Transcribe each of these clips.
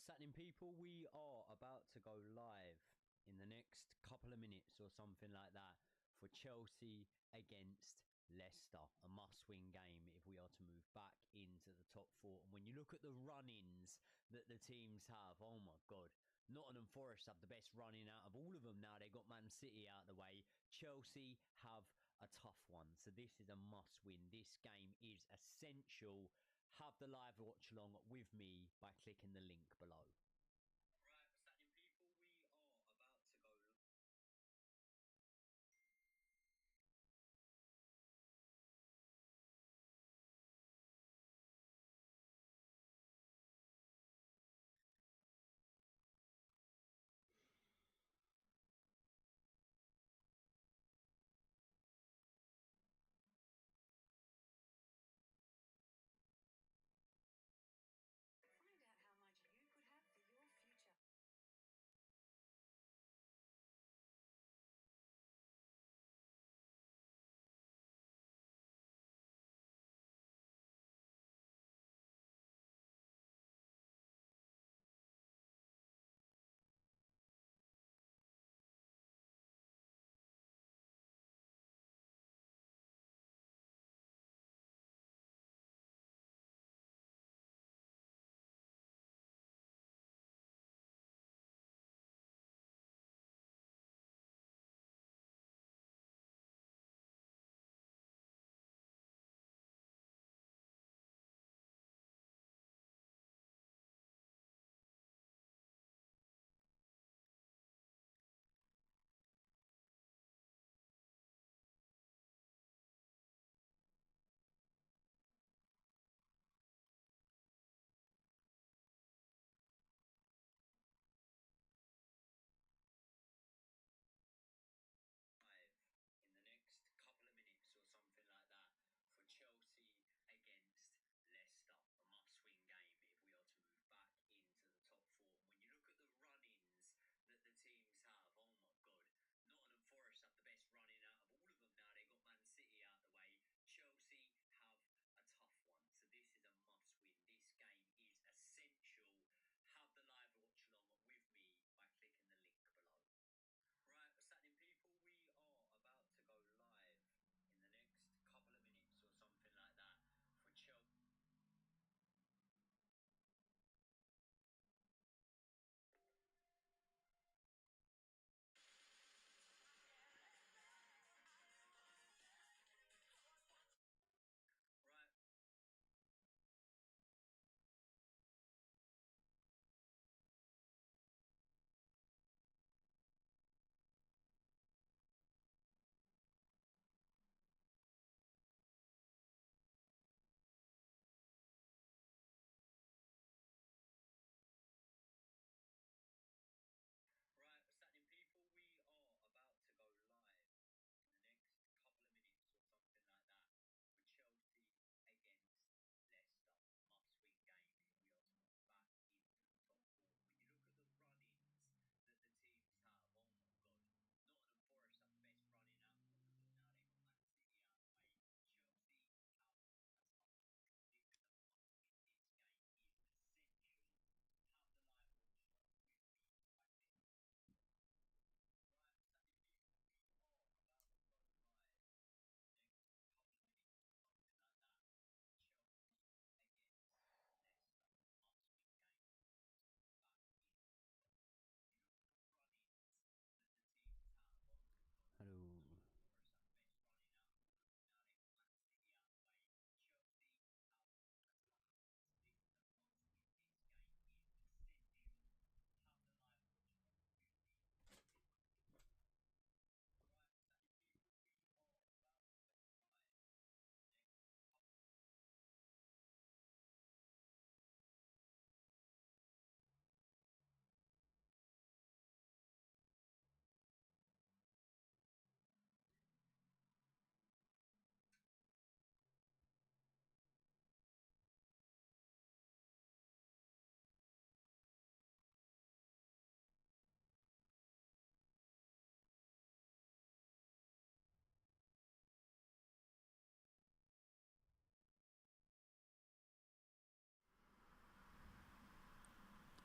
what's happening, people? We are about to go live in the next couple of minutes or something like that for Chelsea against Leicester. A must-win game if we are to move back into the top four. And when you look at the run-ins that the teams have, oh my God. Nottingham Forest have the best running out of all of them now. They got Man City out of the way. Chelsea have a tough one. So this is a must-win. This game is essential. Have the live watch along with me by clicking the link below. Right, what's happening, people? We are about to go. Find out how much you could have for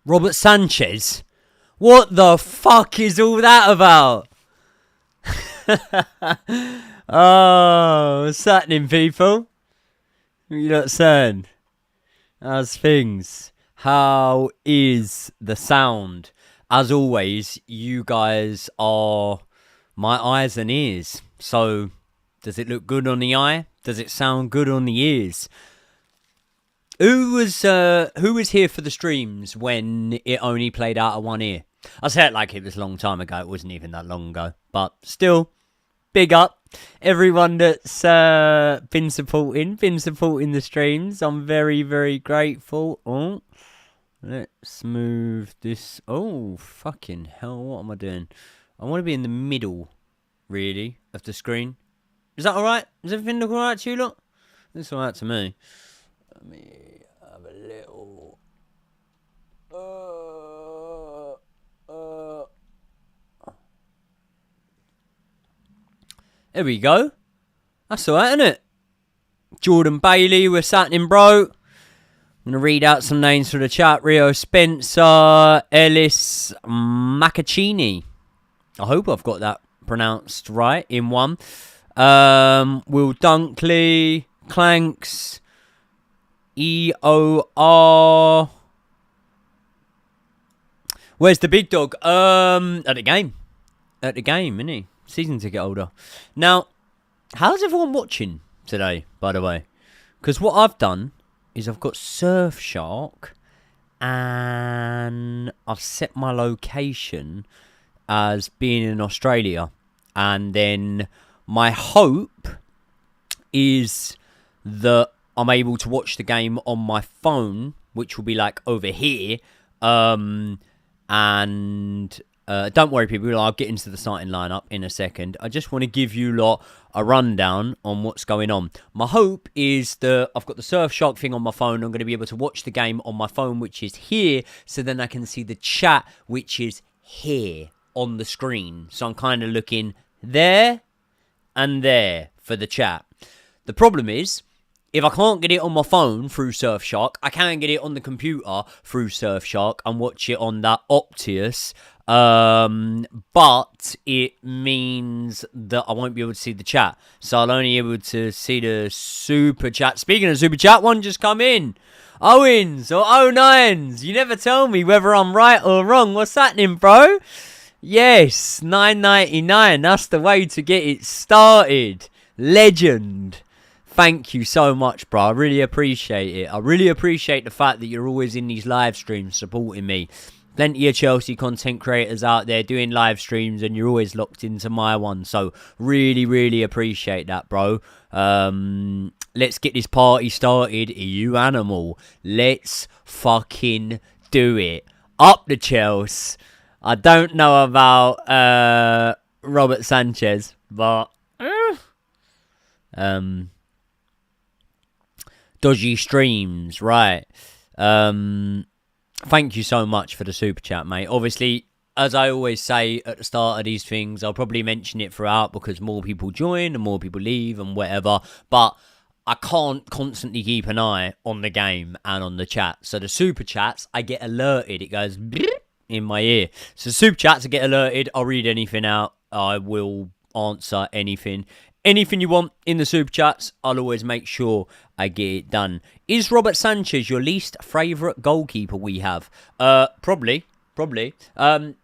Robert Sanchez? What the fuck is all that about? Oh, what's happening, people? What you not saying? How's things? How is the sound? As always, you guys are my eyes and ears. So, does it look good on the eye? Does it sound good on the ears? Who was here for the streams when it only played out of one ear? I say it like it was a long time ago. It wasn't even that long ago. But still, big up. Everyone that's been supporting the streams. I'm very, very grateful. Oh, let's move this. Oh, fucking hell. What am I doing? I want to be in the middle, really, of the screen. Is that alright? Does everything look alright to you lot? It's alright to me. Let me have a little... There we go. That's alright, isn't it? Jordan Bailey, we're sat in, bro. I'm going to read out some names for the chat. Rio Spencer, Ellis Maccacini. I hope I've got that pronounced right in one. Will Dunkley, Clanks, EOR. Where's the big dog? At the game. At the game, isn't he? Season ticket holder. Now, how's everyone watching today, by the way? Because what I've done is I've got Surfshark and I've set my location as being in Australia. And then my hope is that I'm able to watch the game on my phone, which will be like over here. And don't worry, people, I'll get into the starting lineup in a second. I just want to give you lot a rundown on what's going on. My hope is that I've got the Surfshark thing on my phone. I'm going to be able to watch the game on my phone, which is here, so then I can see the chat, which is here on the screen. So I'm kind of looking there and there for the chat. The problem is, if I can't get it on my phone through Surfshark, I can get it on the computer through Surfshark and watch it on that Optius. But it means that I won't be able to see the chat. So I'll only be able to see the super chat. Speaking of super chat, one just come in. Owens or 09s. You never tell me whether I'm right or wrong. What's happening, bro? Yes, $9.99. That's the way to get it started. Legend. Thank you so much, bro. I really appreciate it. I really appreciate the fact that you're always in these live streams supporting me. Plenty of Chelsea content creators out there doing live streams, and you're always locked into my one. So really, really appreciate that, bro. Let's get this party started. You animal. Let's fucking do it. Up the Chelsea. I don't know about Robert Sanchez, but dodgy streams, right? Thank you so much for the super chat, mate. Obviously, as I always say at the start of these things, I'll probably mention it throughout because more people join and more people leave and whatever. But I can't constantly keep an eye on the game and on the chat. So the super chats, I get alerted. It goes in my ear. So super chats, I get alerted. I'll read anything out. I will answer anything. Anything you want in the super chats, I'll always make sure I get it done. Is Robert Sanchez your least favourite goalkeeper we have? Probably. I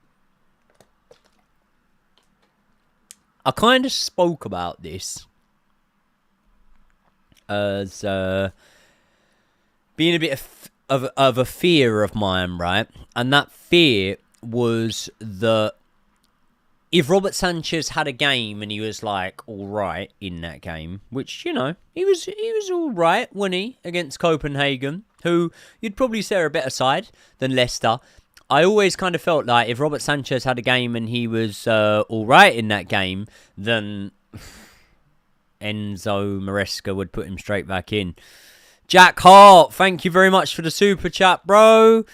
kind of spoke about this as being a bit of a fear of mine, right? And that fear was that if Robert Sanchez had a game and he was like all right in that game, which, you know, he was all right, wasn't he, against Copenhagen, who you'd probably say are a better side than Leicester. I always kind of felt like if Robert Sanchez had a game and he was all right in that game, then Enzo Maresca would put him straight back in. Jack Hart, thank you very much for the super chat, bro.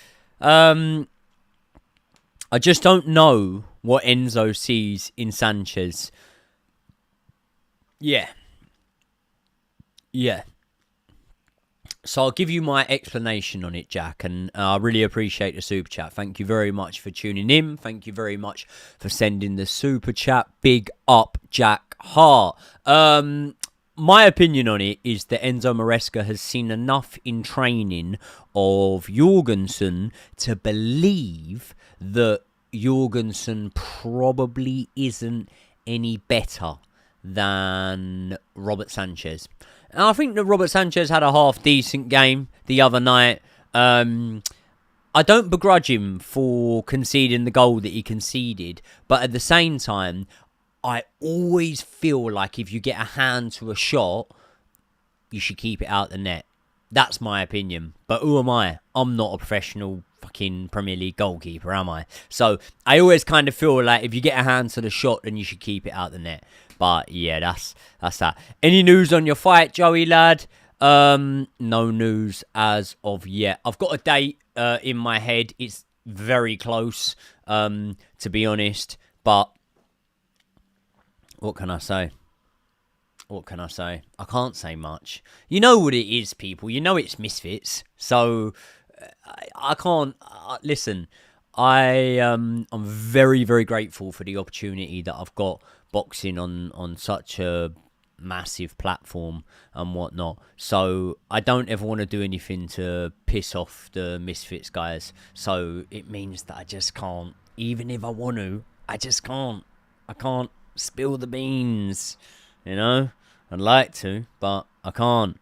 I just don't know what Enzo sees in Sanchez. Yeah. So I'll give you my explanation on it, Jack, and I really appreciate the super chat. Thank you very much for tuning in. Thank you very much for sending the super chat. Big up, Jack Hart. My opinion on it is that Enzo Maresca has seen enough in training of Jorgensen to believe that Jorgensen probably isn't any better than Robert Sanchez. And I think that Robert Sanchez had a half-decent game the other night. I don't begrudge him for conceding the goal that he conceded. But at the same time, I always feel like if you get a hand to a shot, you should keep it out the net. That's my opinion. But who am I? I'm not a professional fucking Premier League goalkeeper, am I? So I always kind of feel like if you get a hand to the shot, then you should keep it out the net. But yeah, that's that. Any news on your fight, Joey lad? No news as of yet. I've got a date in my head. It's very close, to be honest. But what can I say? What can I say? I can't say much. You know what it is, people. You know it's Misfits. So I can't... listen, I'm very, very grateful for the opportunity that I've got boxing on such a massive platform and whatnot. So I don't ever want to do anything to piss off the Misfits guys. So it means that I just can't. Even if I want to, I just can't. I can't spill the beans, you know? I'd like to, but I can't.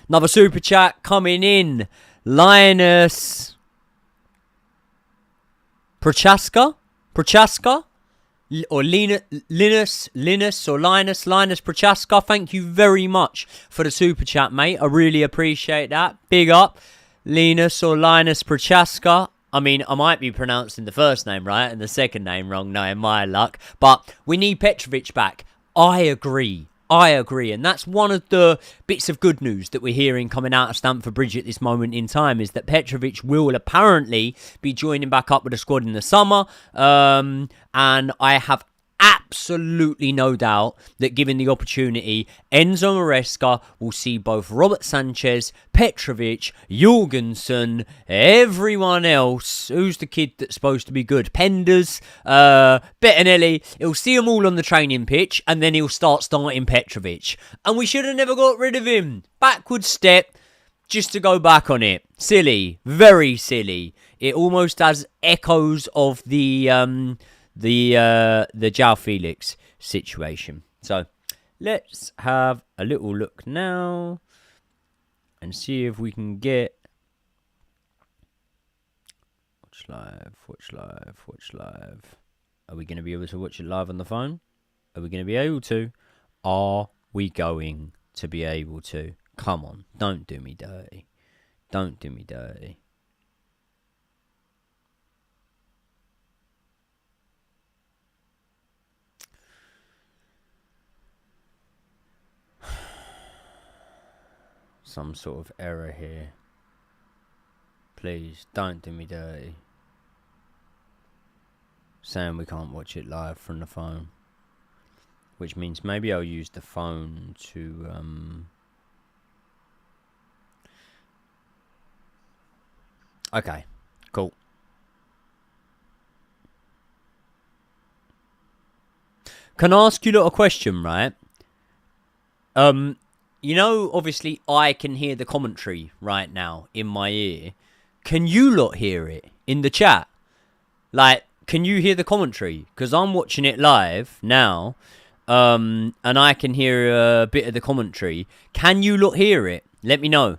Another super chat coming in. Linus Prochaska? Or Linus Prochaska. Thank you very much for the super chat, mate. I really appreciate that. Big up. Linus Prochaska. I mean, I might be pronouncing the first name right and the second name wrong, knowing my luck. But we need Petrovic back. I agree. And that's one of the bits of good news that we're hearing coming out of Stamford Bridge at this moment in time, is that Petrovic will apparently be joining back up with the squad in the summer. And I have absolutely no doubt that given the opportunity, Enzo Maresca will see both Robert Sanchez, Petrovic, Jorgensen, everyone else. Who's the kid that's supposed to be good? Penders, Bettinelli. He'll see them all on the training pitch, and then he'll starting Petrovic. And we should have never got rid of him. Backward step, just to go back on it. Silly, very silly. It almost has echoes of the João Felix situation. So let's have a little look now and see if we can get watch live. Are we going to be able to watch it live on the phone? Are we going to be able to? Are we going to be able to? Come on, don't do me dirty. Some sort of error here. Please, don't do me dirty. Saying we can't watch it live from the phone. Which means maybe I'll use the phone to... Okay, cool. Can I ask you a little question, right? You know, obviously, I can hear the commentary right now in my ear. Can you lot hear it in the chat? Like, can you hear the commentary? Because I'm watching it live now, and I can hear a bit of the commentary. Can you lot hear it? Let me know.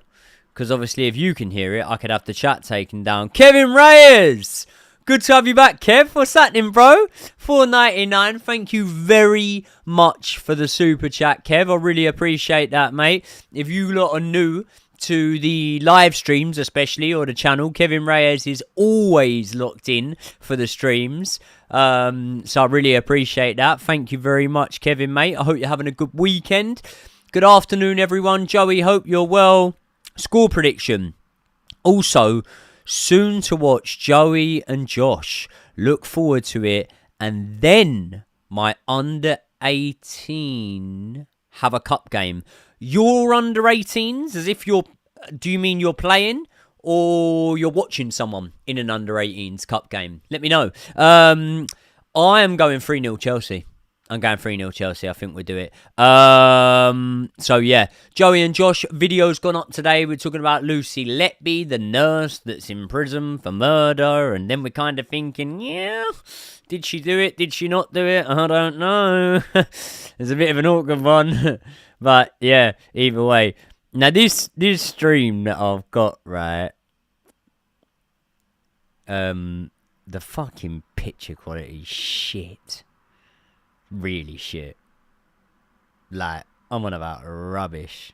Because obviously, if you can hear it, I could have the chat taken down. Kevin Reyes! Good to have you back, Kev. What's happening, bro? $4.99. Thank you very much for the super chat, Kev. I really appreciate that, mate. If you lot are new to the live streams, especially, or the channel, Kevin Reyes is always locked in for the streams. So I really appreciate that. Thank you very much, Kevin, mate. I hope you're having a good weekend. Good afternoon, everyone. Joey, hope you're well. Score prediction. Also, soon to watch Joey and Josh. Look forward to it. And then my under 18 have a cup game. You're under 18s, as if you're... Do you mean you're playing? Or you're watching someone in an under 18s cup game? Let me know. I am going 3-0 Chelsea. I'm going 3-0 Chelsea. I think we'll do it. So, yeah. Joey and Josh, video's gone up today. We're talking about Lucy Letby, the nurse that's in prison for murder. And then we're kind of thinking, yeah, did she do it? Did she not do it? I don't know. It's a bit of an awkward one. But, yeah, either way. Now, this stream that I've got, right, the fucking picture quality is shit. Really shit. Like, I'm on about rubbish.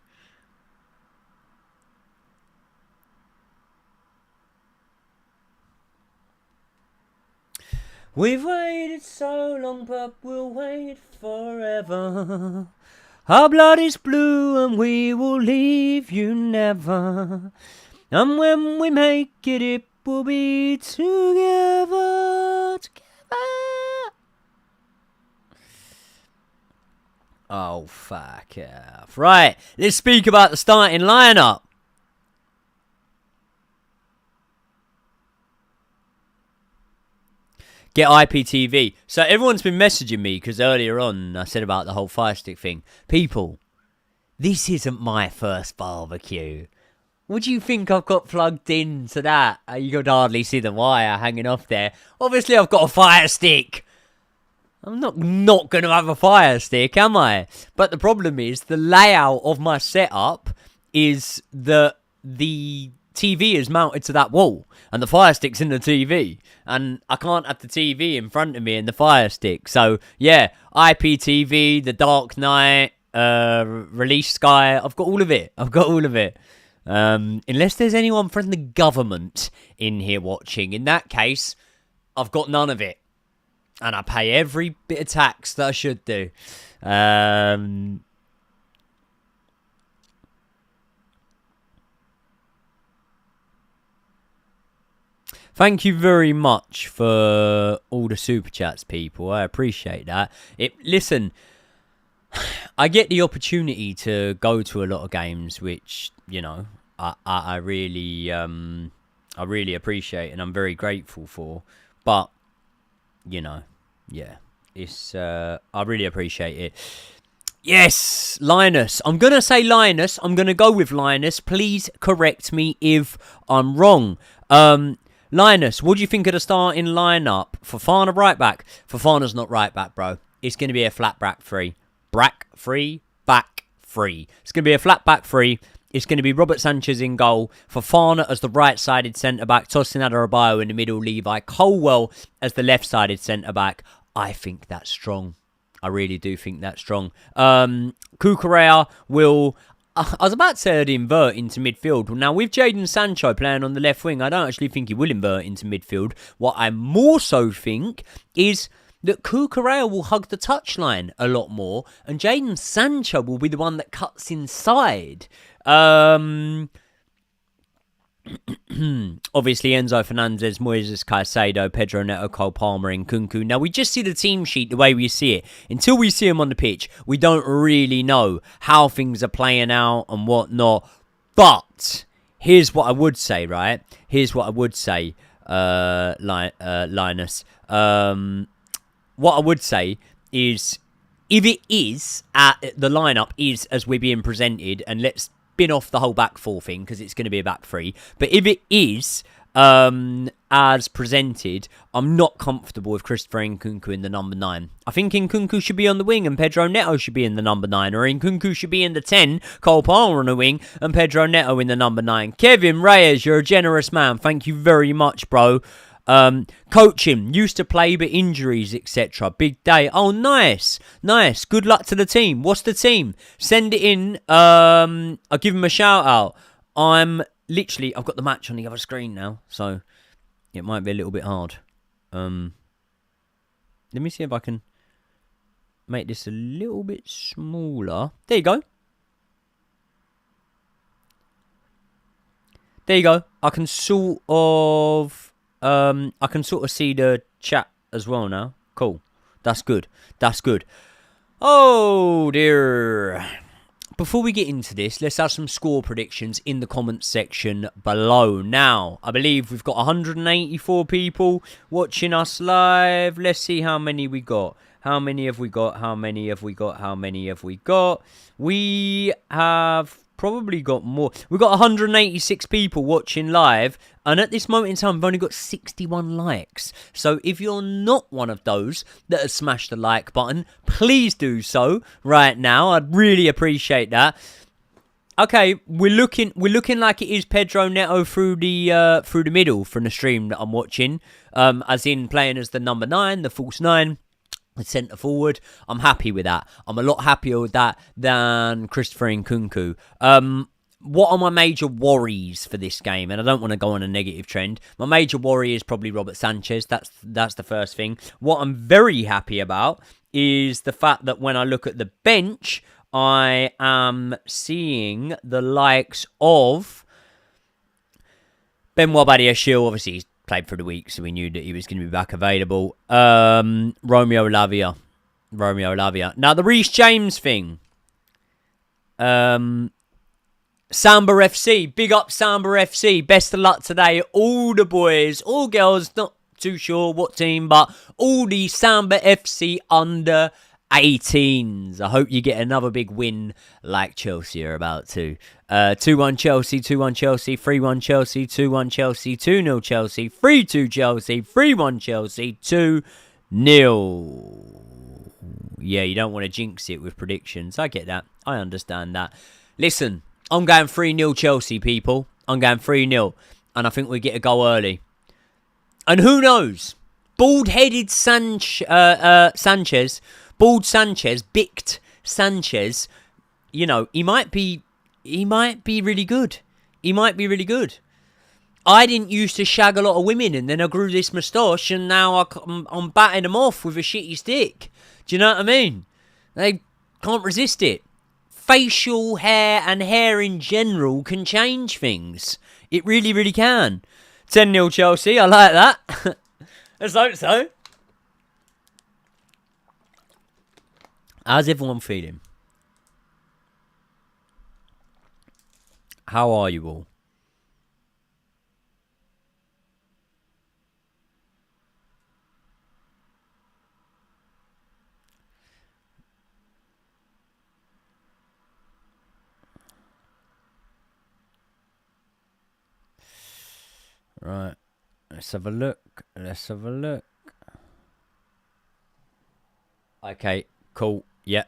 We've waited so long, but we'll wait forever. Our blood is blue and we will leave you never. And when we make it, it will be together. Oh, fuck off. Right, let's speak about the starting lineup. Get IPTV. So everyone's been messaging me because earlier on I said about the whole Fire Stick thing. People, this isn't my first barbecue. What do you think I've got plugged into that? You could hardly see the wire hanging off there. Obviously I've got a Fire Stick. I'm not going to have a Fire Stick, am I? But the problem is the layout of my setup is that the TV is mounted to that wall and the Fire Stick's in the TV. And I can't have the TV in front of me and the Fire Stick. So, yeah, IPTV, The Dark Knight, Release Sky. I've got all of it. Unless there's anyone from the government in here watching. In that case, I've got none of it. And I pay every bit of tax that I should do. Thank you very much for all the super chats, people. I appreciate that. Listen, I get the opportunity to go to a lot of games, which, you know, I really appreciate and I'm very grateful for. But, you know, yeah, it's I really appreciate it. Yes, Linus. I'm going to say Linus. I'm going to go with Linus. Please correct me if I'm wrong. Linus, what do you think of the starting lineup? Fofana right back. Fofana's not right back, bro. It's going to be a flat back three. Back three. It's going to be a flat back three. It's going to be Robert Sanchez in goal. Fofana as the right-sided centre-back. Tosin Adarabioyo in the middle. Levi Colwell as the left-sided centre-back. I think that's strong. I really do think that's strong. Cucurella will... I was about to say I'd invert into midfield. Now, with Jadon Sancho playing on the left wing, I don't actually think he will invert into midfield. What I more so think is that Cucurella will hug the touchline a lot more, and Jadon Sancho will be the one that cuts inside. Obviously, Enzo Fernandez, Moises Caicedo, Pedro Neto, Cole Palmer, and Nkunku. Now, we just see the team sheet the way we see it. Until we see them on the pitch, we don't really know how things are playing out and whatnot. But here's what I would say, right? Here's what I would say, Linus. What I would say is, if it is, the lineup is as we're being presented, and let's bin off the whole back four thing because it's going to be a back three. But if it is as presented, I'm not comfortable with Christopher Nkunku in the number 9. I think Nkunku should be on the wing and Pedro Neto should be in the number 9. Or Nkunku should be in the 10, Cole Palmer on the wing and Pedro Neto in the number 9. Kevin Reyes, you're a generous man. Thank you very much, bro. Coaching, used to play but injuries, etc. Big day. Oh, nice. Good luck to the team. What's the team? Send it in. I'll give him a shout out. I've got the match on the other screen now, so it might be a little bit hard. Let me see if I can make this a little bit smaller. There you go. I can sort of see the chat as well now. Cool. That's good. Oh dear. before we get into this, let's have some score predictions in the comments section below. Now, I believe we've got 184 people watching us live. Let's see how many we got. How many have we got? How many have we got? How many have we got? We have probably got more. We've got 186 people watching live, and at this moment in time, we've only got 61 likes. So if you're not one of those that has smashed the like button, please do so right now. I'd really appreciate that. Okay, we're looking like it is Pedro Neto through the middle from the stream that I'm watching, as in playing as the number 9, the false 9. The centre forward. I'm happy with that. I'm a lot happier with that than Christopher Nkunku. What are my major worries for this game? And I don't want to go on a negative trend. My major worry is probably Robert Sanchez. That's the first thing. What I'm very happy about is the fact that when I look at the bench, I am seeing the likes of Benoit Badiashile. Obviously, he's played for the week, so we knew that he was going to be back available. Romeo Lavia. Now, the Reece James thing. Samba FC. Big up Samba FC. Best of luck today. All the boys, all girls, not too sure what team, but all the Samba FC under 18s. I hope you get another big win like Chelsea are about to. 2-1 Chelsea, 2-1 Chelsea, 3-1 Chelsea, 2-1 Chelsea, 2-0 Chelsea, 3-2 Chelsea, 3-1 Chelsea, 2-0. Yeah, you don't want to jinx it with predictions. I get that. I understand that. Listen, I'm going 3-0 Chelsea, people. I'm going 3-0. And I think we get a goal early. And who knows? Bald-headed Sanchez... Bald Sanchez, Bicked Sanchez, you know, he might be really good. He might be really good. I didn't used to shag a lot of women, and then I grew this moustache, and now I'm batting them off with a shitty stick. Do you know what I mean? They can't resist it. Facial hair and hair in general can change things. It really, really can. 10-0 Chelsea, I like that. Let's hope so. How's everyone feeling? How are you all? Right. Let's have a look. Okay, cool. Yeah.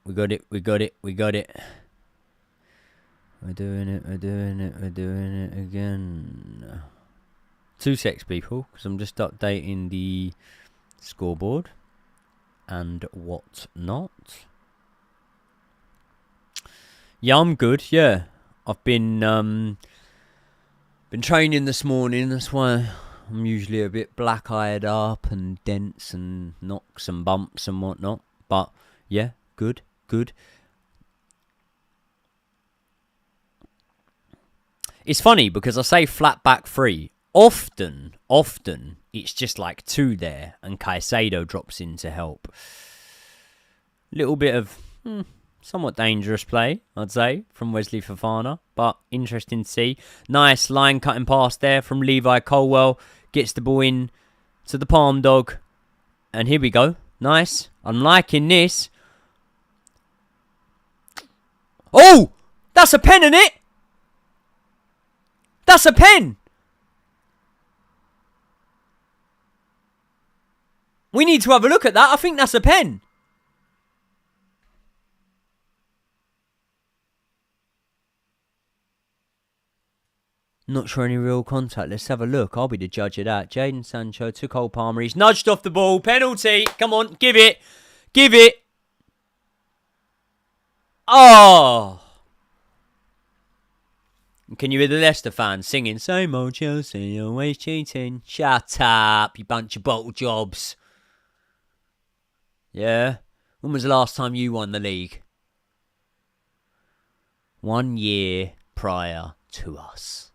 We got it. We're doing it again. 2 secs, people, because I'm just updating the scoreboard and whatnot. Yeah, I'm good, yeah. I've been training this morning, that's why I'm usually a bit black-eyed up and dense and knocks and bumps and whatnot. But, yeah, good. It's funny because I say flat back 3. Often, it's just like 2 there and Caicedo drops in to help. Little bit of somewhat dangerous play, I'd say, from Wesley Fofana. But interesting to see. Nice line cutting pass there from Levi Colwell. Gets the ball in to the palm dog. And here we go. Nice. I'm liking this. Oh! That's a pen, isn't it? That's a pen! We need to have a look at that. I think that's a pen. Not sure any real contact. Let's have a look. I'll be the judge of that. Jadon Sancho took Cole Palmer. He's nudged off the ball. Penalty. Come on. Give it. Oh. Can you hear the Leicester fans singing, same old Chelsea, always cheating? Shut up, you bunch of bottle jobs. Yeah? When was the last time you won the league? 1 year prior to us.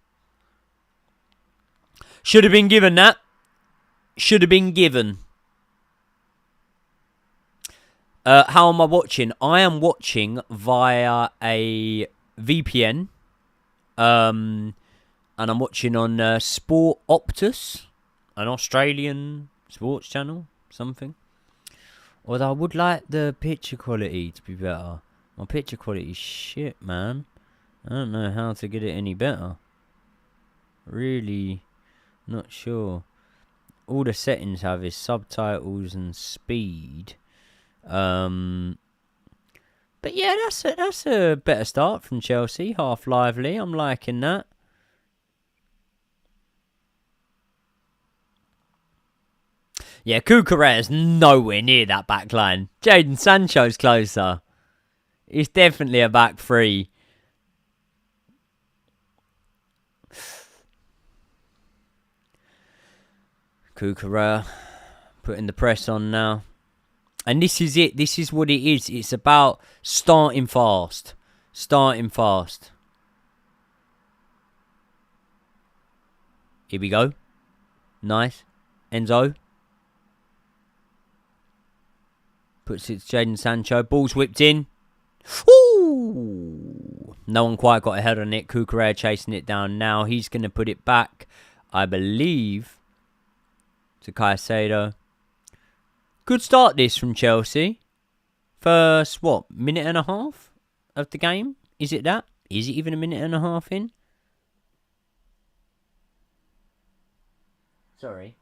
Should have been given that. Should have been given. How am I watching? I am watching via a VPN. And I'm watching on Sport Optus, an Australian sports channel, something. Although I would like the picture quality to be better. My picture quality is shit, man. I don't know how to get it any better. Really not sure. All the settings have is subtitles and speed. But yeah, that's a better start from Chelsea. Half lively. I'm liking that. Yeah, Cucurella's nowhere near that back line. Jadon Sancho's closer. He's definitely a back three. Cucurella putting the press on now. And this is it. This is what it is. It's about starting fast. Starting fast. Here we go. Nice. Enzo. Puts it to Jadon Sancho. Ball's whipped in. Ooh! No one quite got ahead on it. Cucurella chasing it down now. He's going to put it back, I believe, to Caicedo. Good start this from Chelsea. First, minute and a half of the game? Is it that? Is it even a minute and a half in? Sorry.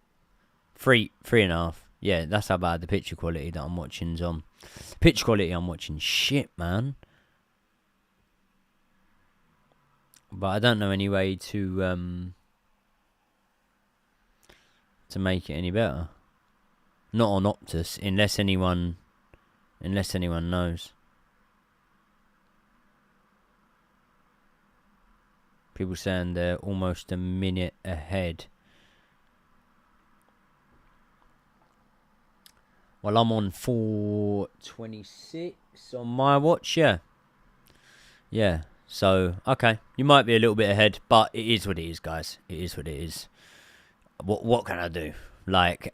Three and a half. Yeah, that's how bad the picture quality that I'm watching's on. Picture quality I'm watching shit, man. But I don't know any way to make it any better. Not on Optus, unless anyone knows. People saying they're almost a minute ahead. Well, I'm on 4:26 on my watch, yeah. Yeah, so, okay. You might be a little bit ahead, but it is what it is, guys. It is what it is. What can I do? Like,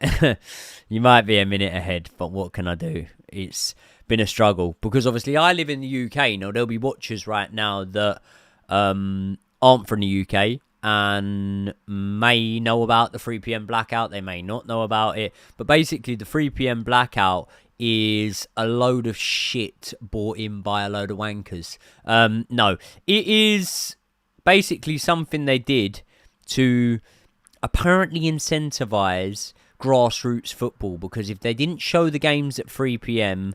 you might be a minute ahead, but what can I do? It's been a struggle. Because, obviously, I live in the UK. Now, there'll be watchers right now that aren't from the UK and may know about the 3 p.m. blackout. They may not know about it. But basically, the 3 p.m. blackout is a load of shit bought in by a load of wankers. No, it is basically something they did to apparently incentivize grassroots football, because if they didn't show the games at 3 p.m,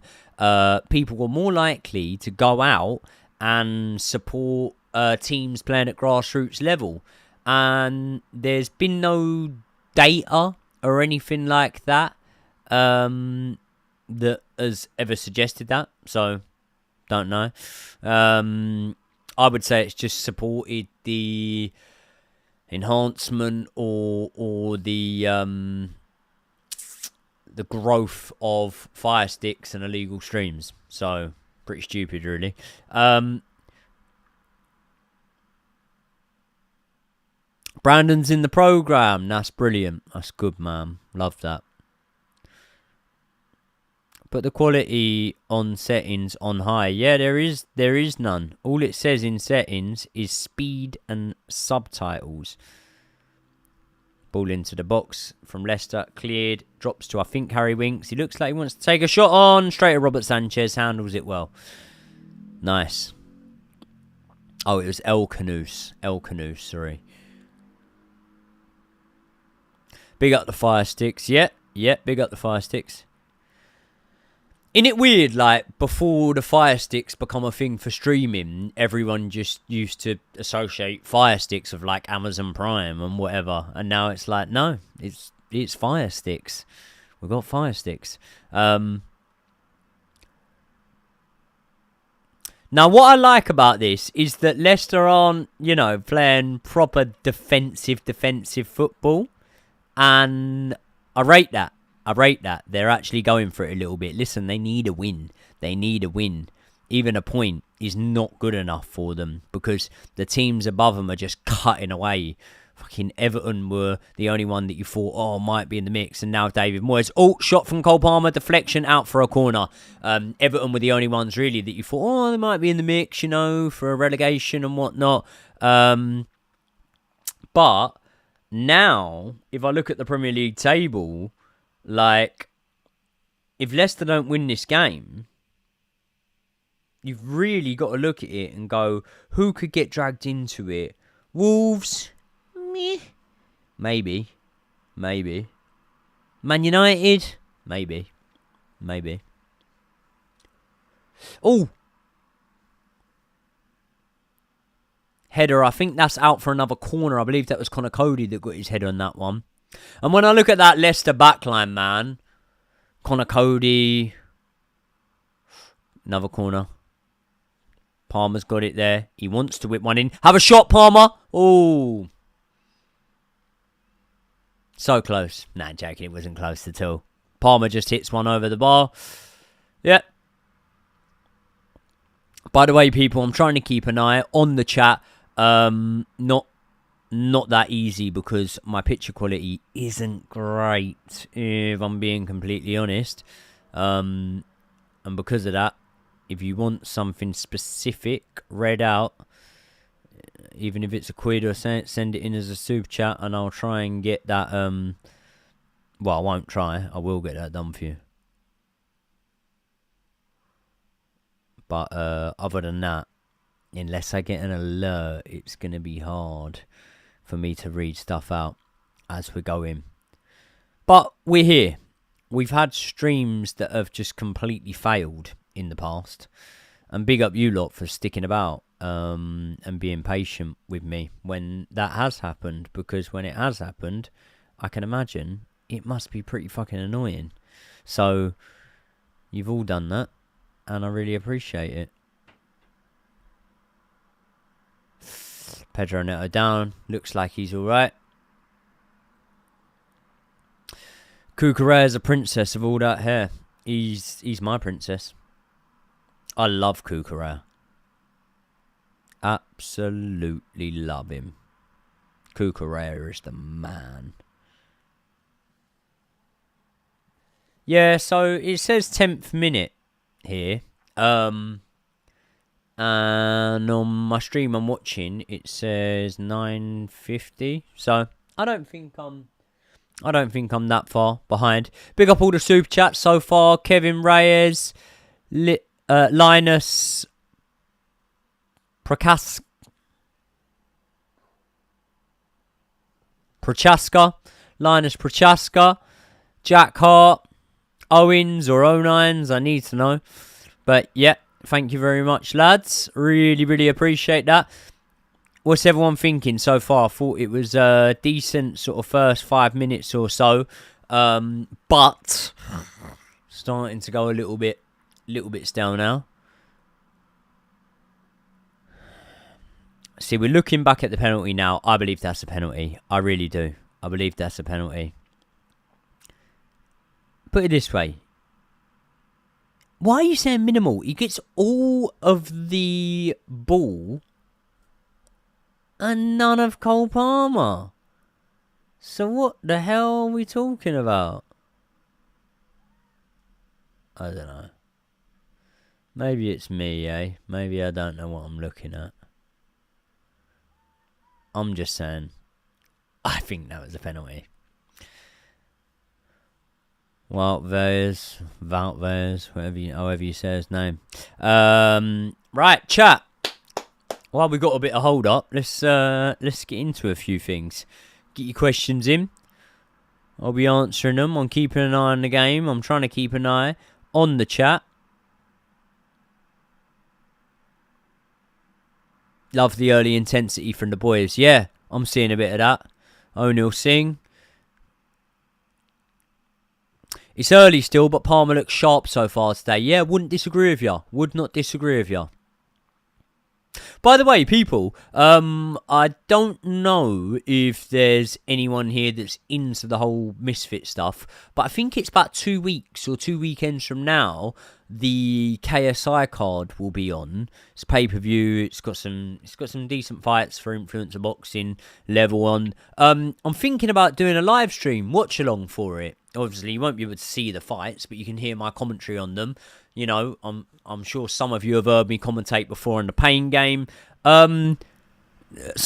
people were more likely to go out and support teams playing at grassroots level. And there's been no data or anything like that that has ever suggested that. So, don't know. I would say it's just supported the enhancement or the growth of fire sticks and illegal streams. So, pretty stupid, really. Brandon's in the program. That's brilliant. That's good, man. Love that. But the quality on settings on high. Yeah, there is none. All it says in settings is speed and subtitles. Ball into the box from Leicester. Cleared. Drops to, I think, Harry Winks. He looks like he wants to take a shot on. Straight to Robert Sanchez. Handles it well. Nice. Oh, it was El Canoes. Sorry. Big up the fire sticks. Yeah, big up the fire sticks. Isn't it weird, like, before the fire sticks become a thing for streaming, everyone just used to associate fire sticks with, like, Amazon Prime and whatever. And now it's like, no, it's fire sticks. We've got fire sticks. Now, what I like about this is that Leicester aren't, playing proper defensive football. And I rate that. They're actually going for it a little bit. Listen, they need a win. Even a point is not good enough for them because the teams above them are just cutting away Fucking Everton were the only one that you thought, oh, might be in the mix. And now David Moyes. Oh, shot from Cole Palmer. Deflection out for a corner. Everton were the only ones really that you thought, oh, they might be in the mix, you know, for a relegation and whatnot. But now, if I look at the Premier League table, like, if Leicester don't win this game, you've really got to look at it and go, who could get dragged into it? Wolves? Meh. Maybe. Man United? Maybe. Oh! Header, I think that's out for another corner. I believe that was Connor Cody that got his head on that one. And when I look at that Leicester backline, man, Connor Cody, another corner. Palmer's got it there. He wants to whip one in. Have a shot, Palmer. Oh. So close. Nah, joking. It wasn't close at all. Palmer just hits one over the bar. Yeah. By the way, people, I'm trying to keep an eye on the chat. Not that easy because my picture quality isn't great, if I'm being completely honest. And because of that, if you want something specific read out, even if it's a quid or send it in as a super chat and I'll try and get that, well, I won't try, I will get that done for you. But other than that, unless I get an alert, it's going to be hard for me to read stuff out as we're going. But we're here. We've had streams that have just completely failed in the past. And big up you lot for sticking about and being patient with me when that has happened. Because when it has happened, I can imagine it must be pretty fucking annoying. So, you've all done that. And I really appreciate it. Pedro Neto down. Looks like he's alright. Cucurella is a princess of all that hair. He's my princess. I love Cucurella. Absolutely love him. Cucurella is the man. Yeah, so it says 10th minute here. And on my stream I'm watching, it says 9:50. So I don't think I'm that far behind. Big up all the super chats so far. Kevin Reyes, Linus Prochaska, Linus Prochaska, Jack Hart, Owens or O9s, I need to know. But yeah, thank you very much, lads. Really, really appreciate that. What's everyone thinking so far? I thought it was a decent sort of first 5 minutes or so. But starting to go a little bit stale now. See, we're looking back at the penalty now. I believe that's a penalty. I really do. I believe that's a penalty. Put it this way. Why are you saying minimal? He gets all of the ball and none of Cole Palmer. So what the hell are we talking about? I don't know. Maybe it's me, eh? Maybe I don't know what I'm looking at. I'm just saying, I think that was a penalty. Wout Veers, however you say his name. Right, chat. Well, we got a bit of hold up. Let's get into a few things. Get your questions in. I'll be answering them. I'm keeping an eye on the game. I'm trying to keep an eye on the chat. Love the early intensity from the boys. Yeah, I'm seeing a bit of that. O'Neil Singh. It's early still, but Palmer looks sharp so far today. Yeah, wouldn't disagree with you. Would not disagree with you. By the way, people, I don't know if there's anyone here that's into the whole Misfit stuff, but I think it's about 2 weeks or 2 weekends from now, the KSI card will be on. It's pay-per-view. It's got some decent fights for influencer boxing level 1. I'm thinking about doing a live stream, watch along for it. Obviously, you won't be able to see the fights, but you can hear my commentary on them. You know, I'm sure some of you have heard me commentate before on the Pain game. So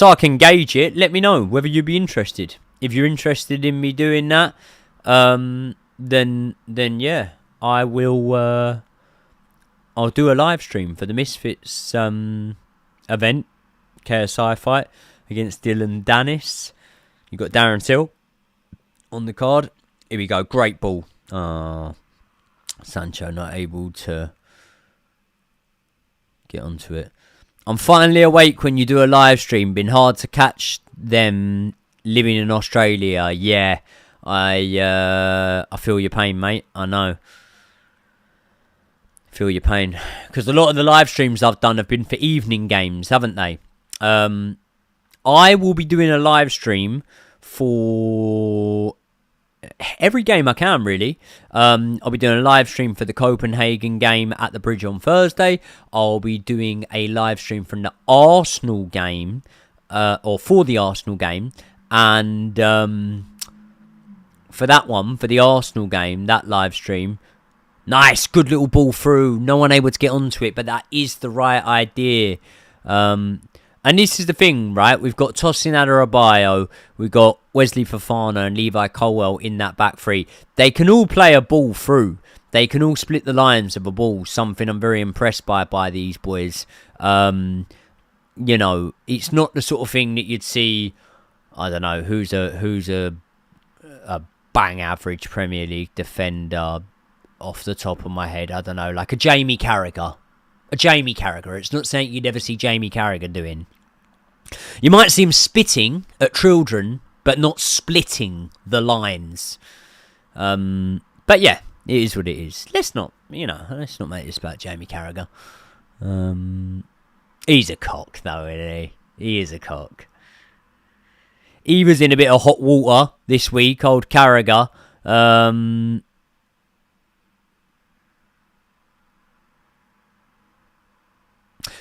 I can gauge it. Let me know whether you'd be interested. If you're interested in me doing that, then yeah, I will. I'll do a live stream for the Misfits event, KSI fight against Dylan Dennis. You got Darren Till on the card. Here we go. Great ball. Sancho not able to get onto it. I'm finally awake when you do a live stream. Been hard to catch them living in Australia. Yeah, I feel your pain, mate. I know. Feel your pain. Because a lot of the live streams I've done have been for evening games, haven't they? I will be doing a live stream for every game I can, really. I'll be doing a live stream for the Copenhagen game at the Bridge on Thursday. I'll be doing a live stream from the Arsenal game, or for the Arsenal game. And for that one, for the Arsenal game, that live stream, nice, good little ball through. No one able to get onto it, but that is the right idea. And this is the thing, right? We've got Tosin Adarabioyo, we've got Wesley Fofana and Levi Colwell in that back three. They can all play a ball through. They can all split the lines of a ball. Something I'm very impressed by these boys. You know, it's not the sort of thing that you'd see. I don't know who's a bang average Premier League defender off the top of my head. I don't know, like a Jamie Carragher. It's not something you'd ever see Jamie Carragher doing. You might see him spitting at children, but not splitting the lines. But yeah, it is what it is. Let's not make this about Jamie Carragher. He's a cock, though, isn't he? He is a cock. He was in a bit of hot water this week, old Carragher.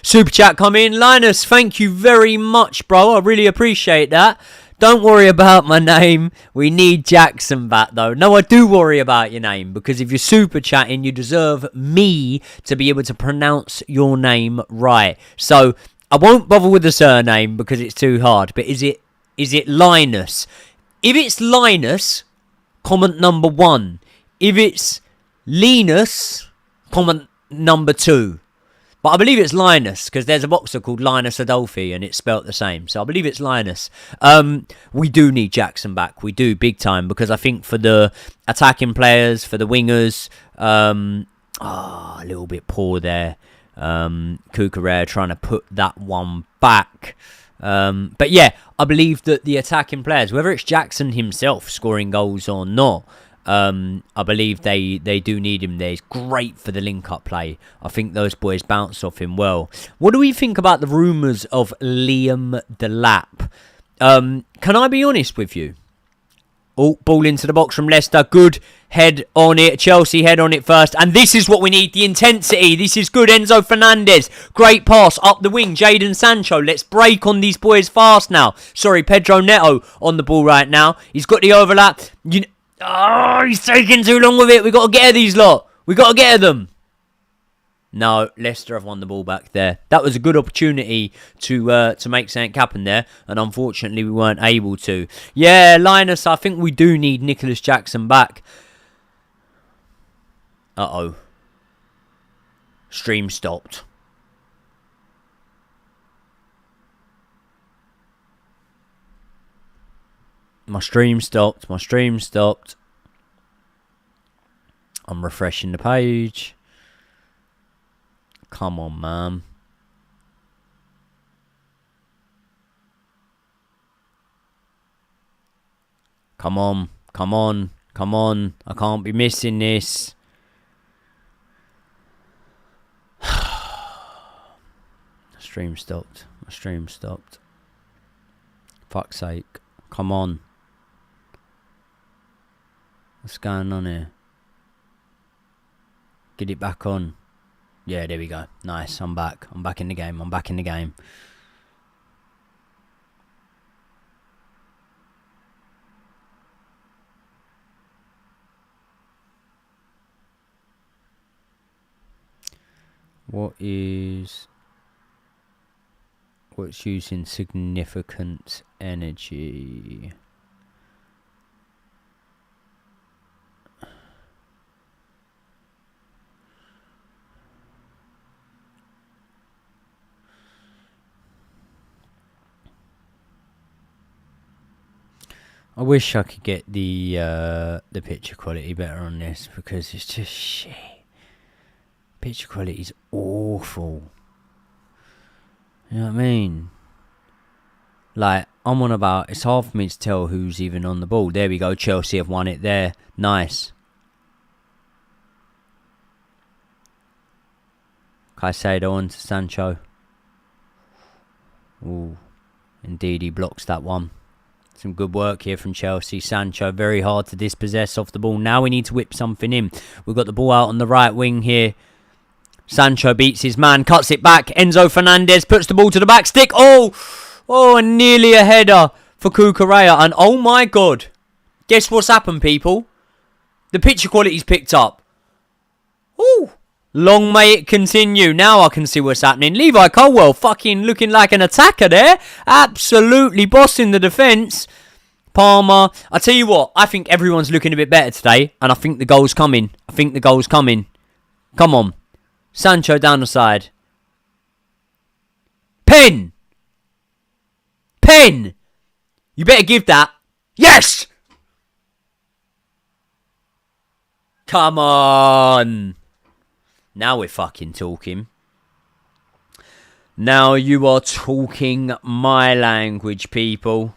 Super chat come in. Linus, thank you very much, bro. I really appreciate that. Don't worry about my name. We need Jackson back, though. No, I do worry about your name, because if you're super chatting, you deserve me to be able to pronounce your name right. So I won't bother with the surname because it's too hard. But is it Linus? If it's Linus, comment number 1. If it's Linus, comment number 2. But I believe it's Linus, because there's a boxer called Linus Adolfi, and it's spelt the same. So I believe it's Linus. We do need Jackson back. We do, big time, because I think for the attacking players, for the wingers, a little bit poor there. Cucurella trying to put that one back. But yeah, I believe that the attacking players, whether it's Jackson himself scoring goals or not, I believe they do need him there. He's great for the link-up play. I think those boys bounce off him well. What do we think about the rumours of Liam Delap? Can I be honest with you? Oh, ball into the box from Leicester. Good head on it. Chelsea head on it first. And this is what we need. The intensity. This is good. Enzo Fernandez. Great pass up the wing. Jadon Sancho. Let's break on these boys fast now. Sorry, Pedro Neto on the ball right now. He's got the overlap. He's taking too long with it. We got to get at these lot. We got to get at them. No, Leicester have won the ball back there. That was a good opportunity to make something happen there, and unfortunately we weren't able to. Yeah, Linus, I think we do need Nicholas Jackson back. Uh-oh. Stream stopped. My stream stopped. I'm refreshing the page. Come on, man. Come on. I can't be missing this. stream stopped. My stream stopped. Fuck's sake. Come on. What's going on here? Get it back on. Yeah, there we go. Nice. I'm back. I'm back in the game. I'm back in the game. What's using significant energy? I wish I could get the picture quality better on this, because it's just shit. Picture quality is awful. You know what I mean? Like, I'm on about, it's hard for me to tell who's even on the ball. There we go, Chelsea have won it there. Nice. Caicedo on to Sancho. Ooh, indeed, he blocks that one. Some good work here from Chelsea. Sancho, very hard to dispossess off the ball. Now we need to whip something in. We've got the ball out on the right wing here. Sancho beats his man, cuts it back. Enzo Fernandez puts the ball to the back stick. Oh, and nearly a header for Cucurella. And oh my God, guess what's happened, people? The picture quality's picked up. Ooh, long may it continue. Now I can see what's happening. Levi Colwell fucking looking like an attacker there. Absolutely bossing the defence. Palmer. I tell you what, I think everyone's looking a bit better today. And I think the goal's coming. Come on. Sancho down the side. Pen! You better give that. Yes! Come on. Now we're fucking talking. Now you are talking my language, people.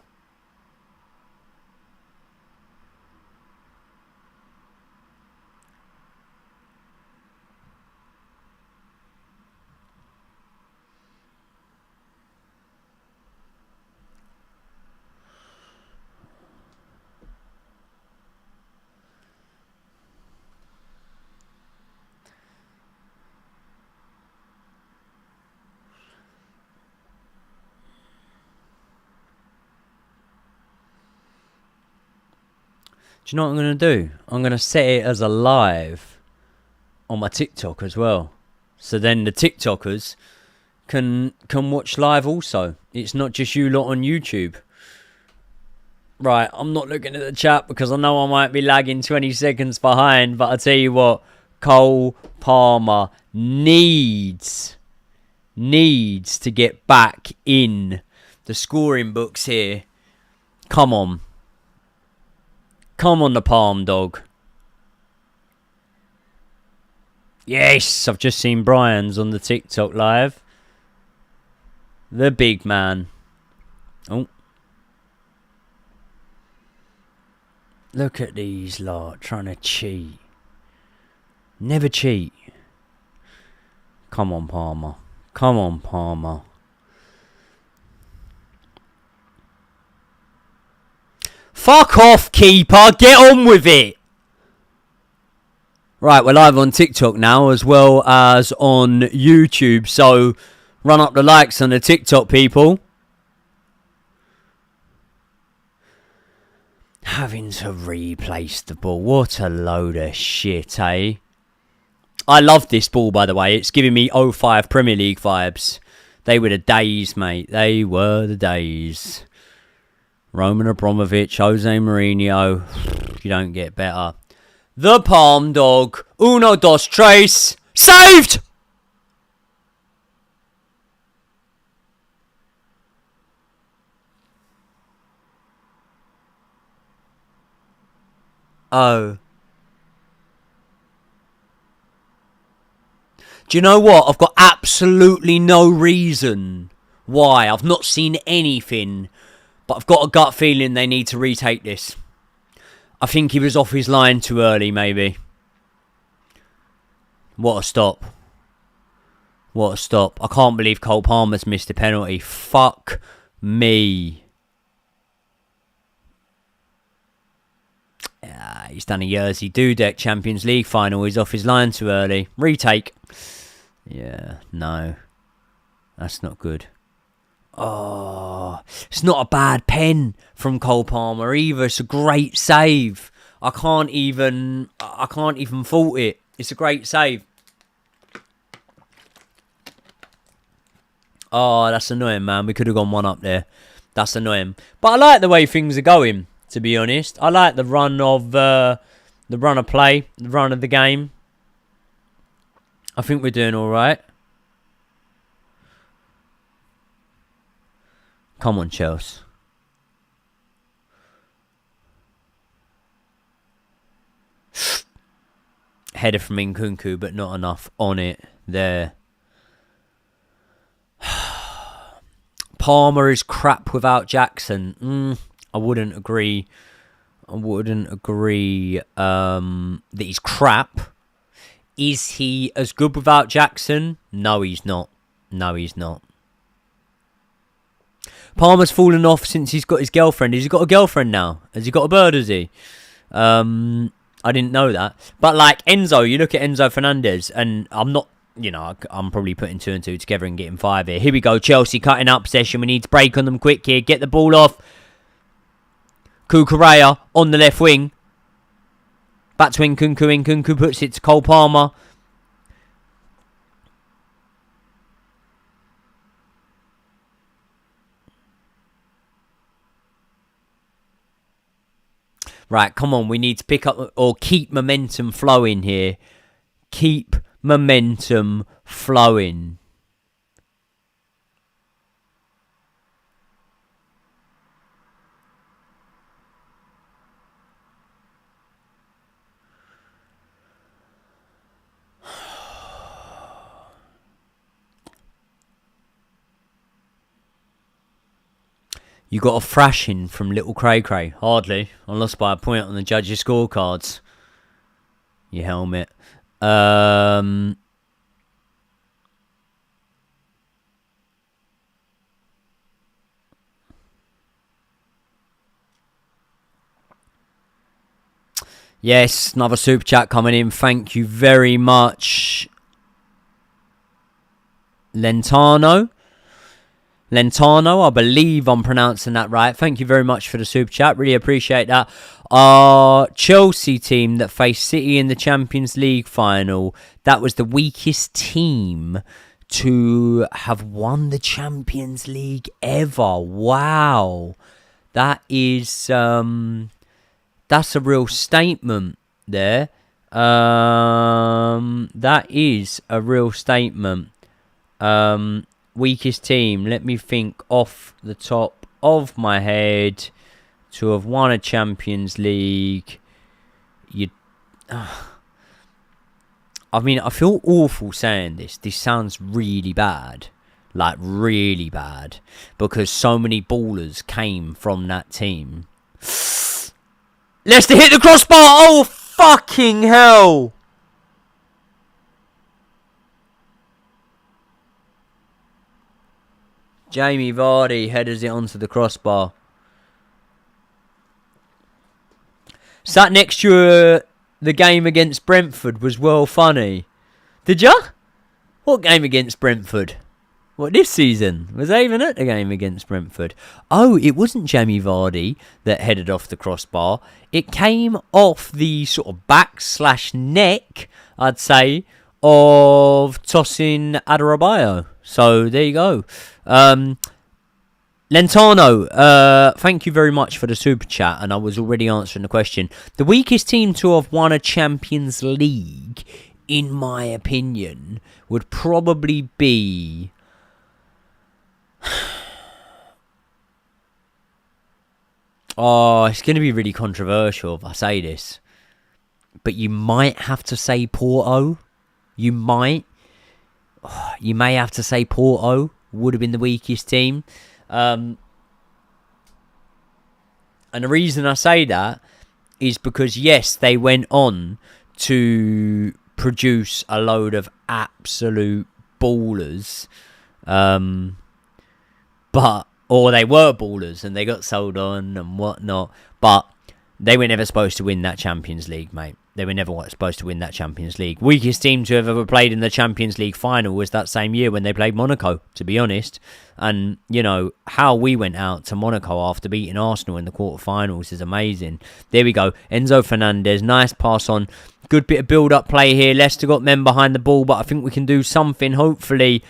Do you know what I'm going to do? I'm going to set it as a live on my TikTok as well. So then the TikTokers can watch live also. It's not just you lot on YouTube. Right, I'm not looking at the chat because I know I might be lagging 20 seconds behind. But I tell you what, Cole Palmer needs to get back in the scoring books here. Come on. Come on, the Palm Dog. Yes, I've just seen Brian's on the TikTok live. The big man. Oh. Look at these lot trying to cheat. Never cheat. Come on, Palmer. Fuck off, keeper. Get on with it. Right, we're live on TikTok now as well as on YouTube. So run up the likes on the TikTok, people. Having to replace the ball. What a load of shit, eh? I love this ball, by the way. It's giving me 05 Premier League vibes. They were the days, mate. They were the days. Roman Abramovich, Jose Mourinho. You don't get better. The Palm Dog. Uno, dos, tres. Saved! Oh. Do you know what? I've got absolutely no reason why. I've not seen anything. But I've got a gut feeling they need to retake this. I think he was off his line too early, maybe. What a stop. What a stop. I can't believe Cole Palmer's missed a penalty. Fuck me. He's done a Jersey Dudek Champions League final. He's off his line too early. Retake. Yeah, no. That's not good. Oh, it's not a bad pen from Cole Palmer either. It's a great save. I can't even fault it. It's a great save. Oh, that's annoying, man. We could have gone one up there. That's annoying. But I like the way things are going, to be honest. I like the run of play, the run of the game. I think we're doing all right. Come on, Chelsea. Header from Nkunku, but not enough on it there. Palmer is crap without Jackson. I wouldn't agree. That he's crap. Is he as good without Jackson? No, he's not. Palmer's fallen off since he's got his girlfriend. Has he got a girlfriend now? Has he got a bird, has he? I didn't know that. But like Enzo, you look at Enzo Fernandez, and I'm not, I'm probably putting 2 and 2 together and getting 5 here. Here we go, Chelsea cutting up possession. We need to break on them quick here. Get the ball off. Kukureya on the left wing. Back to Nkunku. Nkunku puts it to Cole Palmer. Right, come on. We need to pick up or keep momentum flowing here. Keep momentum flowing. You got a thrashing from Little Cray Cray. Hardly. I lost by a point on the judges' scorecards. Your helmet. Yes, another super chat coming in. Thank you very much. Lentano, I believe I'm pronouncing that right. Thank you very much for the super chat. Really appreciate that. Our Chelsea team that faced City in the Champions League final, that was the weakest team to have won the Champions League ever. Wow. That is, that's a real statement there. That is a real statement. Weakest team, let me think off the top of my head to have won a Champions League. I mean, I feel awful saying this. This sounds really bad. Like, really bad. Because so many ballers came from that team. Leicester hit the crossbar! Oh, fucking hell! Jamie Vardy headers it onto the crossbar. Sat next to the game against Brentford was well funny. Did ya? What game against Brentford? What, this season? Was I even at the game against Brentford? Oh, it wasn't Jamie Vardy that headed off the crossbar. It came off the sort of back/neck, I'd say, of Tosin Adarabioyo. So there you go. Lentano, thank you very much for the super chat, and I was already answering the question. The weakest team to have won a Champions League, in my opinion, would probably be... Oh, it's going to be really controversial if I say this, but you might have to say Porto. You may have to say Porto would have been the weakest team. And the reason I say that is because, yes, they went on to produce a load of absolute ballers. Or they were ballers and they got sold on and whatnot. But they were never supposed to win that Champions League, mate. They were never supposed to win that Champions League. Weakest team to have ever played in the Champions League final was that same year when they played Monaco, to be honest. And, you know, how we went out to Monaco after beating Arsenal in the quarterfinals is amazing. There we go. Enzo Fernandez, nice pass on. Good bit of build-up play here. Leicester got men behind the ball, but I think we can do something, hopefully.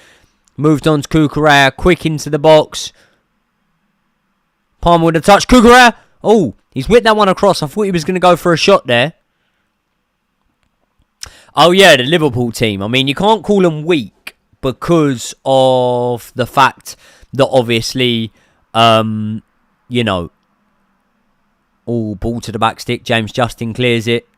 Moved on to Cucurella, quick into the box. Palmer with a touch. Cucurella! Oh, he's whipped that one across. I thought he was going to go for a shot there. Oh, yeah, the Liverpool team. I mean, you can't call them weak because of the fact that obviously, you know, ball to the back stick. James Justin clears it.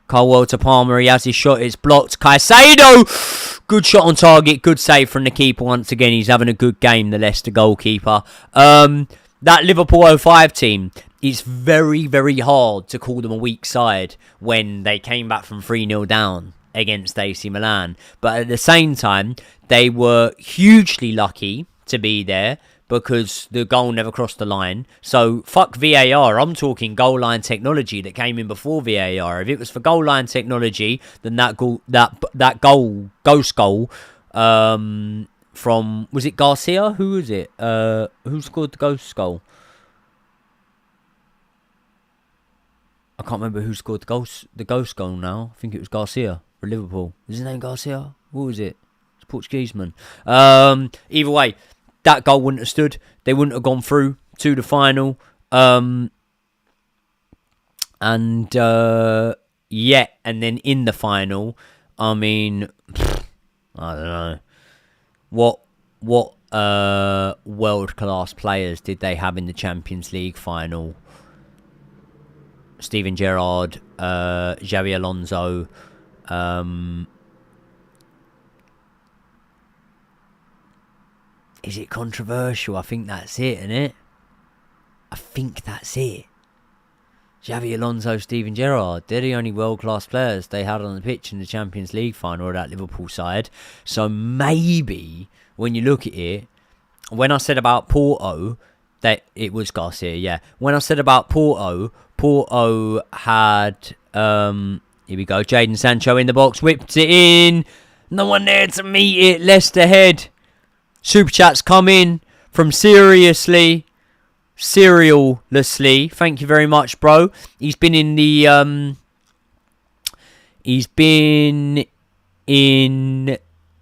Colwell to Palmer. He has his shot. It's blocked. Caicedo! Good shot on target. Good save from the keeper once again. He's having a good game, the Leicester goalkeeper. That Liverpool 05 team, it's very, very hard to call them a weak side when they came back from 3-0 down against AC Milan. But at the same time, they were hugely lucky to be there because the goal never crossed the line. So, fuck VAR. I'm talking goal line technology that came in before VAR. If it was for goal line technology, then that ghost goal, from, was it Garcia? Who was it? Who scored the ghost goal? I can't remember who scored the ghost goal now. I think it was Garcia for Liverpool. Is his name Garcia? What was it? It's a Portuguese man. Either way, that goal wouldn't have stood. They wouldn't have gone through to the final. And then in the final, I mean, I don't know. What world-class players did they have in the Champions League final? Steven Gerrard, Xabi Alonso, is it controversial? I think that's it, isn't it? I think that's it. Xabi Alonso, Steven Gerrard, they're the only world-class players they had on the pitch in the Champions League final of that Liverpool side. So maybe, when you look at it, when I said about Porto, that it was Garcia, yeah. When I said about Porto had, here we go, Jadon Sancho in the box, whipped it in. No one there to meet it, Leicester head. Super Chat's come in from Seriously. Seriallessly, thank you very much, bro. He's been in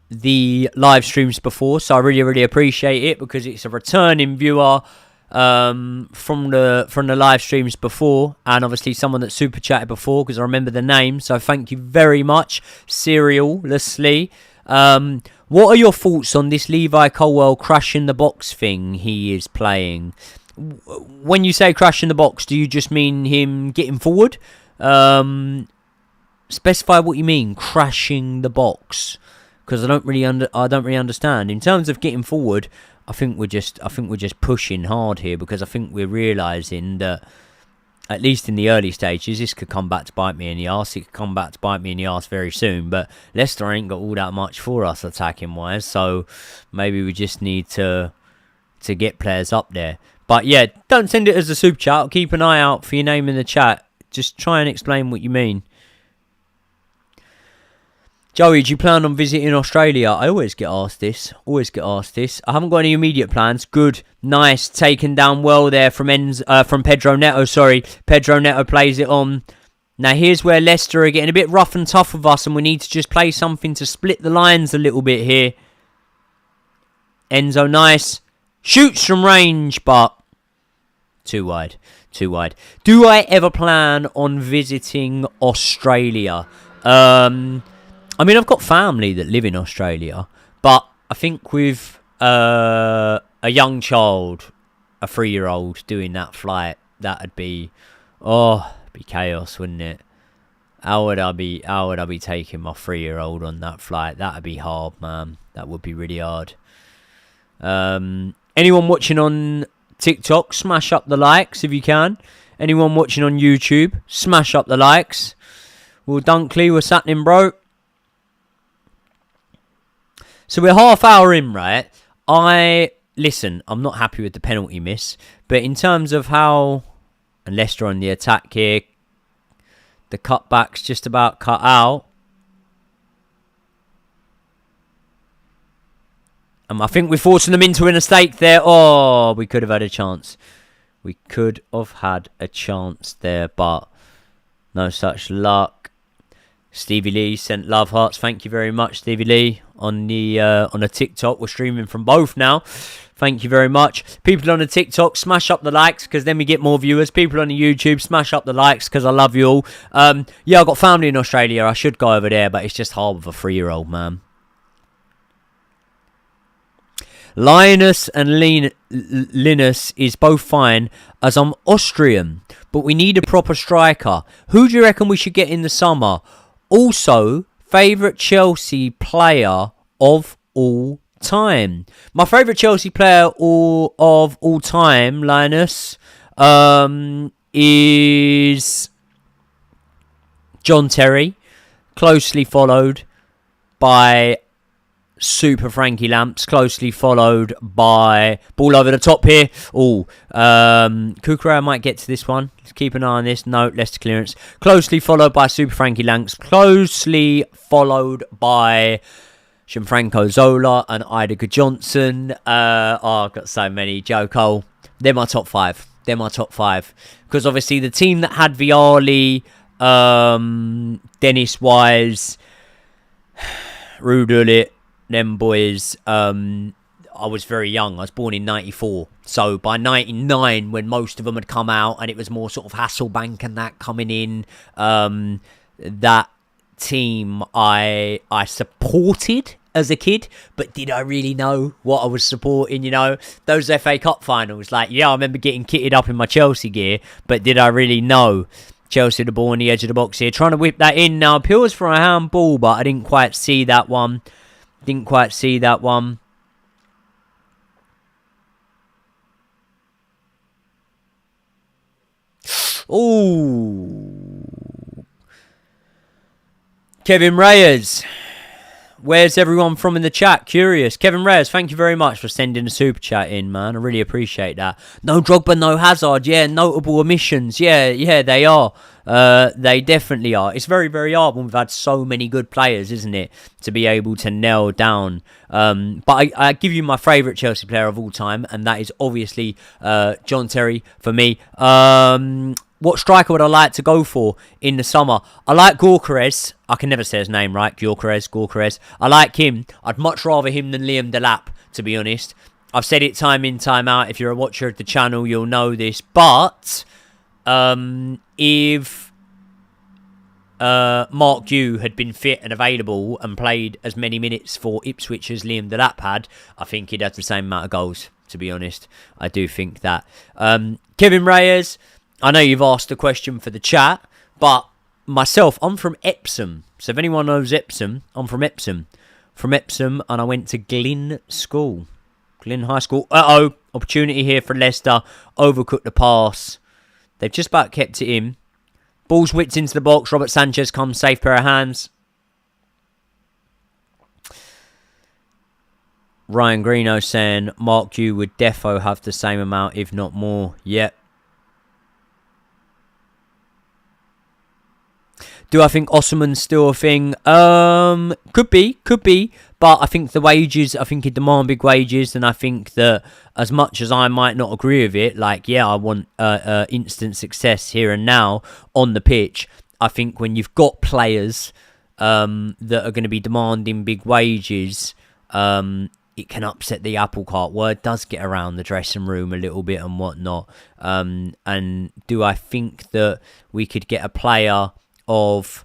the live streams before, so I really, really appreciate it because it's a returning viewer from the live streams before, and obviously someone that super chatted before because I remember the name. So thank you very much, Seriallessly. What are your thoughts on this Levi Colwill crashing the box thing he is playing? When you say crash in the box, do you just mean him getting forward? Specify what you mean, crashing the box, because I don't really understand. In terms of getting forward, I think we're just pushing hard here because I think we're realising that at least in the early stages, this could come back to bite me in the arse. It could come back to bite me in the arse very soon. But Leicester ain't got all that much for us attacking wise, so maybe we just need to get players up there. But yeah, don't send it as a super chat. I'll keep an eye out for your name in the chat. Just try and explain what you mean. Joey, do you plan on visiting Australia? I always get asked this. I haven't got any immediate plans. Good, nice, taken down well there from Pedro Neto. Sorry, Pedro Neto plays it on. Now here's where Leicester are getting a bit rough and tough with us, and we need to just play something to split the lines a little bit here. Enzo, nice. Shoots from range, but too wide. Do I ever plan on visiting Australia? I mean, I've got family that live in Australia, but I think with a young child, a 3-year-old doing that flight, that'd be chaos, wouldn't it? How would I be taking my 3-year-old on that flight? That'd be hard, man. That would be really hard. Anyone watching on TikTok, smash up the likes if you can. Anyone watching on YouTube, smash up the likes. Well, Dunkley, what's happening, bro? So we're half hour in, right? Listen, I'm not happy with the penalty miss, but in terms of how... And Leicester on the attack here. The cutback's just about cut out. I think we're forcing them into a mistake there. Oh, we could have had a chance. We could have had a chance there, but no such luck. Stevie Lee sent love hearts. Thank you very much, Stevie Lee, on the TikTok. We're streaming from both now. Thank you very much. People on the TikTok, smash up the likes because then we get more viewers. People on the YouTube, smash up the likes because I love you all. Yeah, I've got family in Australia. I should go over there, but it's just hard with a 3-year-old, man. Linus and Linus is both fine as I'm Austrian, but we need a proper striker. Who do you reckon we should get in the summer? Also, favourite Chelsea player of all time. My favourite Chelsea player of all time, Linus, is John Terry, closely followed by Super Frankie Lamps, closely followed by ball over the top here. Kukura might get to this one. Let's keep an eye on this. No, Leicester clearance. Closely followed by Super Frankie Lamps, closely followed by Gianfranco Zola and Idager Johnson. I've got so many. Joe Cole. They're my top five. Because obviously the team that had Vialli, Dennis Wise, Rudullit, them boys, I was very young. I was born in 94. So by 99, when most of them had come out and it was more sort of Hasselbank and that coming in, that team I supported as a kid, but did I really know what I was supporting? You know, those FA Cup finals, like, yeah, I remember getting kitted up in my Chelsea gear, but did I really know? Chelsea, the ball on the edge of the box here, trying to whip that in now. Appeals for a handball, but I didn't quite see that one. Ooh. Kevin Reyes. Where's everyone from in the chat? Curious. Kevin Reyes, thank you very much for sending a super chat in, man. I really appreciate that. No Drogba, no Hazard. Yeah, notable omissions. Yeah, they are. They definitely are. It's very, very hard when we've had so many good players, isn't it? To be able to nail down. But I give you my favourite Chelsea player of all time, and that is obviously John Terry for me. What striker would I like to go for in the summer? I like Gyökeres. I can never say his name right. Gyökeres. I like him. I'd much rather him than Liam Delap, to be honest. I've said it time in, time out. If you're a watcher of the channel, you'll know this. But if Mark Yu had been fit and available and played as many minutes for Ipswich as Liam Delap had, I think he'd have the same amount of goals, to be honest. I do think that. Kevin Reyes, I know you've asked a question for the chat, but myself, I'm from Epsom. So if anyone knows Epsom, I'm from Epsom. And I went to Glyn School. Glyn High School. Opportunity here for Leicester. Overcooked the pass. They've just about kept it in. Ball's whipped into the box. Robert Sanchez comes, safe pair of hands. Ryan Greeno saying Mark Yu would defo have the same amount, if not more. Yep. Do I think Osman's still a thing? Could be. But I think the wages, I think he'd demand big wages. And I think that as much as I might not agree with it, like, yeah, I want instant success here and now on the pitch. I think when you've got players that are going to be demanding big wages, it can upset the apple cart. Word does get around the dressing room a little bit and whatnot. And do I think that we could get a player of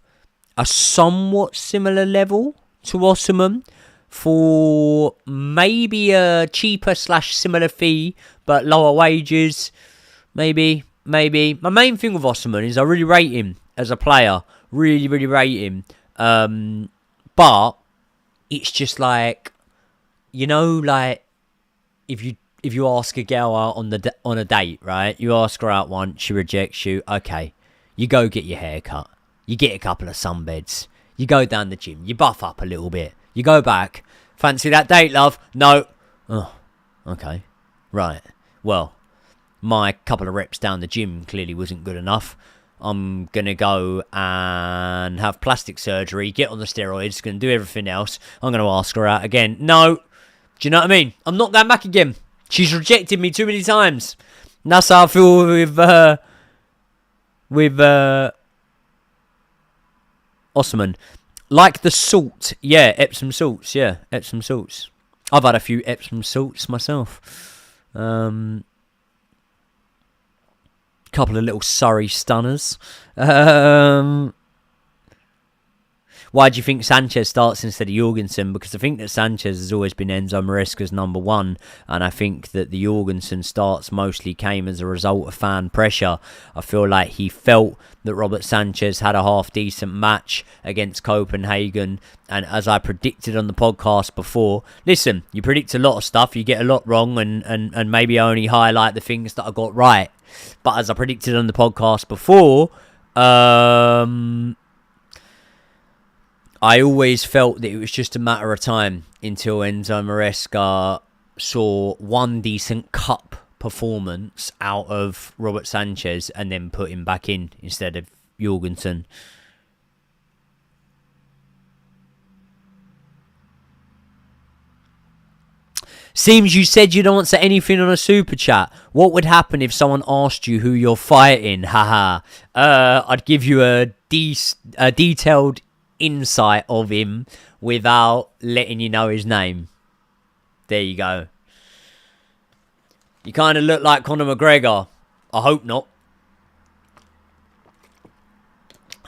a somewhat similar level to Osman for maybe a cheaper / similar fee but lower wages? Maybe. My main thing with Osman is I really rate him as a player. Really rate him. But it's just like, you know, like if you ask a girl out on a date, right? You ask her out once, she rejects you. Okay, you go get your hair cut. You get a couple of sunbeds. You go down the gym. You buff up a little bit. You go back Fancy that date, love? No. Oh, okay. Right. Well, my couple of reps down the gym clearly wasn't good enough. I'm going to go and have plastic surgery, get on the steroids, going to do everything else. I'm going to ask her out again. No. Do you know what I mean? I'm not going back again. She's rejected me too many times. And that's how I feel with Osman. Like the salt. Yeah, Epsom salts. Yeah, Epsom salts. I've had a few Epsom salts myself. Couple of little Surrey stunners. Why do you think Sanchez starts instead of Jorgensen? Because I think that Sanchez has always been Enzo Maresca's number one, and I think that the Jorgensen starts mostly came as a result of fan pressure. I feel like he felt that Robert Sanchez had a half-decent match against Copenhagen, and as I predicted on the podcast before, listen, you predict a lot of stuff, you get a lot wrong, and maybe I only highlight the things that I got right. But as I predicted on the podcast before, I always felt that it was just a matter of time until Enzo Maresca saw one decent cup performance out of Robert Sanchez and then put him back in instead of Jorgensen. Seems you said you'd answer anything on a super chat. What would happen if someone asked you who you're fighting? Haha. I'd give you a detailed insight of him without letting you know his name. There you go. You kind of look like Conor McGregor. I hope not.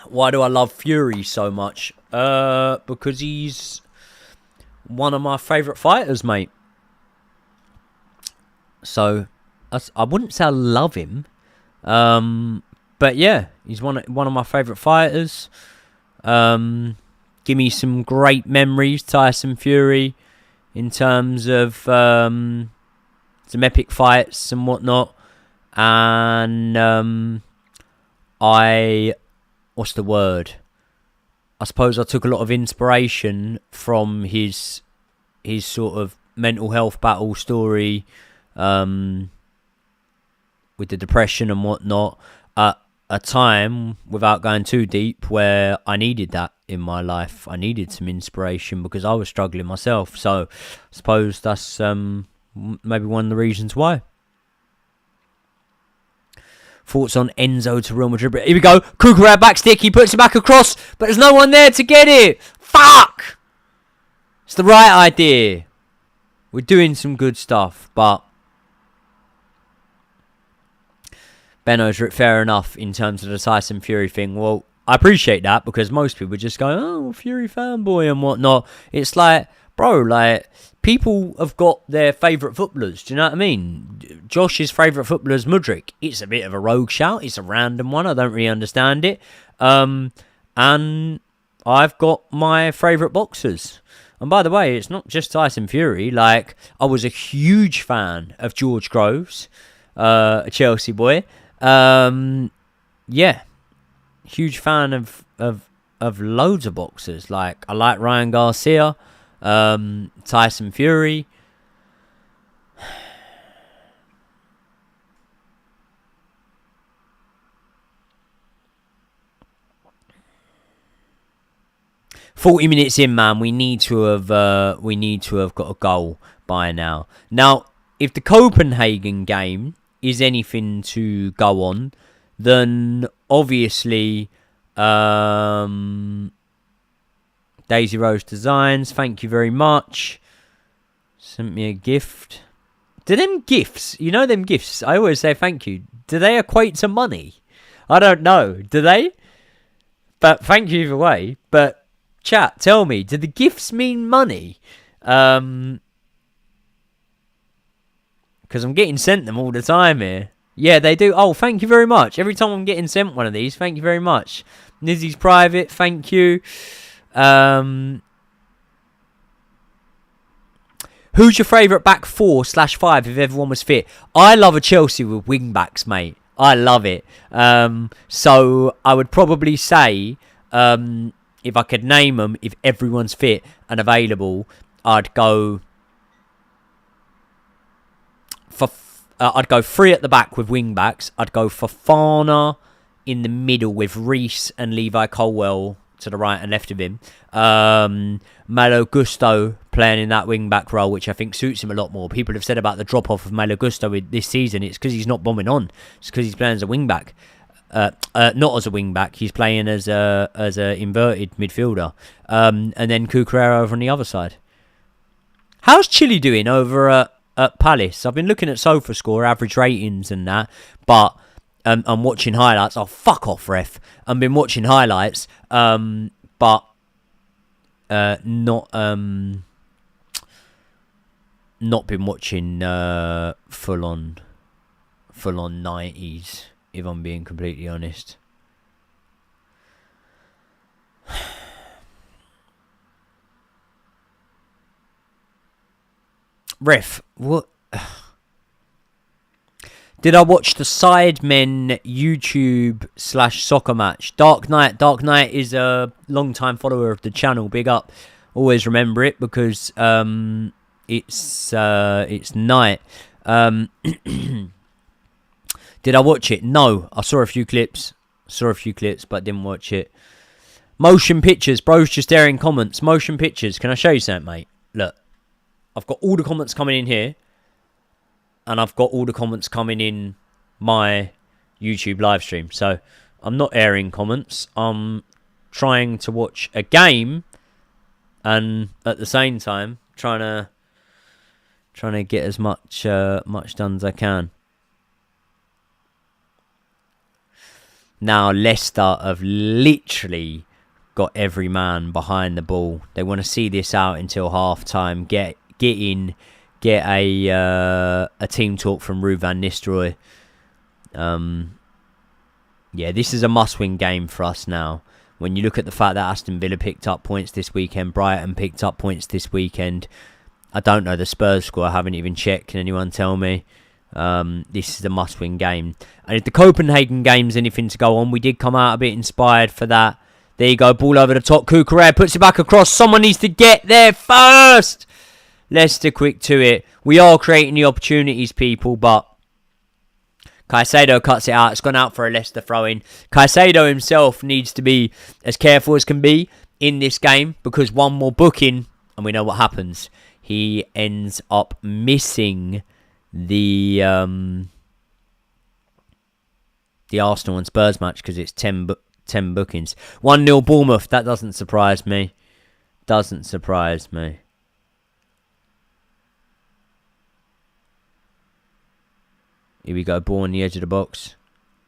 Why do I love Fury so much? Because he's one of my favourite fighters, mate. So I wouldn't say I love him, but yeah, he's one of my favourite fighters. Give me some great memories, Tyson Fury, in terms of some epic fights and whatnot. And what's the word? I suppose I took a lot of inspiration from his sort of mental health battle story, with the depression and whatnot, at a time, without going too deep, where I needed that in my life. I needed some inspiration because I was struggling myself. So I suppose that's maybe one of the reasons why. Thoughts on Enzo to Real Madrid? Here we go. Kukurea back stick. He puts it back across, but there's no one there to get it. Fuck! It's the right idea. We're doing some good stuff, but Benno's fair enough in terms of the Tyson Fury thing. Well, I appreciate that because most people just go, oh, Fury fanboy and whatnot. It's like, bro, like, people have got their favourite footballers. Do you know what I mean? Josh's favourite footballer is Mudryk. It's a bit of a rogue shout. It's a random one. I don't really understand it. And I've got my favourite boxers. And by the way, it's not just Tyson Fury. Like, I was a huge fan of George Groves, a Chelsea boy. Yeah, huge fan of loads of boxers. Like, I like Ryan Garcia, Tyson Fury. "40 minutes in, man. We need to have got a goal by now. Now, if the Copenhagen game is anything to go on, then obviously Daisy Rose Designs, thank you very much, sent me a gift. Do them gifts, you know them gifts, I always say thank you, do they equate to money? I don't know, do they? But thank you either way. But chat, tell me, do the gifts mean money? Because I'm getting sent them all the time here. Yeah, they do. Oh, thank you very much. Every time I'm getting sent one of these, thank you very much. Nizzy's private, thank you. Who's your favourite back 4/5 if everyone was fit? I love a Chelsea with wing backs, mate. I love it. So I would probably say, if I could name them, if everyone's fit and available, I'd go for I'd go 3 at the back with wing backs. I'd go Fofana in the middle with Reece and Levi Colwell to the right and left of him. Malo Gusto playing in that wing back role, which I think suits him a lot more. People have said about the drop off of Malo Gusto this season, it's because he's not bombing on. It's because he's playing as a wing back. Not as a wing back, he's playing as a inverted midfielder. And then Cucurella over on the other side. How's Chile doing over at Palace? I've been looking at SofaScore average ratings and that, but I'm watching highlights. Oh, fuck off, ref. I've been watching highlights, but not been watching full on 90s, if I'm being completely honest. Ref, what? Did I watch the Sidemen YouTube /soccer match? Dark Knight is a long-time follower of the channel. Big up. Always remember it because it's night. Did I watch it? No. I saw a few clips, but didn't watch it. Motion pictures. Bro's just airing comments. Motion pictures. Can I show you something, mate? Look. I've got all the comments coming in here. And I've got all the comments coming in my YouTube live stream. So I'm not airing comments. I'm trying to watch a game. And at the same time, trying to get as much done as I can. Now Leicester have literally got every man behind the ball. They want to see this out until half time. Get in, get a team talk from Ruud van Nistelrooy. Yeah, this is a must-win game for us now. When you look at the fact that Aston Villa picked up points this weekend, Brighton picked up points this weekend. I don't know the Spurs score. I haven't even checked. Can anyone tell me? This is a must-win game. And if the Copenhagen game's anything to go on, we did come out a bit inspired for that. There you go, ball over the top. Cucurella puts it back across. Someone needs to get there first. Leicester quick to it. We are creating the opportunities, people, but Caicedo cuts it out. It's gone out for a Leicester throw-in. Caicedo himself needs to be as careful as can be in this game because one more booking, and we know what happens. He ends up missing the Arsenal and Spurs match because it's 10 bookings. 1-0 Bournemouth. That doesn't surprise me. Doesn't surprise me. Here we go, ball on the edge of the box.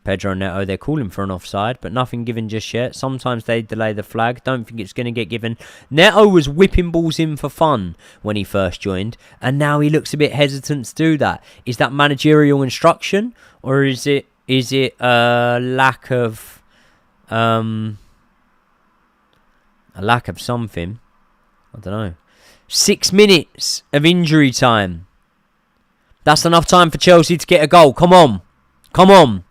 Pedro Neto, they're calling for an offside, but nothing given just yet. Sometimes they delay the flag. Don't think it's going to get given. Neto was whipping balls in for fun when he first joined, and now he looks a bit hesitant to do that. Is that managerial instruction, or is it a lack of something? I don't know. 6 minutes of injury time. That's enough time for Chelsea to get a goal. Come on. Come on.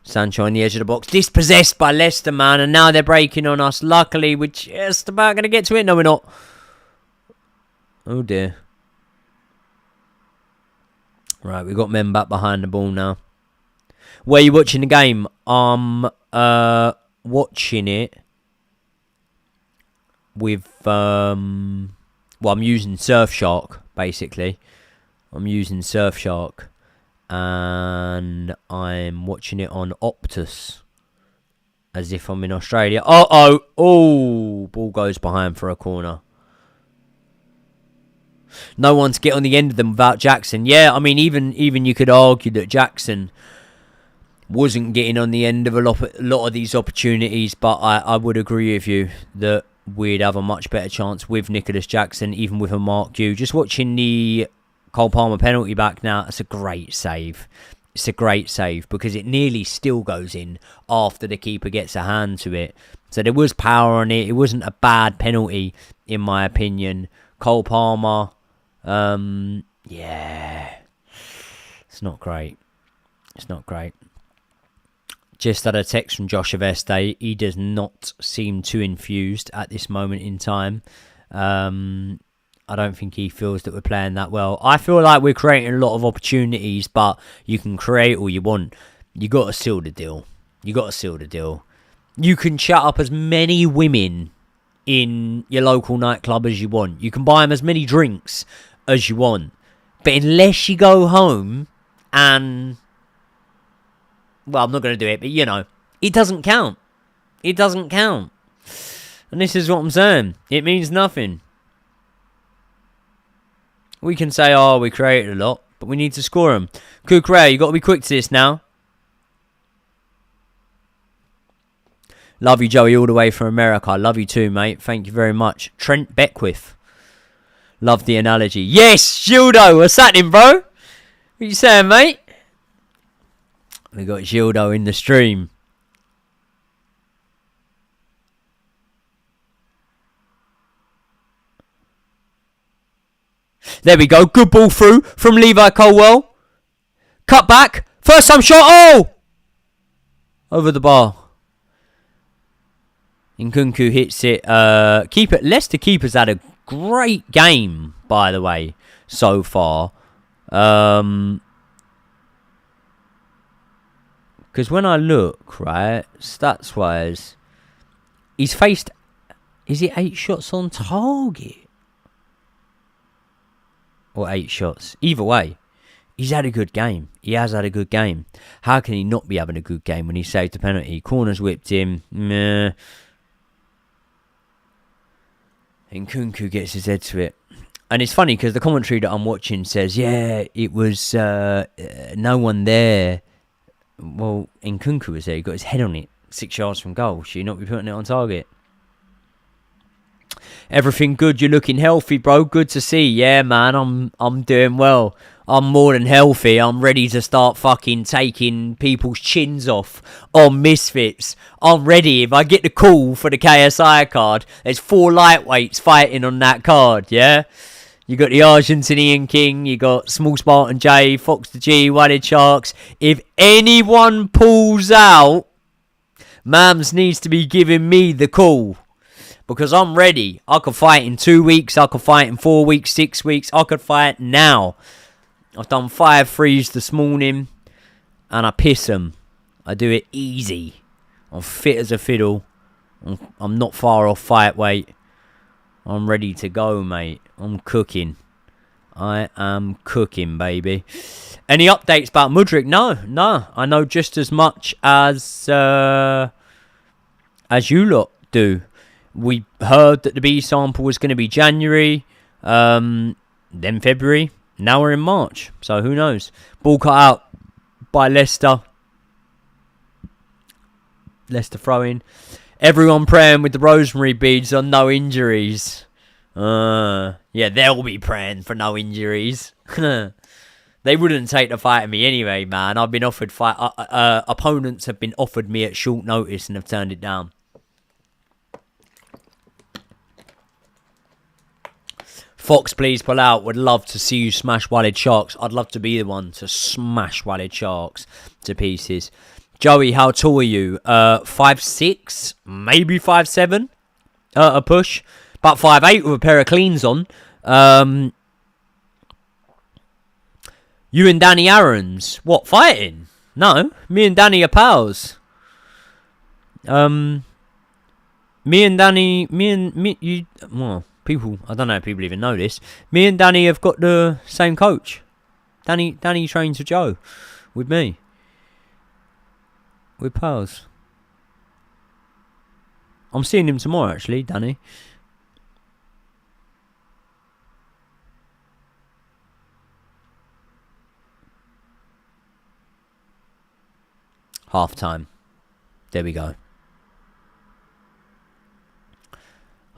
Sancho on the edge of the box. Dispossessed by Leicester, man. And now they're breaking on us. Luckily, we're just about going to get to it. No, we're not. Oh, dear. Right, we've got men back behind the ball now. Where are you watching the game? I'm watching it with I'm using Surfshark basically. I'm using Surfshark and I'm watching it on Optus as if I'm in Australia. Oh, ball goes behind for a corner. No one to get on the end of them without Jackson. Yeah, I mean even you could argue that Jackson wasn't getting on the end of a lot of these opportunities, but I would agree with you that we'd have a much better chance with Nicholas Jackson, even with a Mark Hugh. Just watching the Cole Palmer penalty back now, it's a great save. It's a great save because it nearly still goes in after the keeper gets a hand to it. So there was power on it. It wasn't a bad penalty, in my opinion. Cole Palmer, yeah, it's not great. It's not great. Just had a text from Josh Aveste. He does not seem too enthused at this moment in time. I don't think he feels that we're playing that well. I feel like we're creating a lot of opportunities, but you can create all you want. You got to seal the deal. You can chat up as many women in your local nightclub as you want. You can buy them as many drinks as you want. But unless you go home and... Well, I'm not going to do it, but it doesn't count. And this is what I'm saying. It means nothing. We can say, we created a lot, but we need to score them. Kukre, you got to be quick to this now. Love you, Joey, all the way from America. I love you too, mate. Thank you very much. Trent Beckwith. Love the analogy. Yes, Gildo. What's happening, bro? What you saying, mate? We got Gildo in the stream. There we go. Good ball through from Levi Colwell. Cut back. First time shot. Oh! Over the bar. Nkunku hits it. Leicester keeper's had a great game, by the way, so far. Because when I look, right, stats-wise, he's faced... Is it 8 shots on target? Or 8 shots. Either way, he's had a good game. He has had a good game. How can he not be having a good game when he saved the penalty? Corner's whipped him. Meh. And Nkunku gets his head to it. And it's funny because the commentary that I'm watching says, yeah, it was no one there. Well, Nkunku was there. He got his head on it. 6 yards from goal. Should you not be putting it on target? Everything good? You're looking healthy, bro. Good to see. Yeah, man. I'm doing well. I'm more than healthy. I'm ready to start fucking taking people's chins off on Misfits. I'm ready. If I get the call for the KSI card, there's 4 lightweights fighting on that card, yeah? You got the Argentinian King, you got Small Spartan J, Fox the G, Whited Sharks. If anyone pulls out, Mams needs to be giving me the call. Because I'm ready. I could fight in 2 weeks, I could fight in 4 weeks, 6 weeks. I could fight now. I've done 5 threes this morning, and I piss them. I do it easy. I'm fit as a fiddle. I'm not far off fight weight. I'm ready to go, mate. I'm cooking. I am cooking, baby. Any updates about Mudryk? No. I know just as much as you lot do. We heard that the B sample was going to be January, then February. Now we're in March, so who knows? Ball cut out by Leicester. Leicester throwing. Everyone praying with the rosemary beads on no injuries. Yeah, they'll be praying for no injuries. They wouldn't take the fight of me anyway, man. I've been offered fight. Opponents have been offered me at short notice and have turned it down. Fox, please pull out. Would love to see you smash Whited Sharks. I'd love to be the one to smash Whited Sharks to pieces. Joey, how tall are you? 5'6", maybe 5'7". A push. About 5'8" with a pair of cleans on. You and Danny Aarons. What, fighting? No. Me and Danny are pals. Well, people, I don't know if people even know this. Me and Danny have got the same coach. Danny trains with Joe. With me. We're pals. I'm seeing him tomorrow, actually, Danny. Half time. There we go.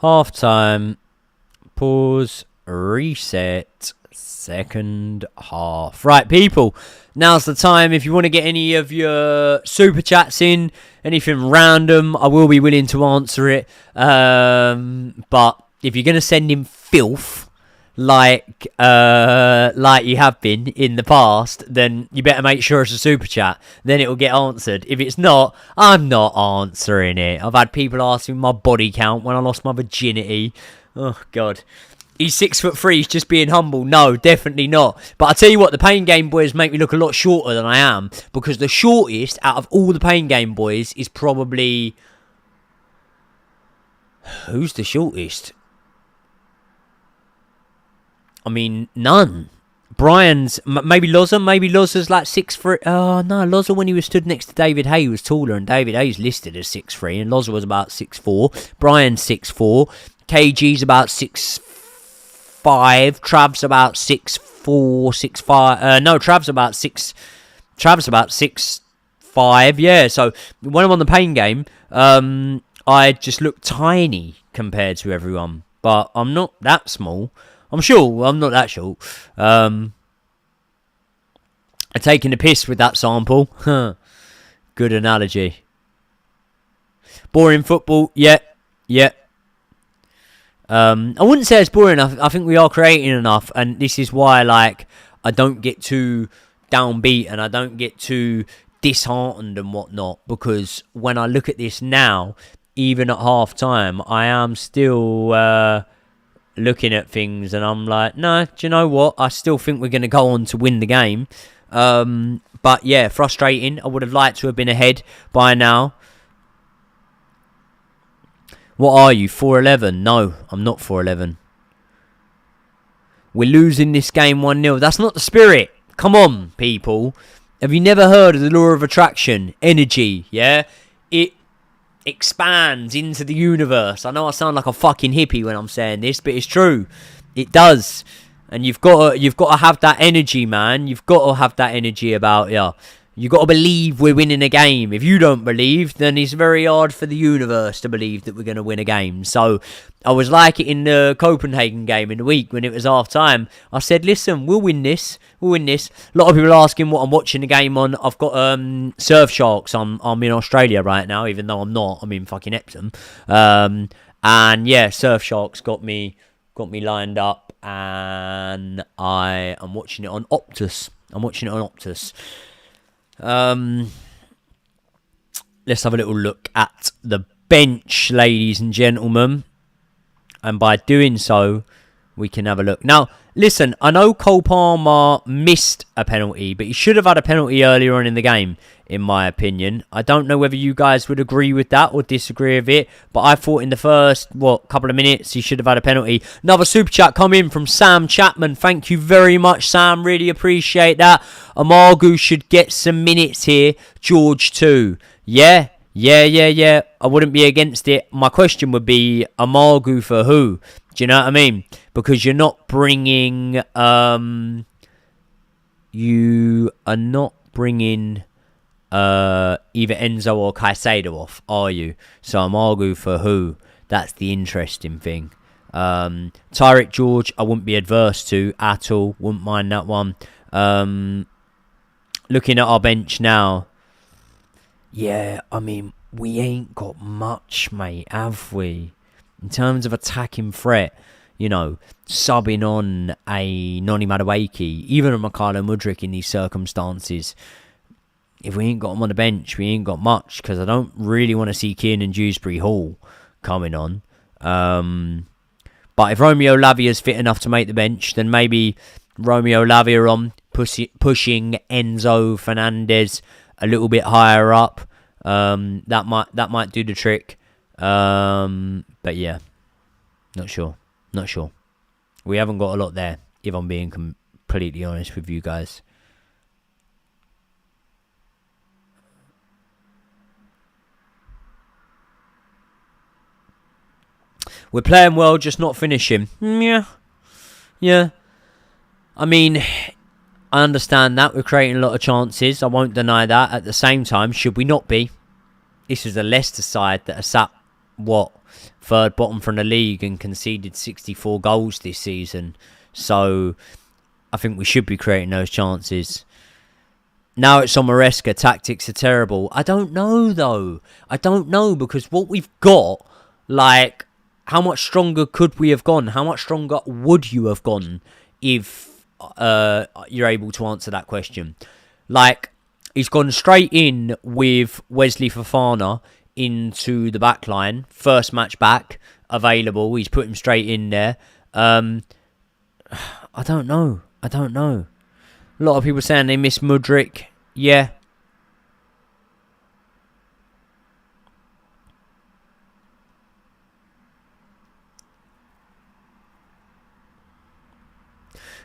Half time. Pause. Reset. Second half. Right, people. Now's the time. If you want to get any of your super chats in, anything random, I will be willing to answer it. But if you're going to send in filth, like you have been in the past, then you better make sure it's a super chat. Then it will get answered. If it's not, I'm not answering it. I've had people asking my body count when I lost my virginity. Oh God. He's 6'3", he's just being humble. No, definitely not. But I tell you what, the Pain Game Boys make me look a lot shorter than I am. Because the shortest out of all the Pain Game Boys is probably... Who's the shortest? I mean, none. Brian's... Maybe Loza? Maybe Loza's like 6'3". Oh, no. Loza, when he was stood next to David Hay, was taller. And David Hay's listed as 6'3". And Loza was about 6'4". Brian's 6'4". KG's about 6'5". Trav's about 6'4", 6'5". No, Trav's about 6'5". Yeah, so when I'm on the Pain Game, I just look tiny compared to everyone. But I'm not that small. I'm sure I'm not that short. I'm taking the piss with that sample. Good analogy. Boring football. Yeah. I wouldn't say it's boring enough. I think we are creating enough, and this is why, like, I don't get too downbeat and I don't get too disheartened and whatnot, because when I look at this now, even at half time, I am still looking at things and I'm like, no, do you know what? I still think we're going to go on to win the game. But yeah, frustrating. I would have liked to have been ahead by now. What are you, 4'11"? No, I'm not 4'11". We're losing this game 1-0. That's not the spirit. Come on, people. Have you never heard of the law of attraction? Energy, yeah? It expands into the universe. I know I sound like a fucking hippie when I'm saying this, but it's true. It does. And you've got to have that energy, man. You've got to have that energy about you. You've got to believe we're winning a game. If you don't believe, then it's very hard for the universe to believe that we're going to win a game. So I was like it in the Copenhagen game in the week when it was half time. I said, listen, we'll win this. We'll win this. A lot of people are asking what I'm watching the game on. I've got Surfsharks. I'm in Australia right now, even though I'm not. I'm in fucking Epsom. And yeah, Surfsharks got me lined up, and I am watching it on Optus. Let's have a little look at the bench, ladies and gentlemen. And by doing so, we can have a look. Now, listen, I know Cole Palmer missed a penalty, but he should have had a penalty earlier on in the game, in my opinion. I don't know whether you guys would agree with that or disagree with it, but I thought in the first, couple of minutes, he should have had a penalty. Another super chat come in from Sam Chapman. Thank you very much, Sam. Really appreciate that. Amargu should get some minutes here. George too. Yeah. I wouldn't be against it. My question would be, Amargu for who? Do you know what I mean? Because you're not bringing... you are not bringing... either Enzo or Caicedo off, are you? So Amargu for who? That's the interesting thing. Tyrick George, I wouldn't be adverse to at all. Wouldn't mind that one. Looking at our bench now. Yeah, I mean, we ain't got much, mate, have we? In terms of attacking threat, you know, subbing on a Noni Madueke, even a Mikhailo Mudryk in these circumstances. If we ain't got him on the bench, we ain't got much, because I don't really want to see Kiernan Dewsbury Hall coming on. But if Romeo Lavia's fit enough to make the bench, then maybe Romeo Lavia on, pushing Enzo Fernandez a little bit higher up. That might do the trick. But yeah, not sure. We haven't got a lot there, if I'm being completely honest with you guys. We're playing well, just not finishing. Yeah. I mean, I understand that. We're creating a lot of chances. I won't deny that. At the same time, should we not be? This is a Leicester side that are sat, third bottom from the league and conceded 64 goals this season. So, I think we should be creating those chances. Now it's on Maresca. Tactics are terrible. I don't know, though. Because what we've got, how much stronger could we have gone? How much stronger would you have gone if you're able to answer that question? Like, he's gone straight in with Wesley Fofana into the back line. First match back available. He's put him straight in there. I don't know. A lot of people saying they miss Mudryk. Yeah.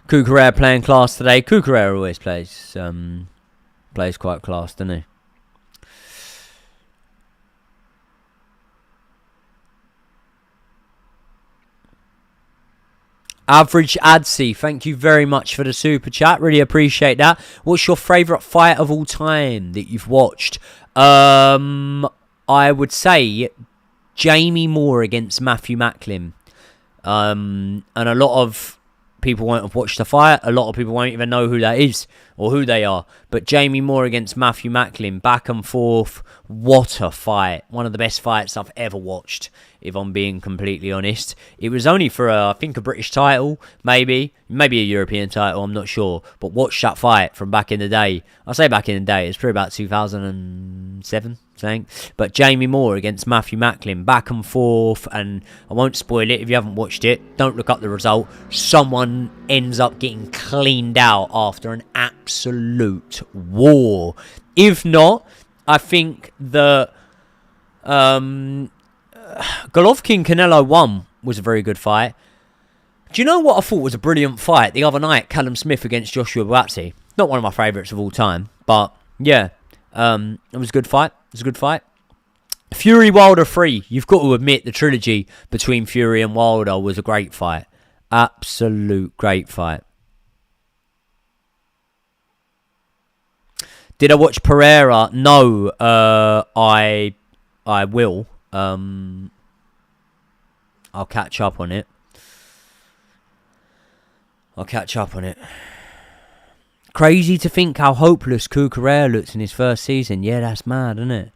Cucurella playing class today. Cucurella always plays quite class, doesn't he? Average Adsy, thank you very much for the super chat. Really appreciate that. What's your favourite fight of all time that you've watched? I would say Jamie Moore against Matthew Macklin. And a lot of people won't have watched the fight. A lot of people won't even know who that is or who they are. But Jamie Moore against Matthew Macklin, back and forth. What a fight. One of the best fights I've ever watched, if I'm being completely honest. It was only for, I think, a British title, maybe a European title, I'm not sure. But watch that fight from back in the day. I say back in the day, it's probably about 2007, something. But Jamie Moore against Matthew Macklin, back and forth, and I won't spoil it if you haven't watched it. Don't look up the result. Someone ends up getting cleaned out after an absolute war. If not, I think the Golovkin Canelo 1 was a very good fight. Do you know what I thought was a brilliant fight the other night? Callum Smith against Joshua Buatsi. Not one of my favourites of all time, but yeah, it was a good fight. Fury Wilder 3. You've got to admit the trilogy between Fury and Wilder was a great fight. Absolute great fight. Did I watch Pereira? No, I will. I'll catch up on it. Crazy to think how hopeless Cucurella looked in his first season. Yeah, that's mad, isn't it?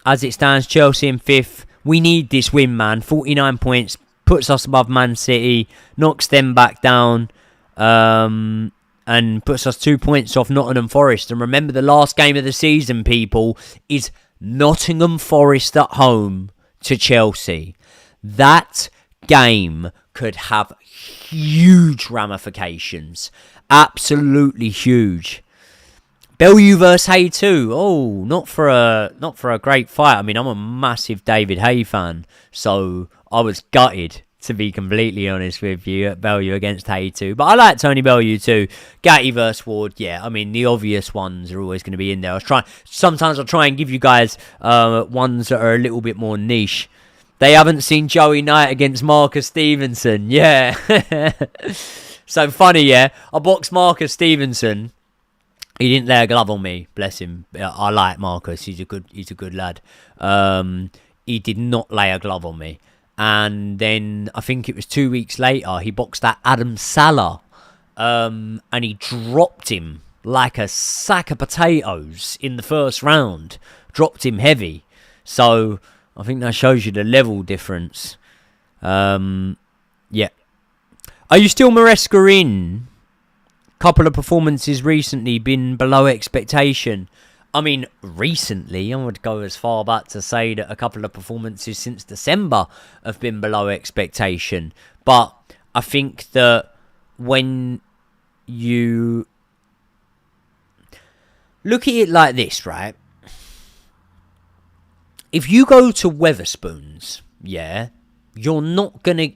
As it stands, Chelsea in 5th. We need this win, man. 49 points. Puts us above Man City. Knocks them back down. And puts us 2 points off Nottingham Forest. And remember, the last game of the season, people, is Nottingham Forest at home to Chelsea. That game could have huge ramifications. Absolutely huge. Bellew versus Hay 2. Oh, not for a great fight. I mean, I'm a massive David Hay fan, so I was gutted, to be completely honest with you, at Bellew against Hay 2. But I like Tony Bellew too. Gatti versus Ward, yeah. I mean, the obvious ones are always going to be in there. Sometimes I'll try and give you guys ones that are a little bit more niche. They haven't seen Joey Knight against Marcus Stevenson. Yeah. So funny, yeah. I boxed Marcus Stevenson. He didn't lay a glove on me, bless him. I like Marcus. He's a good lad. He did not lay a glove on me. And then I think it was 2 weeks later, he boxed that Adam Salah. And he dropped him like a sack of potatoes in the first round. Dropped him heavy. So I think that shows you the level difference. Yeah. Are you still Maresca in? Couple of performances recently been below expectation. I mean, recently, I would go as far back to say that a couple of performances since December have been below expectation. But I think that when you look at it like this, right? If you go to Wetherspoons, yeah, you're not going to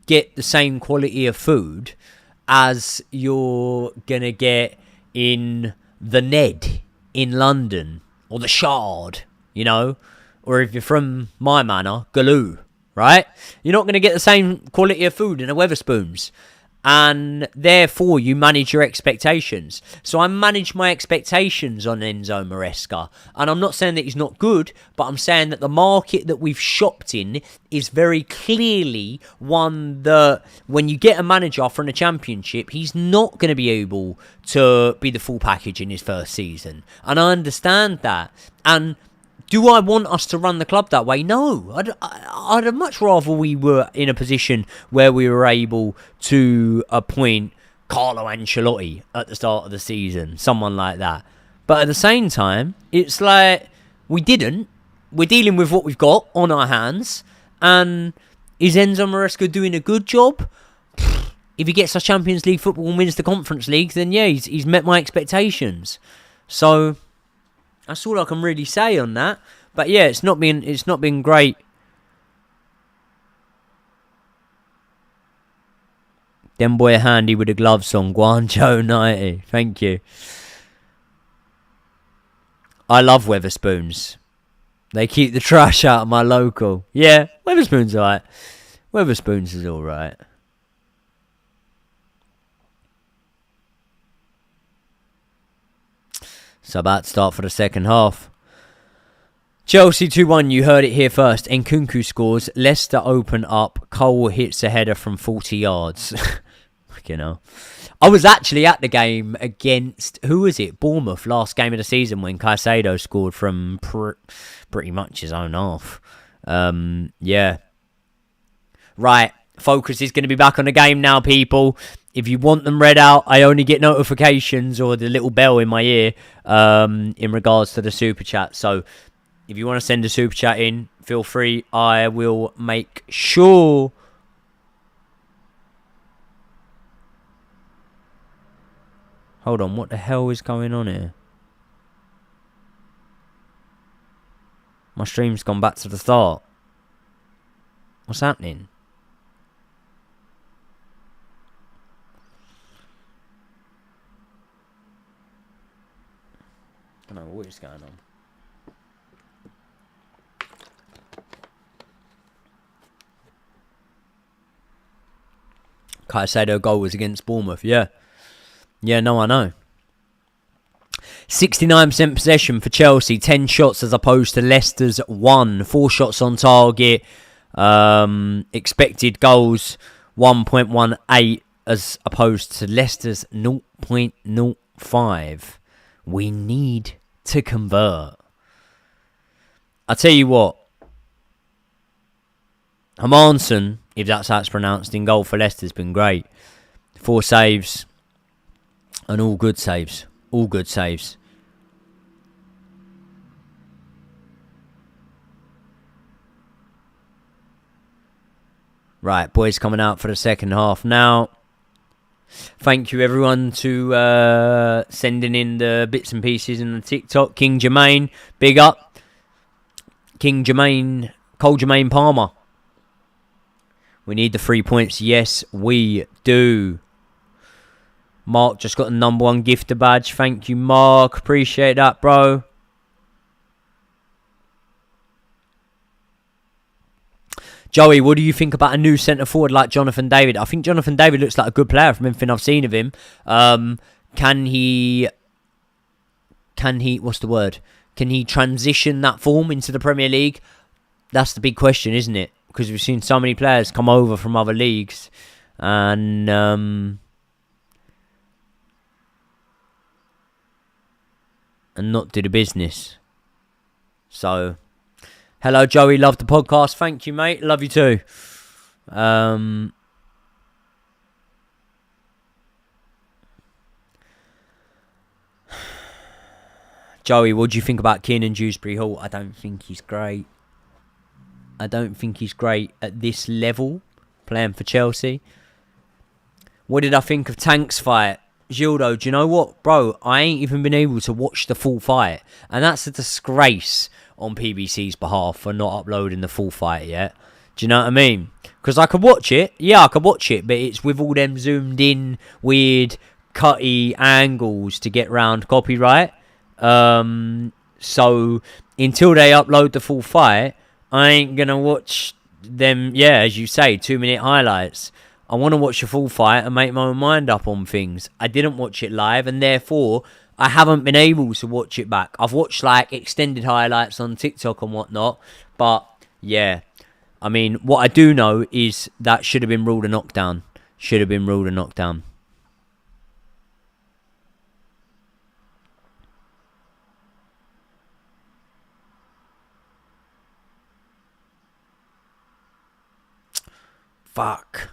get the same quality of food as you're going to get in the Ned in London, or the Shard, you know, or if you're from my manor, Galoo, right? You're not going to get the same quality of food in a Wetherspoons. And therefore, you manage your expectations. So I manage my expectations on Enzo Maresca. And I'm not saying that he's not good, but I'm saying that the market that we've shopped in is very clearly one that when you get a manager from a championship, he's not going to be able to be the full package in his first season. And I understand that. And Do I want us to run the club that way? No. I'd much rather we were in a position where we were able to appoint Carlo Ancelotti at the start of the season. Someone like that. But at the same time, it's like we didn't. We're dealing with what we've got on our hands. And is Enzo Maresca doing a good job? If he gets us Champions League football and wins the Conference League, then yeah, he's met my expectations. So that's all I can really say on that. But yeah, it's not been great. Them boy handy with the gloves on. Guangzhou 90. Thank you. I love Weatherspoons. They keep the trash out of my local. Yeah, Weatherspoons alright. Weatherspoons is alright. So about to start for the second half. Chelsea 2-1, you heard it here first. Nkunku scores. Leicester open up. Cole hits a header from 40 yards. You know, I was actually at the game against, who was it? Bournemouth, last game of the season when Caicedo scored from pretty much his own half. Yeah. Right, focus is going to be back on the game now, people. If you want them read out, I only get notifications or the little bell in my ear in regards to the super chat. So if you want to send a super chat in, feel free. I will make sure. Hold on, what the hell is going on here? My stream's gone back to the start. What's happening? I don't know what is going on. Caicedo goal was against Bournemouth, yeah. Yeah, no, I know. 69% possession for Chelsea. 10 shots as opposed to Leicester's 1. 4 shots on target. Expected goals 1.18 as opposed to Leicester's 0.05. We need to convert. I tell you what. Hermansen, if that's how it's pronounced, in goal for Leicester has been great. 4 saves. And all good saves. All good saves. Right, boys coming out for the second half now. Thank you everyone to sending in the bits and pieces in the TikTok. King Jermaine, big up. King Jermaine, Cole Jermaine Palmer. We need the 3 points. Yes, we do. Mark just got the number 1 gifter badge. Thank you, Mark. Appreciate that, bro. Joey, what do you think about a new centre forward like Jonathan David? I think Jonathan David looks like a good player from everything I've seen of him. Can he, what's the word? Can he transition that form into the Premier League? That's the big question, isn't it? Because we've seen so many players come over from other leagues and not do the business. So, hello Joey, love the podcast. Thank you, mate. Love you too. Joey, what do you think about Keenan Dewsbury Hall? I don't think he's great. I don't think he's great at this level, playing for Chelsea. What did I think of Tank's fight? Gildo, do you know what? Bro, I ain't even been able to watch the full fight. And that's a disgrace on PBC's behalf for not uploading the full fight yet. Do you know what I mean? Because I could watch it. Yeah, I could watch it. But it's with all them zoomed in, weird, cutty angles to get round copyright. So, until they upload the full fight, I ain't going to watch them, yeah, as you say, 2-minute highlights. I want to watch the full fight and make my own mind up on things. I didn't watch it live, and therefore I haven't been able to watch it back. I've watched like extended highlights on TikTok and whatnot, but yeah, I mean, what I do know is that should have been ruled a knockdown. Should have been ruled a knockdown. Fuck.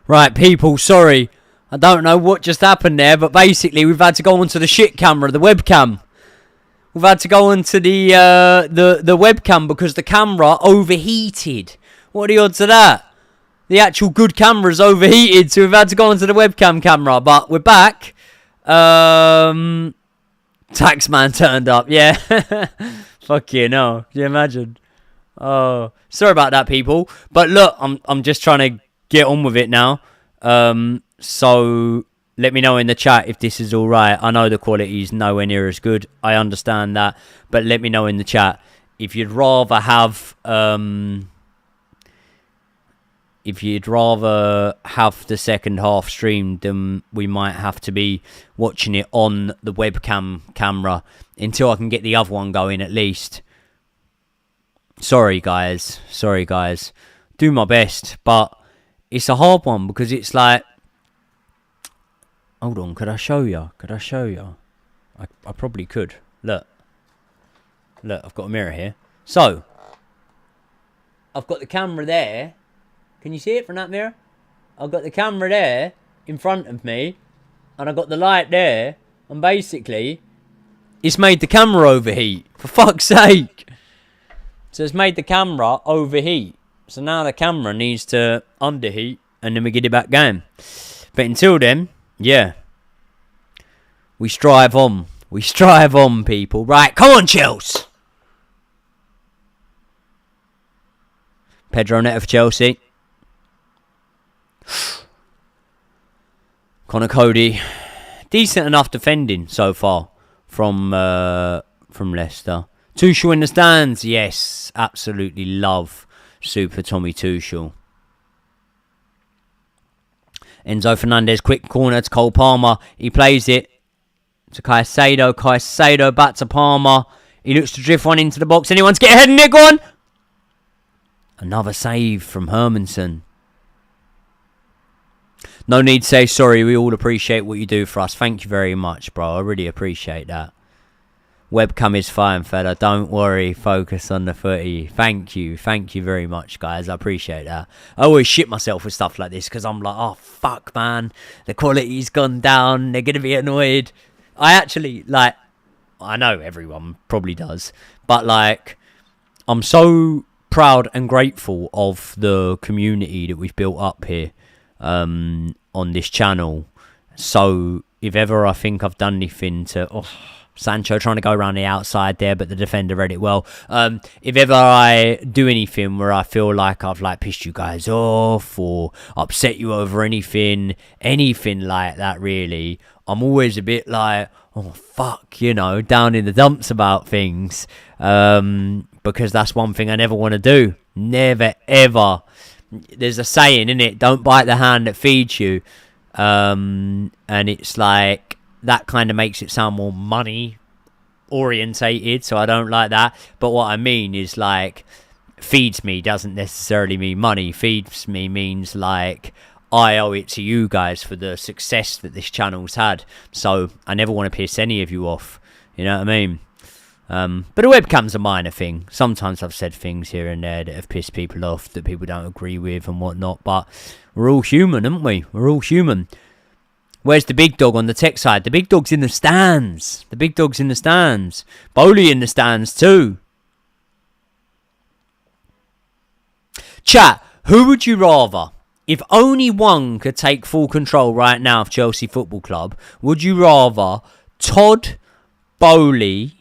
Right, people, sorry. I don't know what just happened there, but basically we've had to go onto the shit camera, the webcam. We've had to go onto the webcam because the camera overheated. What are the odds of that? The actual good camera's overheated, so we've had to go onto the webcam camera. But we're back. Taxman turned up, yeah. Fuck you, no. Can you imagine? Oh, sorry about that, people. But look, I'm just trying to get on with it now. So let me know in the chat if this is alright. I know the quality is nowhere near as good. I understand that. But let me know in the chat if you'd rather have the second half streamed, then we might have to be watching it on the webcam camera until I can get the other one going at least. Sorry guys. Do my best, but it's a hard one because it's like, hold on, could I show you? I probably could. Look, I've got a mirror here. So, I've got the camera there. Can you see it from that mirror? I've got the camera there in front of me, and I've got the light there, and basically, it's made the camera overheat. For fuck's sake! So it's made the camera overheat. So now the camera needs to underheat, and then we get it back going. But until then, yeah. We strive on. People. Right, come on, Chelsea. Pedro Neto for Chelsea. Connor Cody. Decent enough defending so far from Leicester. Tuchel in the stands. Yes, absolutely love Super Tommy Tuchel. Enzo Fernandez, quick corner to Cole Palmer. He plays it to Caicedo. Caicedo back to Palmer. He looks to drift one into the box. Anyone to get ahead in there? Go on. Another save from Hermanson. No need to say sorry. We all appreciate what you do for us. Thank you very much, bro. I really appreciate that. Webcam is fine, fella. Don't worry. Focus on the footy. Thank you. Thank you very much, guys. I appreciate that. I always shit myself with stuff like this because I'm like, oh, fuck, man. The quality's gone down. They're going to be annoyed. I actually, like, I know everyone probably does. But, like, I'm so proud and grateful of the community that we've built up here on this channel. So, if ever I think I've done anything to... Oh, Sancho trying to go around the outside there, but the defender read it well. If ever I do anything where I feel like I've like pissed you guys off or upset you over anything like that, really, I'm always a bit like, oh fuck, you know, down in the dumps about things, because that's one thing I never want to do. Never ever. There's a saying, innit? Don't bite the hand that feeds you, and it's like, that kind of makes it sound more money orientated, so I don't like that. But what I mean is, like, feeds me doesn't necessarily mean money. Feeds me means, like, I owe it to you guys for the success that this channel's had. So I never want to piss any of you off. You know what I mean? But the webcam's a minor thing. Sometimes I've said things here and there that have pissed people off, that people don't agree with and whatnot. But we're all human, aren't we? We're all human. Where's the big dog on the tech side? The big dog's in the stands. The big dog's in the stands. Bowley in the stands too. Chat, who would you rather? If only one could take full control right now of Chelsea Football Club, would you rather Todd Bowley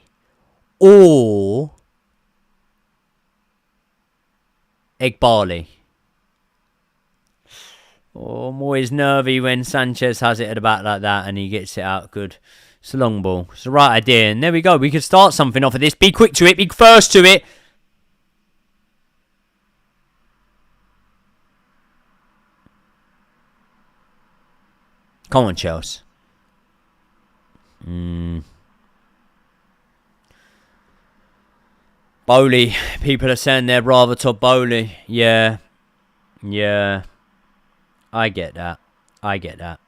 or Eghbali? Oh, I'm always nervy when Sanchez has it at the back like that and he gets it out good. It's a long ball. It's the right idea. And there we go. We could start something off of this. Be quick to it. Be first to it. Come on, Chelsea. Bowley. People are saying they'd rather Todd Bowley. Yeah. Yeah. I get that. I get that.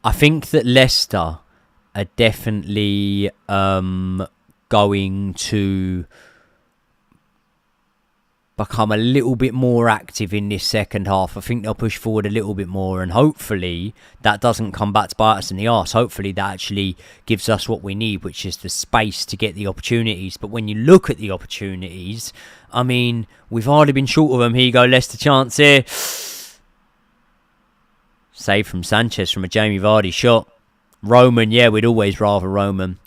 I think that Leicester are definitely going to become a little bit more active in this second half. I think they'll push forward a little bit more, and hopefully that doesn't come back to bite us in the arse. Hopefully that actually gives us what we need, which is the space to get the opportunities. But when you look at the opportunities, I mean, we've hardly been short of them. Here you go, Leicester chance here. Save from Sanchez from a Jamie Vardy shot. Roman, yeah, we'd always rather Roman.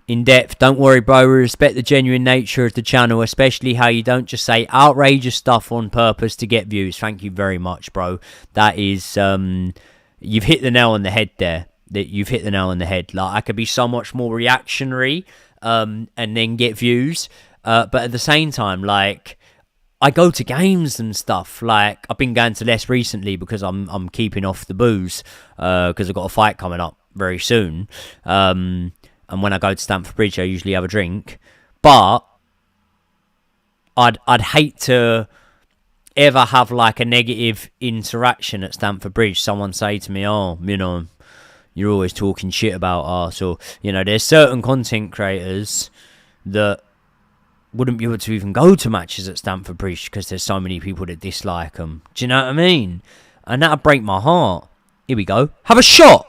In depth, don't worry, bro. We respect the genuine nature of the channel, especially how you don't just say outrageous stuff on purpose to get views. Thank you very much, bro. That is, you've hit the nail on the head there. You've hit the nail on the head. Like, I could be so much more reactionary, and then get views. But at the same time, like, I go to games and stuff. Like, I've been going to less recently because I'm keeping off the booze, because I've got a fight coming up very soon. And when I go to Stamford Bridge, I usually have a drink. But I'd hate to ever have like a negative interaction at Stamford Bridge. Someone say to me, "Oh, you know, you're always talking shit about us," or, you know, there's certain content creators that wouldn't be able to even go to matches at Stamford Bridge because there's so many people that dislike them. Do you know what I mean? And that'd break my heart. Here we go. Have a shot.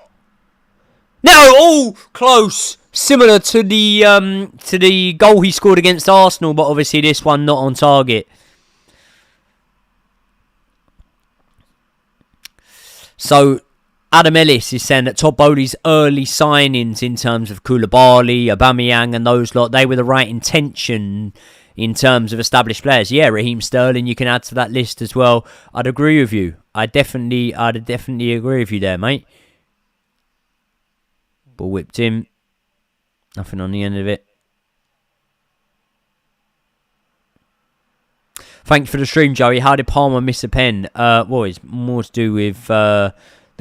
No, oh, close. Similar to the goal he scored against Arsenal, but obviously this one not on target. So Adam Ellis is saying that Todd Bowley's early signings in terms of Koulibaly, Aubameyang and those lot, they were the right intention in terms of established players. Yeah, Raheem Sterling, you can add to that list as well. I'd agree with you. I'd definitely agree with you there, mate. Ball whipped him. Nothing on the end of it. Thanks for the stream, Joey. How did Palmer miss a pen? Well, it's more to do with the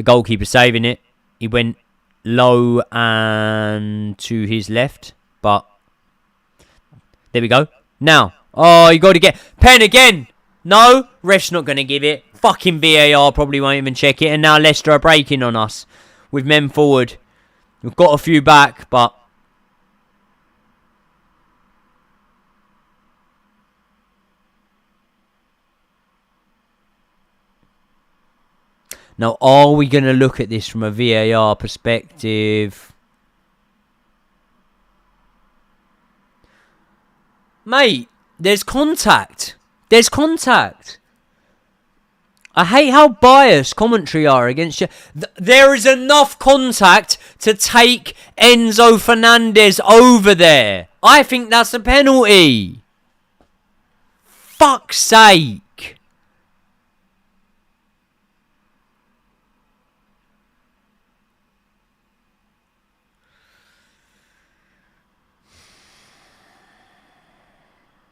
goalkeeper saving it. He went low and to his left, but there we go. Now, oh, you got to get pen again. No, ref's not going to give it. Fucking VAR probably won't even check it. And now Leicester are breaking on us with men forward. We've got a few back, but now, are we going to look at this from a VAR perspective? Mate, there's contact. There's contact. I hate how biased commentary are against you. There is enough contact to take Enzo Fernandez over there. I think that's a penalty. Fuck's sake.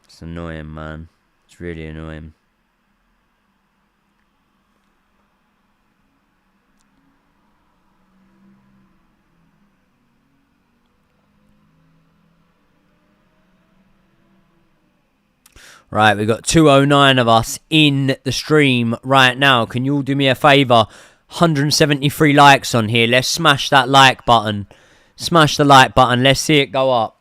It's annoying, man. It's really annoying. Right, we've got 209 of us in the stream right now. Can you all do me a favour? 173 likes on here. Let's smash that like button. Smash the like button. Let's see it go up.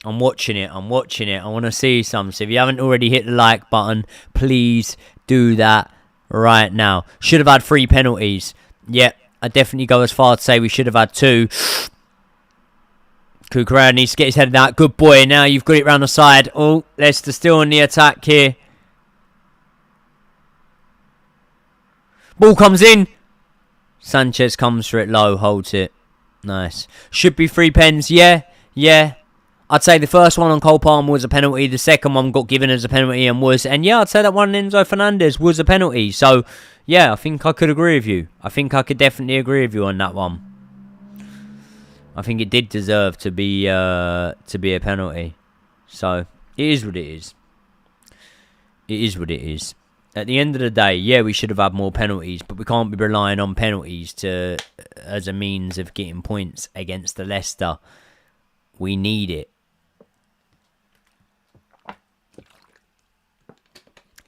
I'm watching it. I want to see some. So if you haven't already hit the like button, please do that right now. Should have had 3 penalties. Yeah, I definitely go as far to say we should have had 2. Kukurea needs to get his head out. Good boy. Now you've got it round the side. Oh, Leicester still on the attack here. Ball comes in. Sanchez comes for it low. Holds it. Nice. Should be 3 pens. Yeah. I'd say the first one on Cole Palmer was a penalty. The second one got given as a penalty and was. And yeah, I'd say that one on Enzo Fernandez was a penalty. So, yeah, I think I could agree with you. I think I could definitely agree with you on that one. I think it did deserve to be a penalty. So, it is what it is. It is what it is. At the end of the day, yeah, we should have had more penalties, but we can't be relying on penalties as a means of getting points against the Leicester. We need it.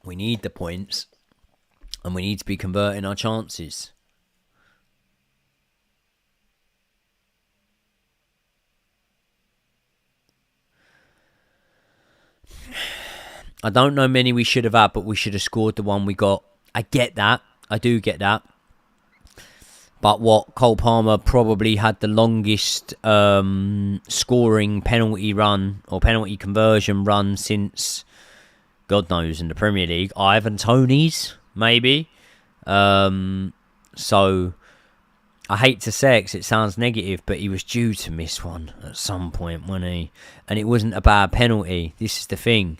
We need the points, and we need to be converting our chances. I don't know many we should have had, but we should have scored the one we got. I get that. I do get that. But Cole Palmer probably had the longest scoring penalty run or penalty conversion run since, God knows, in the Premier League. Ivan Toney's, maybe. So, I hate to say it 'cause it sounds negative, but he was due to miss one at some point, wasn't he? And it wasn't a bad penalty. This is the thing.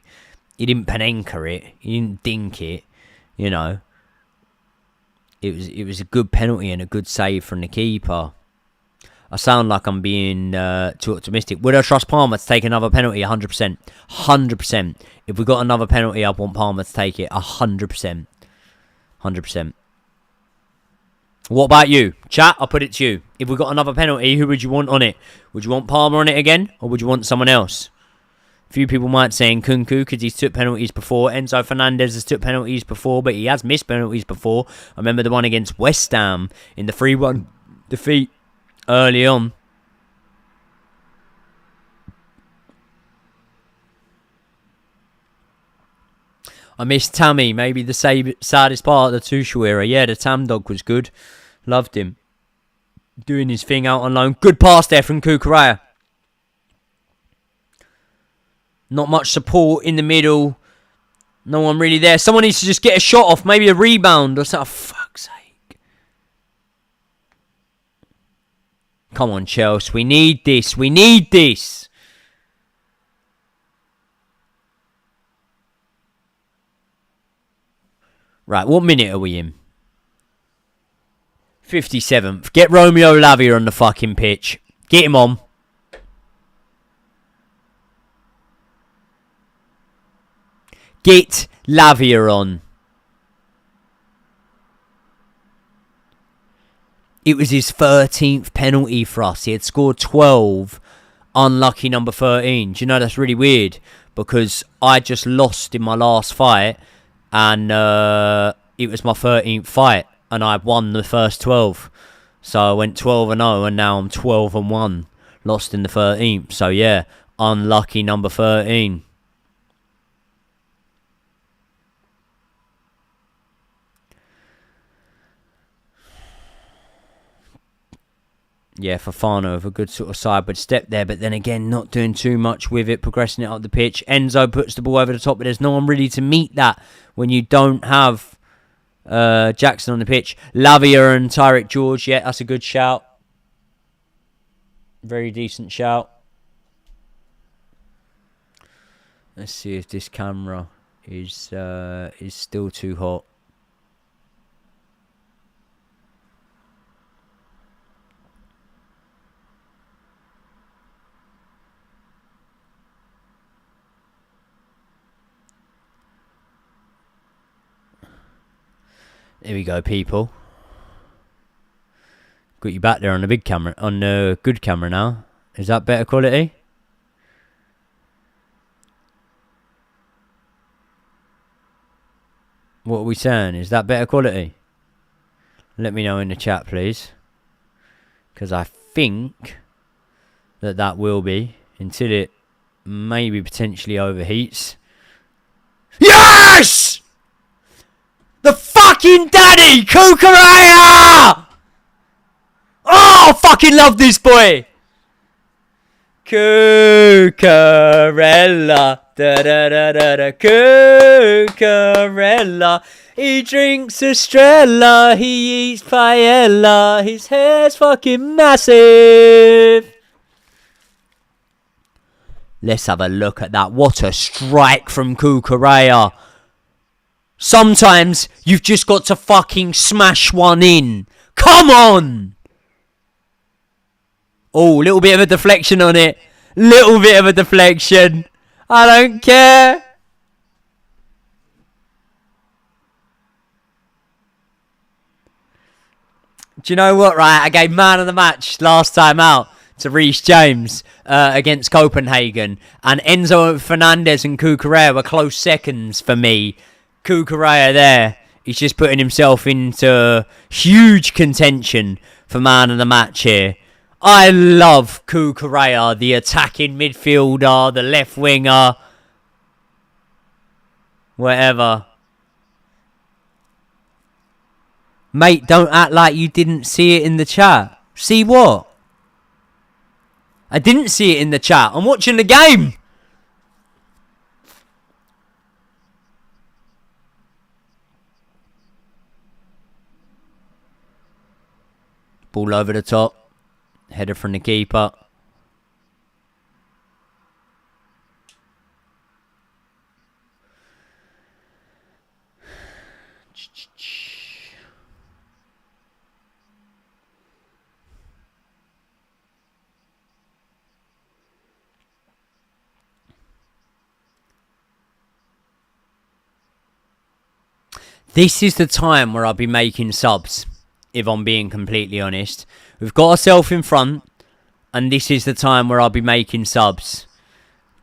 He didn't Panenka it. He didn't dink it. You know. It was a good penalty and a good save from the keeper. I sound like I'm being too optimistic. Would I trust Palmer to take another penalty? 100%. 100%. If we got another penalty, I want Palmer to take it. 100%. 100%. What about you? Chat, I'll put it to you. If we got another penalty, who would you want on it? Would you want Palmer on it again? Or would you want someone else? A few people might say Nkunku because he's took penalties before. Enzo Fernandez has took penalties before, but he has missed penalties before. I remember the one against West Ham in the 3-1 defeat early on. I missed Tammy, maybe the saddest part of the Tuchel era. Yeah, the Tam dog was good. Loved him. Doing his thing out on loan. Good pass there from Kukurea. Not much support in the middle. No one really there. Someone needs to just get a shot off. Maybe a rebound or something. Oh, fuck's sake. Come on, Chelsea. We need this. We need this. Right, what minute are we in? 57th. Get Romeo Lavia on the fucking pitch. Get him on. Get Lavia on. It was his 13th penalty for us. He had scored 12. Unlucky number 13. Do you know, that's really weird. Because I just lost in my last fight. And it was my 13th fight. And I won the first 12. So I went 12-0. And now I'm 12-1. Lost in the 13th. So yeah. Unlucky number 13. Yeah, Fofana with a good sort of sideward step there, but then again, not doing too much with it, progressing it up the pitch. Enzo puts the ball over the top, but there's no one really to meet that when you don't have Jackson on the pitch. Lavia and Tyreek George, yeah, that's a good shout. Very decent shout. Let's see if this camera is still too hot. There we go, people. Got you back there on the big camera, on the good camera now. Is that better quality? What are we saying? Is that better quality? Let me know in the chat, please. Because I think that will be, until it maybe potentially overheats. Yes! The fucking daddy, Cucurella! Oh, I fucking love this boy! Cucurella, da da da da da, Cucurella. He drinks Estrella, he eats paella, his hair's fucking massive. Let's have a look at that. What a strike from Cucurella. Sometimes you've just got to fucking smash one in. Come on! Oh, little bit of a deflection on it. Little bit of a deflection. I don't care. Do you know what, right? I gave man of the match last time out to Reece James against Copenhagen. And Enzo Fernandez and Cucurella were close seconds for me. Cucurella there. He's just putting himself into huge contention for man of the match here. I love Cucurella, the attacking midfielder, the left winger. Whatever. Mate, don't act like you didn't see it in the chat. See what? I didn't see it in the chat. I'm watching the game. Ball over the top. Header from the keeper. This is the time where I'll be making subs, if I'm being completely honest. We've got ourselves in front, and this is the time where I'll be making subs.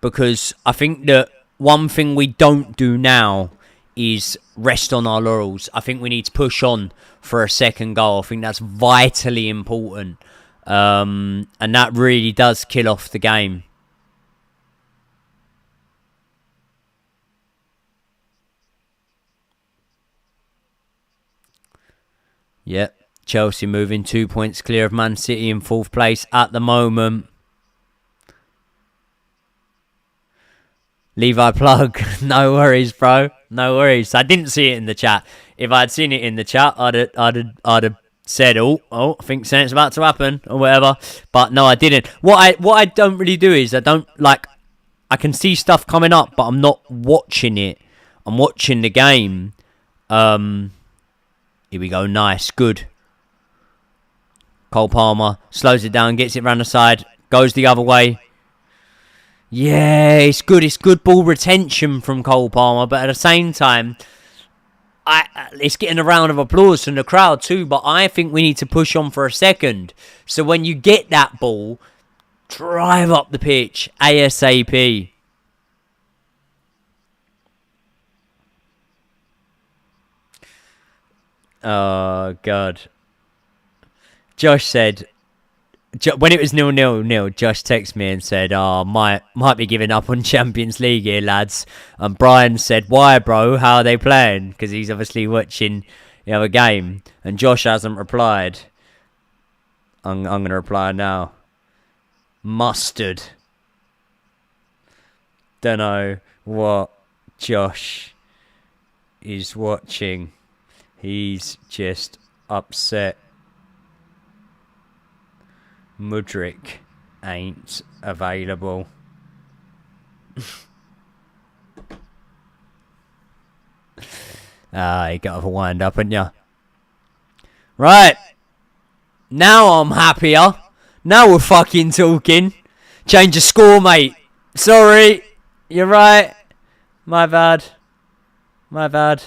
Because I think that one thing we don't do now is rest on our laurels. I think we need to push on for a second goal. I think that's vitally important. And that really does kill off the game. Yep, Chelsea moving 2 points clear of Man City in 4th place at the moment. Levi plug, no worries, bro. No worries. I didn't see it in the chat. If I'd seen it in the chat, I'd have said, oh, I think something's about to happen or whatever. But no, I didn't. What I don't really do is I can see stuff coming up, but I'm not watching it. I'm watching the game. Here we go. Nice. Good. Cole Palmer slows it down, gets it round the side, goes the other way. Yeah, it's good. It's good ball retention from Cole Palmer, but at the same time, it's getting a round of applause from the crowd too, but I think we need to push on for a second. So when you get that ball, drive up the pitch ASAP. Oh, God. Josh said, when it was 0-0, Josh texted me and said, might be giving up on Champions League here, lads. And Brian said, why, bro? How are they playing? Because he's obviously watching the other game. And Josh hasn't replied. I'm going to reply now. Mustard. Don't know what Josh is watching. He's just upset. Mudryk ain't available. You got to wind up, haven't you? Right. Now I'm happier. Now we're fucking talking. Change the score, mate. Sorry. You're right. My bad. My bad.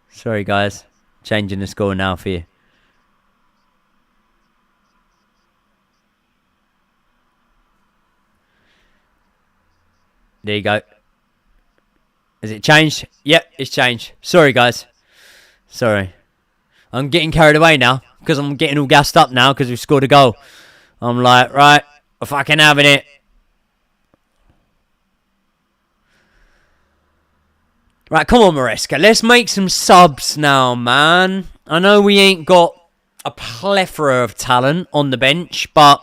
Sorry, guys. Changing the score now for you. There you go. Has it changed? Yep, it's changed. Sorry, guys. Sorry. I'm getting carried away now. because I'm getting all gassed up now because we've scored a goal. I'm like, right, we're fucking having it. Right, come on, Maresca. Let's make some subs now, man. I know we ain't got a plethora of talent on the bench, but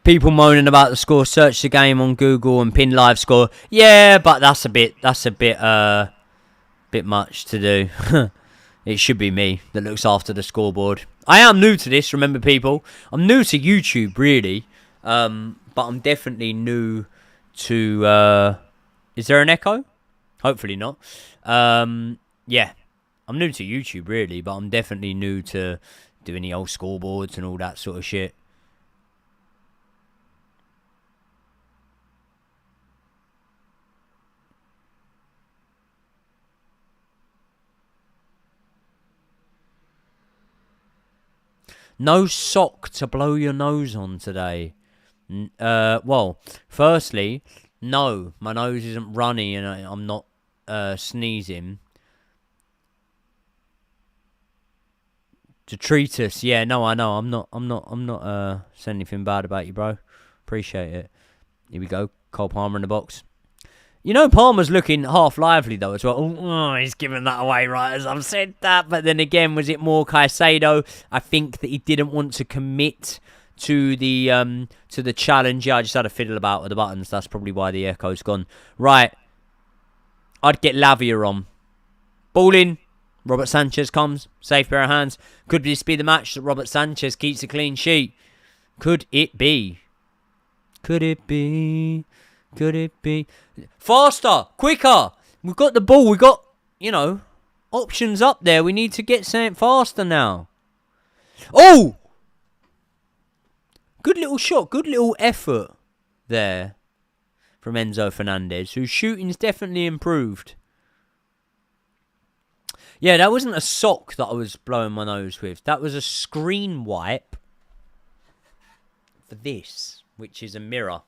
people moaning about the score. Search the game on Google and pin live score. Yeah, but that's a bit much to do. It should be me that looks after the scoreboard. I am new to this, remember, people. I'm new to YouTube, really. But I'm definitely new to... is there an echo? Hopefully not. Yeah. I'm new to YouTube, really, but I'm definitely new to doing the old scoreboards and all that sort of shit. No sock to blow your nose on today. Well, firstly, no, my nose isn't runny and I'm not sneezing. Detritus, yeah, no, I know. I'm not saying anything bad about you, bro. Appreciate it. Here we go. Cole Palmer in the box. You know, Palmer's looking half lively, though, as well. Oh, he's giving that away right as I've said that. But then again, was it more Caicedo? I think that he didn't want to commit to the challenge. Yeah, I just had a fiddle about with the buttons. That's probably why the echo's gone. Right. I'd get Lavia on. Ball in. Robert Sanchez comes. Safe pair of hands. Could this be the match that Robert Sanchez keeps a clean sheet? Could it be? Could it be? Could it be? Faster! Quicker! We've got the ball. We've got, options up there. We need to get something faster now. Oh! Good little shot. Good little effort there from Enzo Fernandez, whose shooting's definitely improved. Yeah, that wasn't a sock that I was blowing my nose with. That was a screen wipe for this, which is a mirror.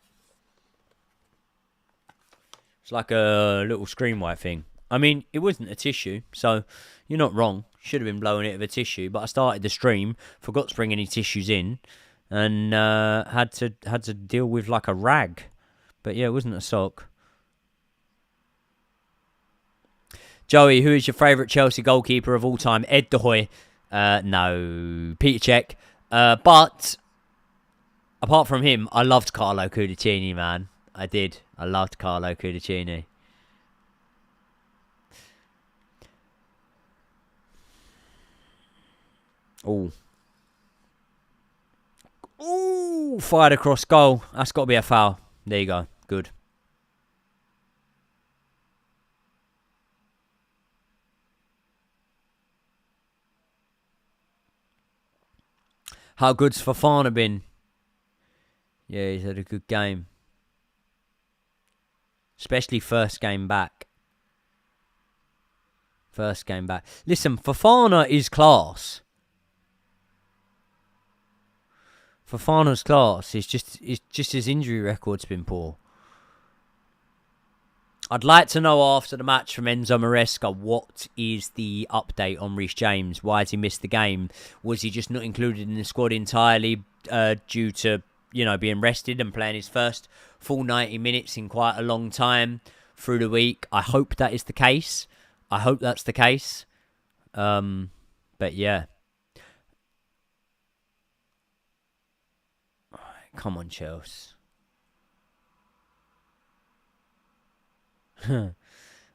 It's like a little screen wipe thing. I mean, it wasn't a tissue, so you're not wrong. Should have been blowing it with a tissue, but I started the stream, forgot to bring any tissues in, and had to deal with like a rag. But yeah, it wasn't a sock. Joey, who is your favourite Chelsea goalkeeper of all time? Ed De Hoy. No. Peter Cech. But apart from him, I loved Carlo Cudicini, man. I did. I loved Carlo Cudicini. Ooh. Ooh, fired across goal. That's got to be a foul. There you go. Good. How good's Fofana been? Yeah, he's had a good game. Especially first game back. First game back. Listen, Fofana is class. Fofana's class. It's just his injury record's been poor. I'd like to know after the match from Enzo Maresca, what is the update on Reece James? Why has he missed the game? Was he just not included in the squad entirely due to, being rested and playing his first full 90 minutes in quite a long time through the week? I hope that is the case. I hope that's the case. But yeah. Come on, Chelsea. I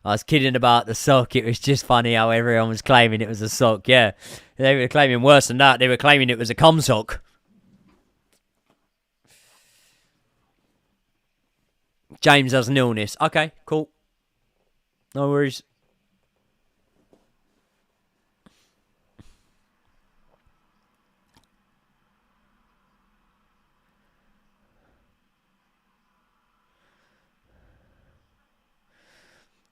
was kidding about the sock. It was just funny how everyone was claiming it was a sock. Yeah, they were claiming worse than that. They were claiming it was a cum sock. James has an illness. Okay, cool. No worries.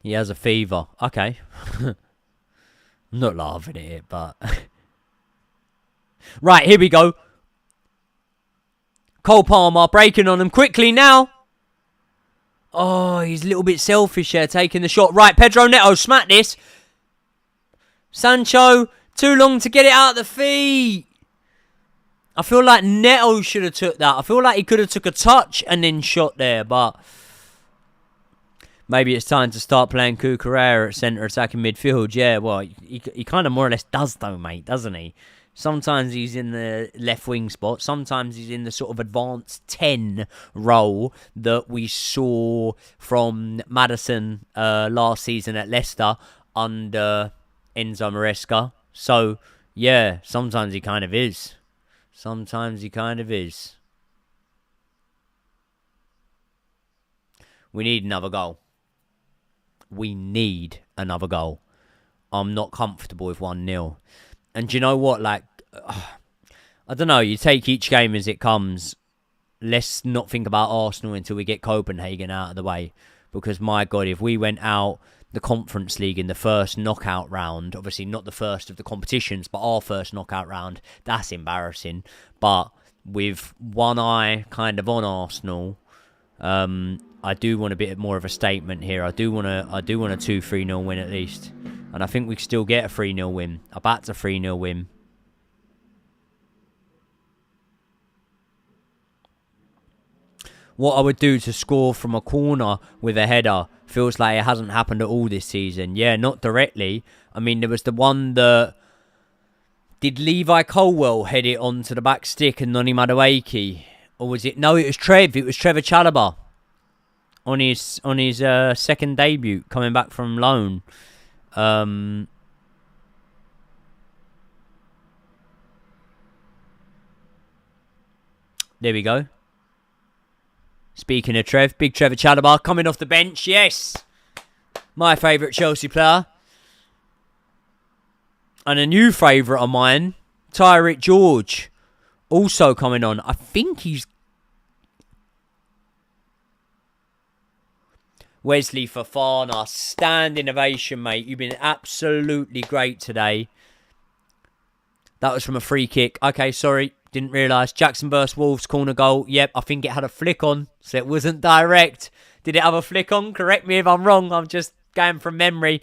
He has a fever. Okay. I'm not laughing at it, but... Right, here we go. Cole Palmer breaking on him quickly now. Oh, he's a little bit selfish here, taking the shot. Right, Pedro Neto, smack this. Sancho, too long to get it out of the feet. I feel like Neto should have took that. I feel like he could have took a touch and then shot there, but maybe it's time to start playing Cucurella at centre attacking midfield. Yeah, well, he kind of more or less does though, mate, doesn't he? Sometimes he's in the left wing spot. Sometimes he's in the sort of advanced 10 role that we saw from Maddison last season at Leicester under Enzo Maresca. So, yeah, sometimes he kind of is. Sometimes he kind of is. We need another goal. We need another goal. I'm not comfortable with 1-0. And do you know what? Like, I don't know. You take each game as it comes. Let's not think about Arsenal until we get Copenhagen out of the way. Because, my God, if we went out the Conference League in the first knockout round, obviously not the first of the competitions, but our first knockout round, that's embarrassing. But with one eye kind of on Arsenal, I do want a bit more of a statement here. I do want a 2-3-0 win at least. And I think we can still get a 3-0 win. I backed a 3-0 win. What I would do to score from a corner with a header feels like it hasn't happened at all this season. Yeah, not directly. I mean, there was the one that... Did Levi Colwell head it onto the back stick and Noni Madueke? Or was it... No, it was Trev. It was Trevor Chalobah. On his second debut, coming back from loan. There we go. Speaking of Trev, big Trevor Chalobah coming off the bench. Yes, my favourite Chelsea player, and a new favourite of mine, Tyreek George, also coming on. I think he's Wesley Fofana, standing ovation, mate. You've been absolutely great today. That was from a free kick. Okay, sorry. Didn't realise. Jackson versus Wolves, corner goal. Yep, I think it had a flick on, so it wasn't direct. Did it have a flick on? Correct me if I'm wrong. I'm just going from memory.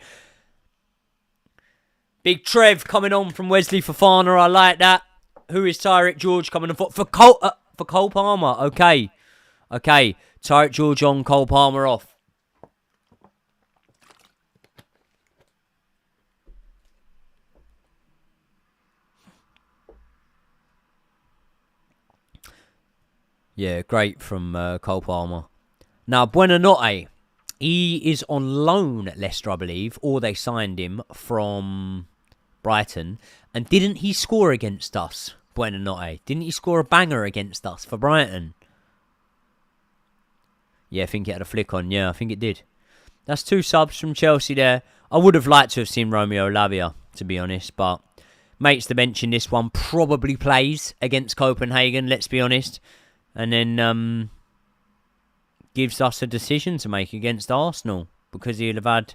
Big Trev coming on from Wesley Fofana. I like that. Who is Tyreek George coming on for Cole Palmer? Okay. Tyreek George on, Cole Palmer off. Yeah, great from Cole Palmer. Now, Buonanotte, he is on loan at Leicester, I believe, or they signed him from Brighton. And didn't he score against us, Buonanotte? Didn't he score a banger against us for Brighton? Yeah, I think it had a flick on. Yeah, I think it did. That's 2 subs from Chelsea there. I would have liked to have seen Romeo Lavia, to be honest, but mates the bench in this one probably plays against Copenhagen, let's be honest. And then gives us a decision to make against Arsenal. Because he'll have had,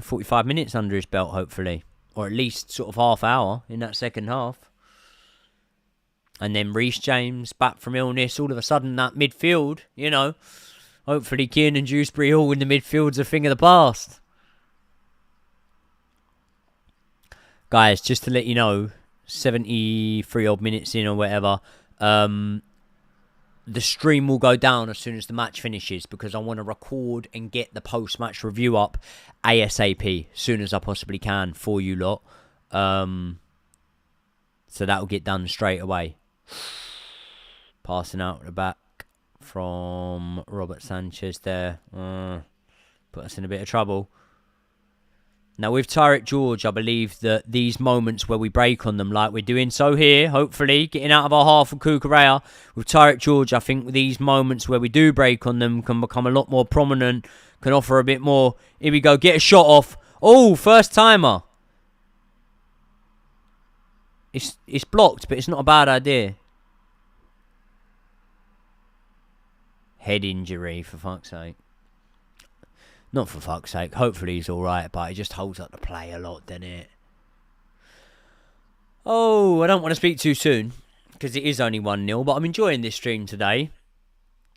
45 minutes under his belt, hopefully. Or at least sort of half hour in that second half. And then Reece James, back from illness. All of a sudden, that midfield, hopefully Kieran Dewsbury all in the midfield's a thing of the past. Guys, just to let you know, 73 odd minutes in or whatever, the stream will go down as soon as the match finishes because I want to record and get the post-match review up ASAP as soon as I possibly can for you lot. So that'll get done straight away. Passing out the back from Robert Sanchez there. Put us in a bit of trouble. Now, with Tyreek George, I believe that these moments where we break on them, like we're doing so here, hopefully, getting out of our half of Cucurella, with Tyreek George, I think these moments where we do break on them can become a lot more prominent, can offer a bit more. Here we go, get a shot off. Oh, first timer. It's blocked, but it's not a bad idea. Head injury, for fuck's sake. Not for fuck's sake. Hopefully he's alright, but it just holds up the play a lot, doesn't it? Oh, I don't want to speak too soon, because it is only 1-0, but I'm enjoying this stream today.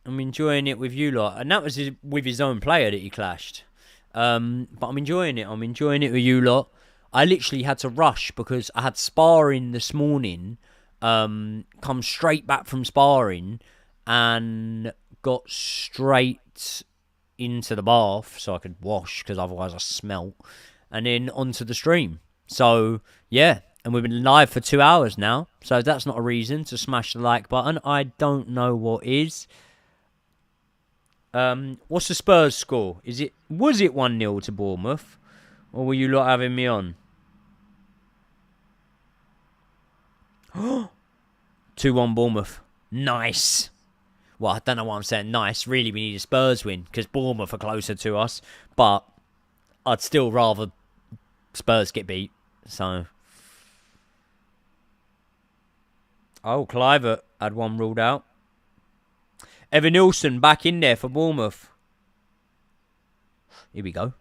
I'm enjoying it with you lot. And that was with his own player that he clashed. But I'm enjoying it. I'm enjoying it with you lot. I literally had to rush because I had sparring this morning. Come straight back from sparring and got straight into the bath so I could wash because otherwise I smelt. And then onto the stream. So, yeah. And we've been live for 2 hours now. So that's not a reason to smash the like button. I don't know what is. What's the Spurs score? Was it 1-0 to Bournemouth? Or were you lot having me on? 2-1 Bournemouth. Nice. Well, I don't know why I'm saying nice. Really, we need a Spurs win because Bournemouth are closer to us. But I'd still rather Spurs get beat. So. Oh, Clivert had one ruled out. Evan Nilsson back in there for Bournemouth. Here we go.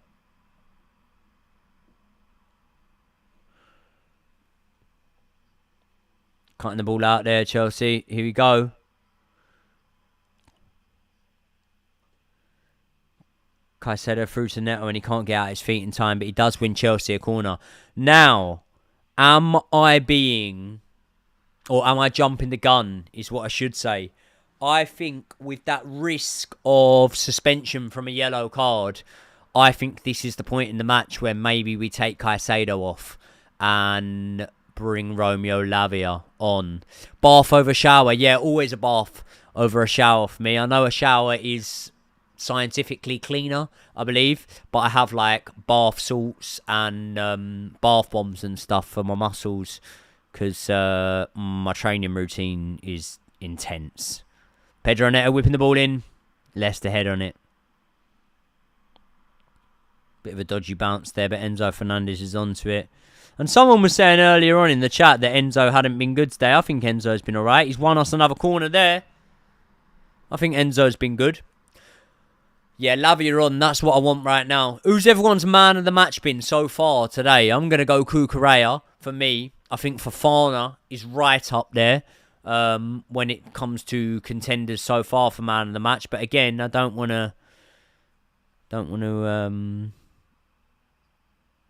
Cutting the ball out there, Chelsea. Here we go. Caicedo through to Neto and he can't get out his feet in time, but he does win Chelsea a corner. Now, am I jumping the gun, is what I should say. I think with that risk of suspension from a yellow card, I think this is the point in the match where maybe we take Caicedo off and bring Romeo Lavia on. Bath over shower. Yeah, always a bath over a shower for me. I know a shower is scientifically cleaner, I believe, but I have like bath salts and bath bombs and stuff for my muscles because my training routine is intense. Pedro Neto whipping the ball in. Leicester head on it. Bit of a dodgy bounce there, but Enzo Fernandez is onto it. And someone was saying earlier on in the chat that Enzo hadn't been good today. I think Enzo's been alright. He's won us another corner there. I think Enzo's been good. Yeah, Lavia on. That's what I want right now. Who's everyone's man of the match been so far today? I'm going to go Cucurella for me. I think Fofana is right up there. When it comes to contenders so far for man of the match, but again, I don't want to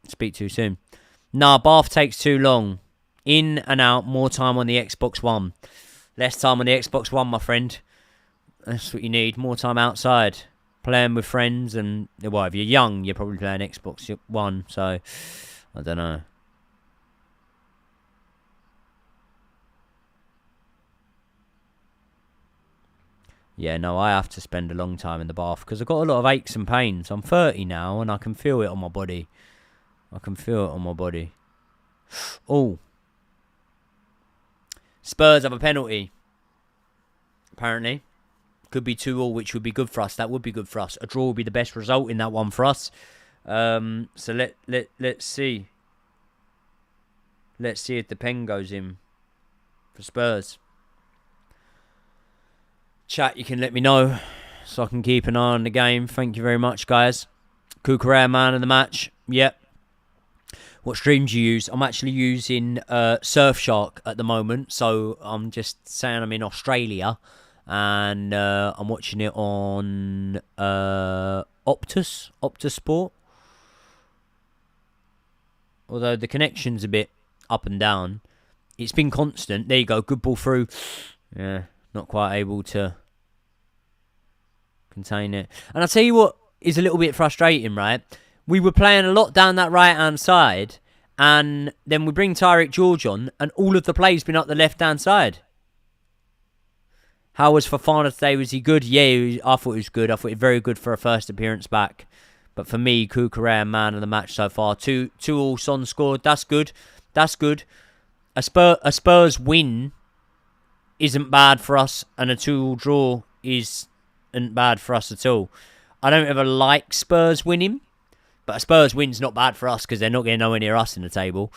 speak too soon. Nah, Bath takes too long. In and out, more time on the Xbox One. Less time on the Xbox One, my friend. That's what you need. More time outside, playing with friends, and well, if you're young, you're probably playing Xbox One. So I don't know. Yeah, no, I have to spend a long time in the bath because I've got a lot of aches and pains. I'm 30 now and I can feel it on my body. Oh. Spurs have a penalty. Apparently. Could be 2-2, which would be good for us. That would be good for us. A draw would be the best result in that one for us. So let's see. Let's see if the pen goes in for Spurs. Chat, you can let me know so I can keep an eye on the game. Thank you very much, guys. Cucurella, man of the match. Yep. What stream do you use? I'm actually using Surfshark at the moment. So I'm just saying I'm in Australia. And I'm watching it on Optus Sport. Although the connection's a bit up and down. It's been constant. There you go. Good ball through. Yeah. Not quite able to contain it. And I'll tell you what is a little bit frustrating, right? We were playing a lot down that right-hand side, and then we bring Tyreek George on, and all of the play's been up the left-hand side. How was Fofana today? Was he good? Yeah, I thought he was good. I thought he was very good for a first appearance back. But for me, Cucurella, man of the match so far. 2-2 Son scored. That's good. A Spurs win isn't bad for us, and a 2-2 draw isn't bad for us at all. I don't ever like Spurs winning, but a Spurs win's not bad for us because they're not getting nowhere near us in the table.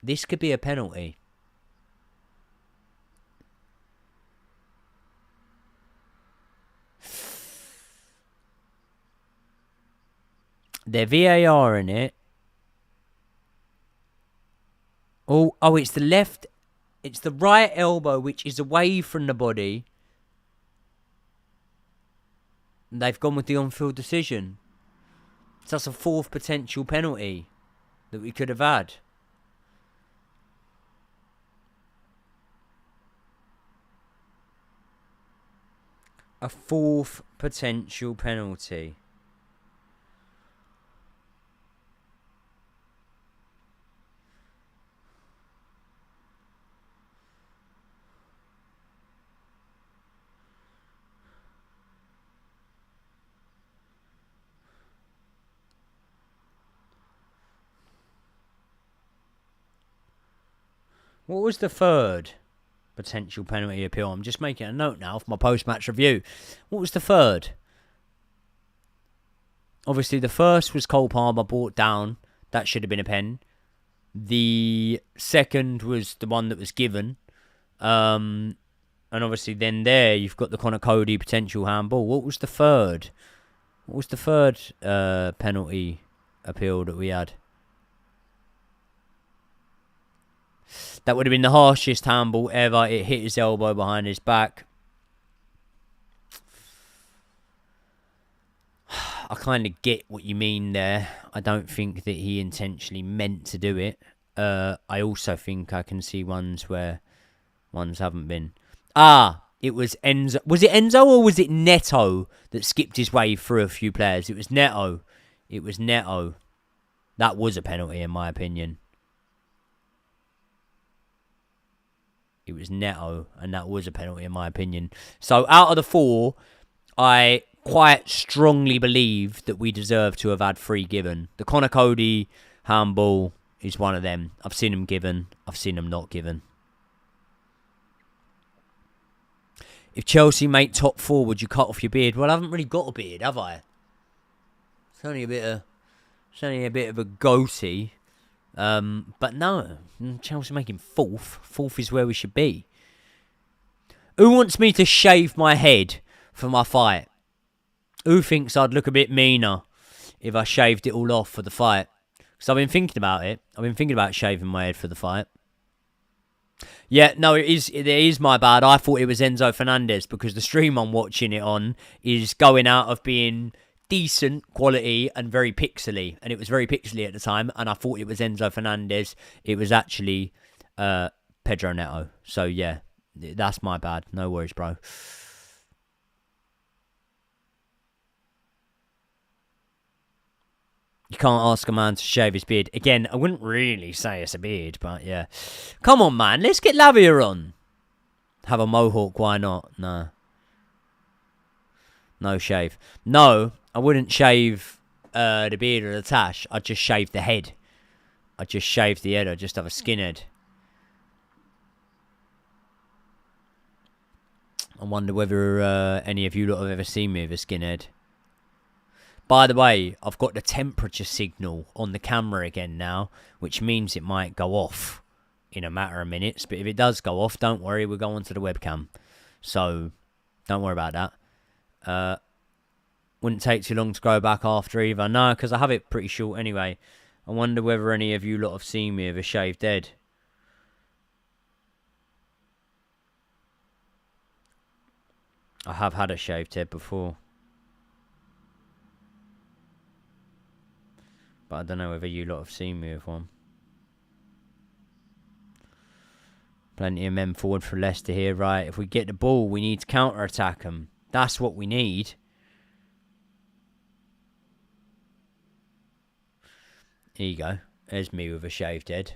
This could be a penalty. They're VAR in it. Oh, it's the left. It's the right elbow, which is away from the body. And they've gone with the on-field decision. So that's a fourth potential penalty that we could have had. A fourth potential penalty. What was the third potential penalty appeal? I'm just making a note now for my post-match review. What was the third? Obviously, the first was Cole Palmer brought down. That should have been a pen. The second was the one that was given. And obviously then there you've got the Connor Cody potential handball. What was the third? What was the third penalty appeal that we had? That would have been the harshest handball ever. It hit his elbow behind his back. I kind of get what you mean there. I don't think that he intentionally meant to do it. I also think I can see ones where ones haven't been. It was Enzo. Was it Enzo or was it Neto that skipped his way through a few players? It was Neto. It was Neto. That was a penalty in my opinion. It was Neto, and that was a penalty in my opinion. So out of the four, I quite strongly believe that we deserve to have had 3 given. The Connor Cody handball is one of them. I've seen them given. I've seen them not given. If Chelsea make top 4, would you cut off your beard? Well, I haven't really got a beard, have I? It's only a bit of a goatee. But no, Chelsea making 4th. 4th is where we should be. Who wants me to shave my head for my fight? Who thinks I'd look a bit meaner if I shaved it all off for the fight? Because I've been thinking about it. I've been thinking about shaving my head for the fight. Yeah, no, it is my bad. I thought it was Enzo Fernandez because the stream I'm watching it on is going out of being decent quality and very pixely. And it was very pixely at the time. And I thought it was Enzo Fernandez. It was actually Pedro Neto. So, yeah, that's my bad. No worries, bro. You can't ask a man to shave his beard. Again, I wouldn't really say it's a beard, but yeah. Come on, man. Let's get Lavia on. Have a mohawk, why not? No. No shave. No, I wouldn't shave the beard or the tash. I'd just shave the head. I'd just shave the head. I'd just have a skinhead. I wonder whether any of you lot have ever seen me with a skinhead. By the way, I've got the temperature signal on the camera again now, which means it might go off in a matter of minutes. But if it does go off, don't worry, we'll go onto the webcam. So, don't worry about that. Wouldn't take too long to go back after either. No, because I have it pretty short anyway. I wonder whether any of you lot have seen me with a shaved head. I have had a shaved head before. But I don't know whether you lot have seen me with one. Plenty of men forward for Leicester here, right? If we get the ball, we need to counter-attack them. That's what we need. Here you go. There's me with a shaved head.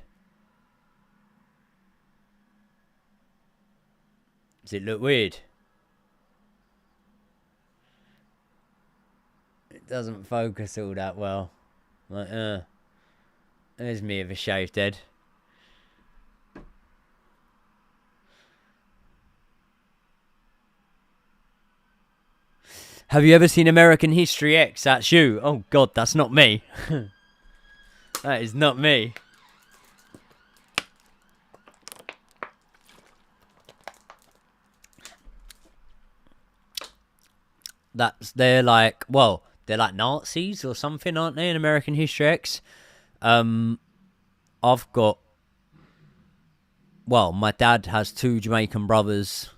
Does it look weird? It doesn't focus all that well. Like, there's me with a shaved head. Have you ever seen American History X? That's you. Oh, God, that's not me. That is not me. They're like Nazis or something, aren't they, in American History X? I've got well, my dad has 2 Jamaican brothers.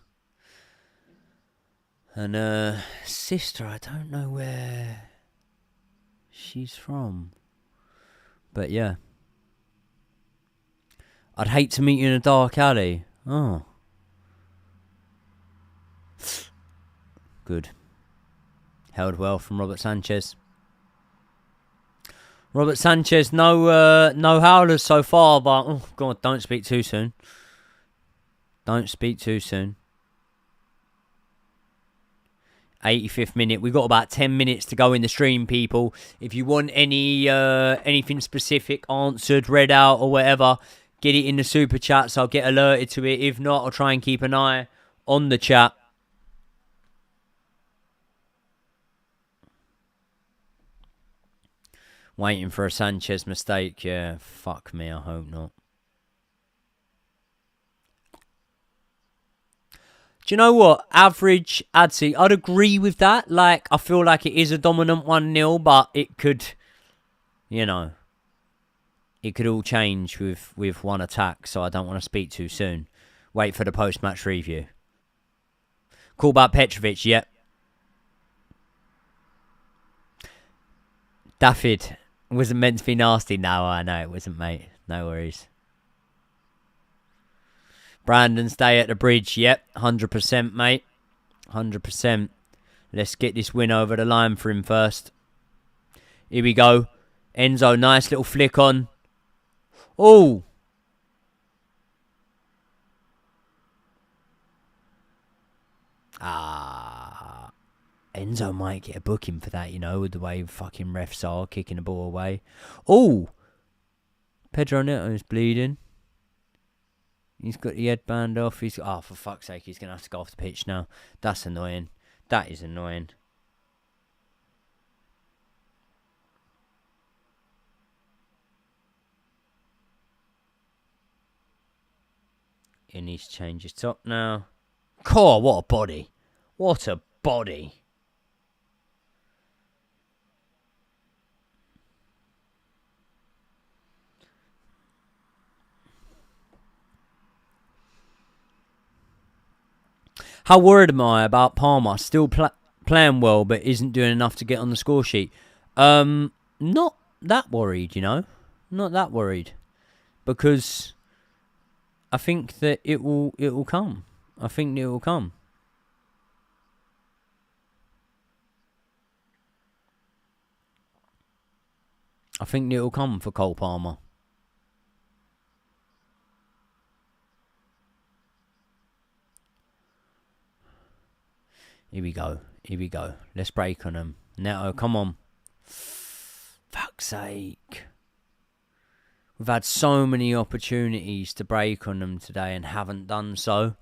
And sister, I don't know where she's from. But yeah. I'd hate to meet you in a dark alley. Oh. Good. Held well from Robert Sanchez. Robert Sanchez, no howlers so far, but oh god, don't speak too soon. Don't speak too soon. 85th minute. We've got about 10 minutes to go in the stream, people. If you want anything specific answered, read out, or whatever, get it in the super chats. I'll get alerted to it. If not, I'll try and keep an eye on the chat. Waiting for a Sanchez mistake. Yeah, fuck me. I hope not. Do you know what? Average, I'd agree with that. Like, I feel like it is a dominant 1-0, but it could, you know, it could all change with one attack, so I don't want to speak too soon. Wait for the post-match review. Call back Petrovic, yep. Daffyd wasn't meant to be nasty. No, I know it wasn't, mate. No worries. Brandon, stay at the bridge. Yep, 100%, mate. 100%. Let's get this win over the line for him first. Here we go. Enzo, nice little flick on. Oh. Enzo might get a booking for that, you know, with the way fucking refs are kicking the ball away. Oh. Pedro Neto's bleeding. He's got the headband off. Oh, for fuck's sake, he's going to have to go off the pitch now. That's annoying. That is annoying. He needs to change his top now. God, what a body. What a body. How worried am I about Palmer? Still playing well, but isn't doing enough to get on the score sheet. Not that worried, you know. Not that worried, because I think that it will come. I think it will come. I think it will come for Cole Palmer. Here we go. Here we go. Let's break on them. Neto, come on. Fuck's sake. We've had so many opportunities to break on them today and haven't done so.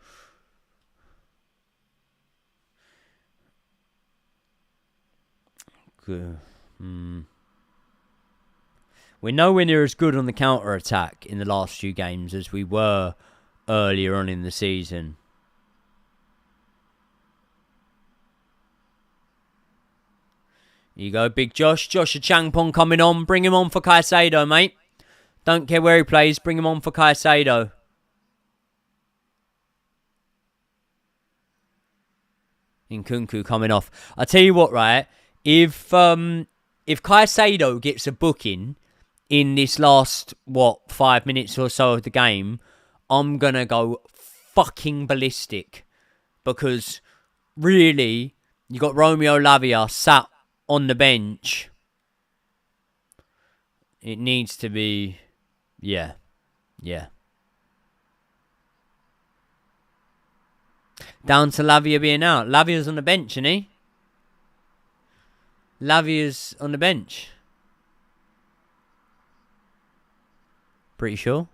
Good. We're nowhere near as good on the counter-attack in the last few games as we were earlier on in the season. Here you go, big Josh. Joshua Changpong coming on. Bring him on for Caicedo, mate. Don't care where he plays. Bring him on for Caicedo. Nkunku coming off. I tell you what, right? If Caicedo gets a booking in this last, 5 minutes or so of the game, I'm going to go fucking ballistic. Because, really, you got Romeo Lavia sat on the bench. It needs to be... Yeah. Down to Lavia being out. Lavia's on the bench, isn't he? Lavia's on the bench. Pretty sure.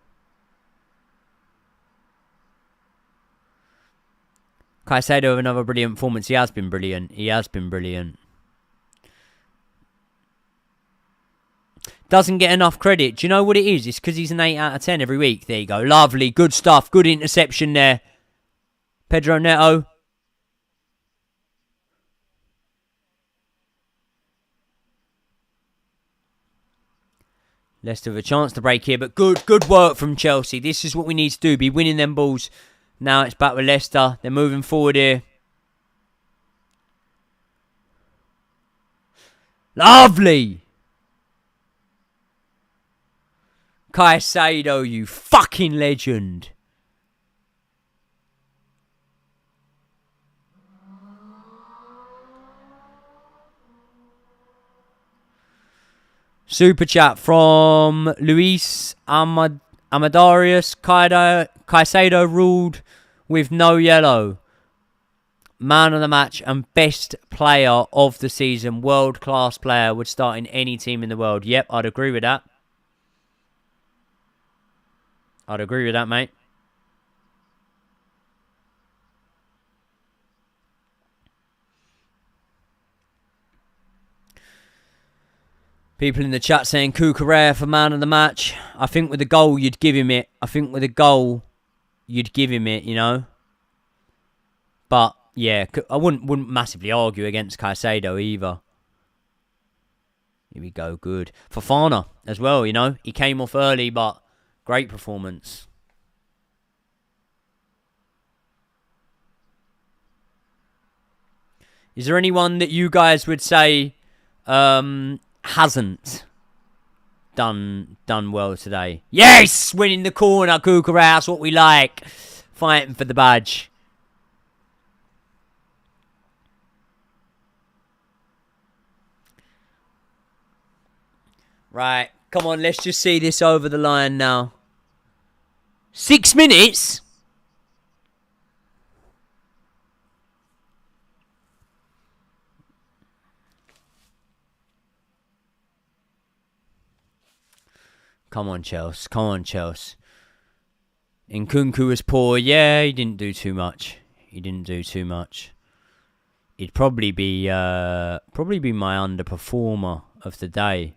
Caicedo with another brilliant performance. He has been brilliant. Doesn't get enough credit. Do you know what it is? It's because he's an 8 out of 10 every week. There you go. Lovely. Good stuff. Good interception there. Pedro Neto. Leicester with a chance to break here, but good work from Chelsea. This is what we need to do, be winning them balls. Now it's back with Leicester. They're moving forward here. Lovely! Caicedo, you fucking legend. Super chat from Luis Amadarius. Caicedo ruled with no yellow. Man of the match and best player of the season. World-class player. Would start in any team in the world. Yep, I'd agree with that. I'd agree with that, mate. People in the chat saying Cucurella for man of the match. I think with a goal, you'd give him it. You know. But, yeah, I wouldn't massively argue against Caicedo either. Here we go, good. Fofana as well, you know. He came off early, but great performance. Is there anyone that you guys would say hasn't done well today? Yes! Winning the corner, Cucurella. That's what we like. Fighting for the badge. Right, come on, let's just see this over the line now. 6 minutes? Come on, Chelsea. Nkunku was poor. Yeah, he didn't do too much. He'd probably be my underperformer of the day.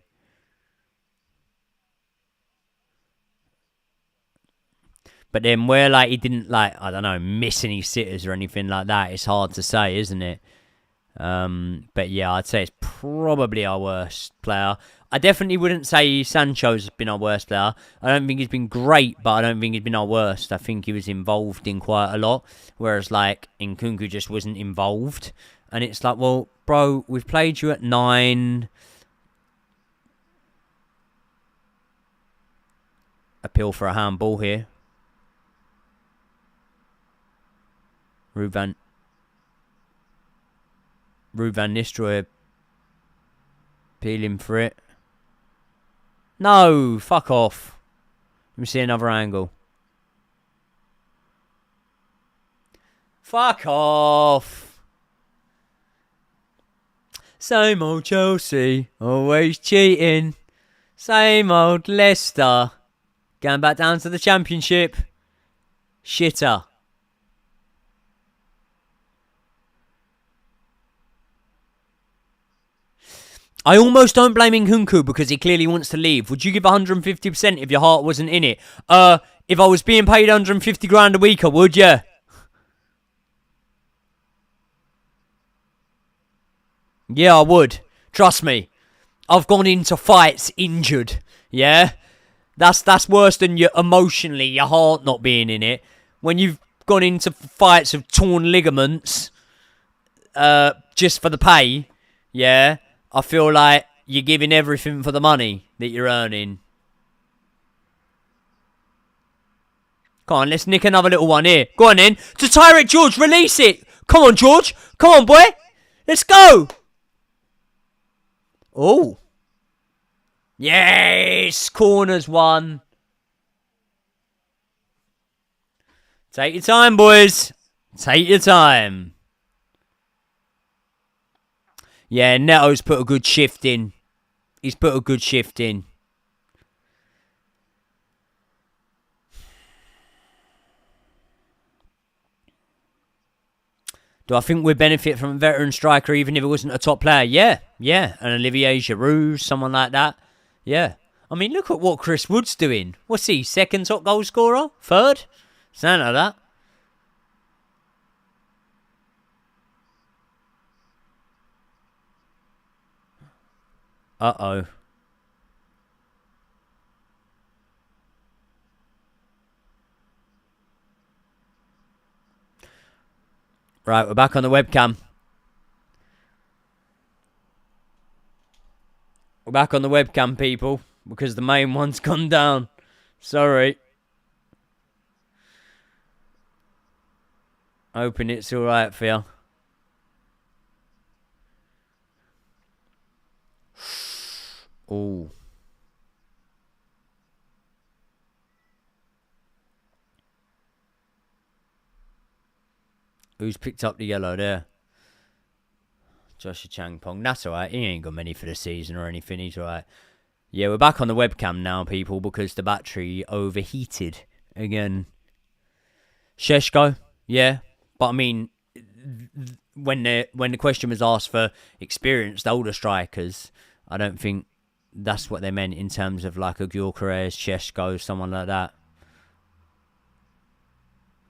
But then where he didn't I don't know, miss any sitters or anything like that, it's hard to say, isn't it? But yeah, I'd say it's probably our worst player. I definitely wouldn't say Sancho's been our worst player. I don't think he's been great, but I don't think he's been our worst. I think he was involved in quite a lot, whereas Nkunku just wasn't involved. And it's well, bro, we've played you at 9. Appeal for a handball here. Ruud van Nistelrooy appealing for it. No, fuck off. Let me see another angle. Fuck off. Same old Chelsea, always cheating. Same old Leicester, going back down to the Championship. Shitter. I almost don't blame Nkunku because he clearly wants to leave. Would you give 150% if your heart wasn't in it? If I was being paid 150 grand a week, I would, yeah. Yeah, I would. Trust me. I've gone into fights injured, yeah? That's worse than your heart not being in it. When you've gone into fights of torn ligaments, just for the pay, yeah? I feel like you're giving everything for the money that you're earning. Come on, let's nick another little one here. Go on then. To Tyrant George, release it. Come on, George. Come on, boy. Let's go. Oh. Yes. Corners won. Take your time, boys. Take your time. Yeah, Neto's put a good shift in. He's put a good shift in. Do I think we'd benefit from a veteran striker even if it wasn't a top player? Yeah. And Olivier Giroud, someone like that. Yeah. I mean, look at what Chris Wood's doing. What's he, second top goal scorer? Third? Something like that. Uh-oh. Right, we're back on the webcam. We're back on the webcam, people, because the main one's gone down. Sorry. Hoping it's alright for you. Ooh. Who's picked up the yellow there? Joshua Changpong. That's alright. He ain't got many for the season or anything. He's alright. Yeah, we're back on the webcam now, people, because the battery overheated again. Sheshko, yeah. But I mean, when the question was asked for experienced older strikers, I don't think that's what they meant in terms of like a Gyökeres, Sheshko, someone like that.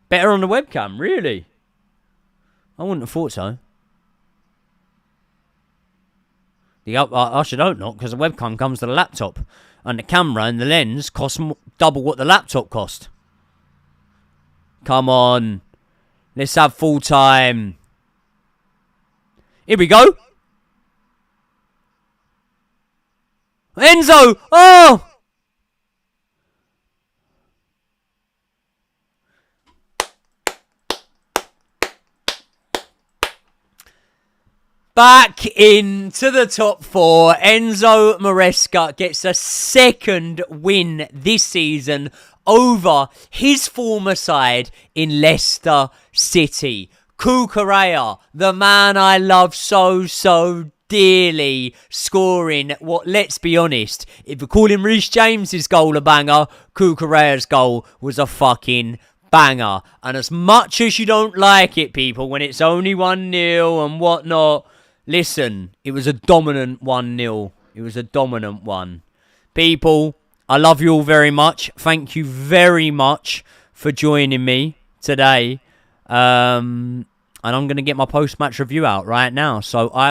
Better on the webcam, really? I wouldn't have thought so. I should hope not, because the webcam comes to the laptop, and the camera and the lens cost double what the laptop cost. Come on, let's have full time. Here we go. Enzo! Oh! Back into the top four. Enzo Maresca gets a second win this season over his former side in Leicester City. Cucurella, the man I love so dearly, scoring what, let's be honest, if we're calling Reece James's goal a banger, Cucurella's goal was a fucking banger. And as much as you don't like it, people, when it's only 1-0 and whatnot, listen, it was a dominant 1-0. It was a dominant one. People, I love you all very much. Thank you very much for joining me today. And I'm going to get my post-match review out right now. So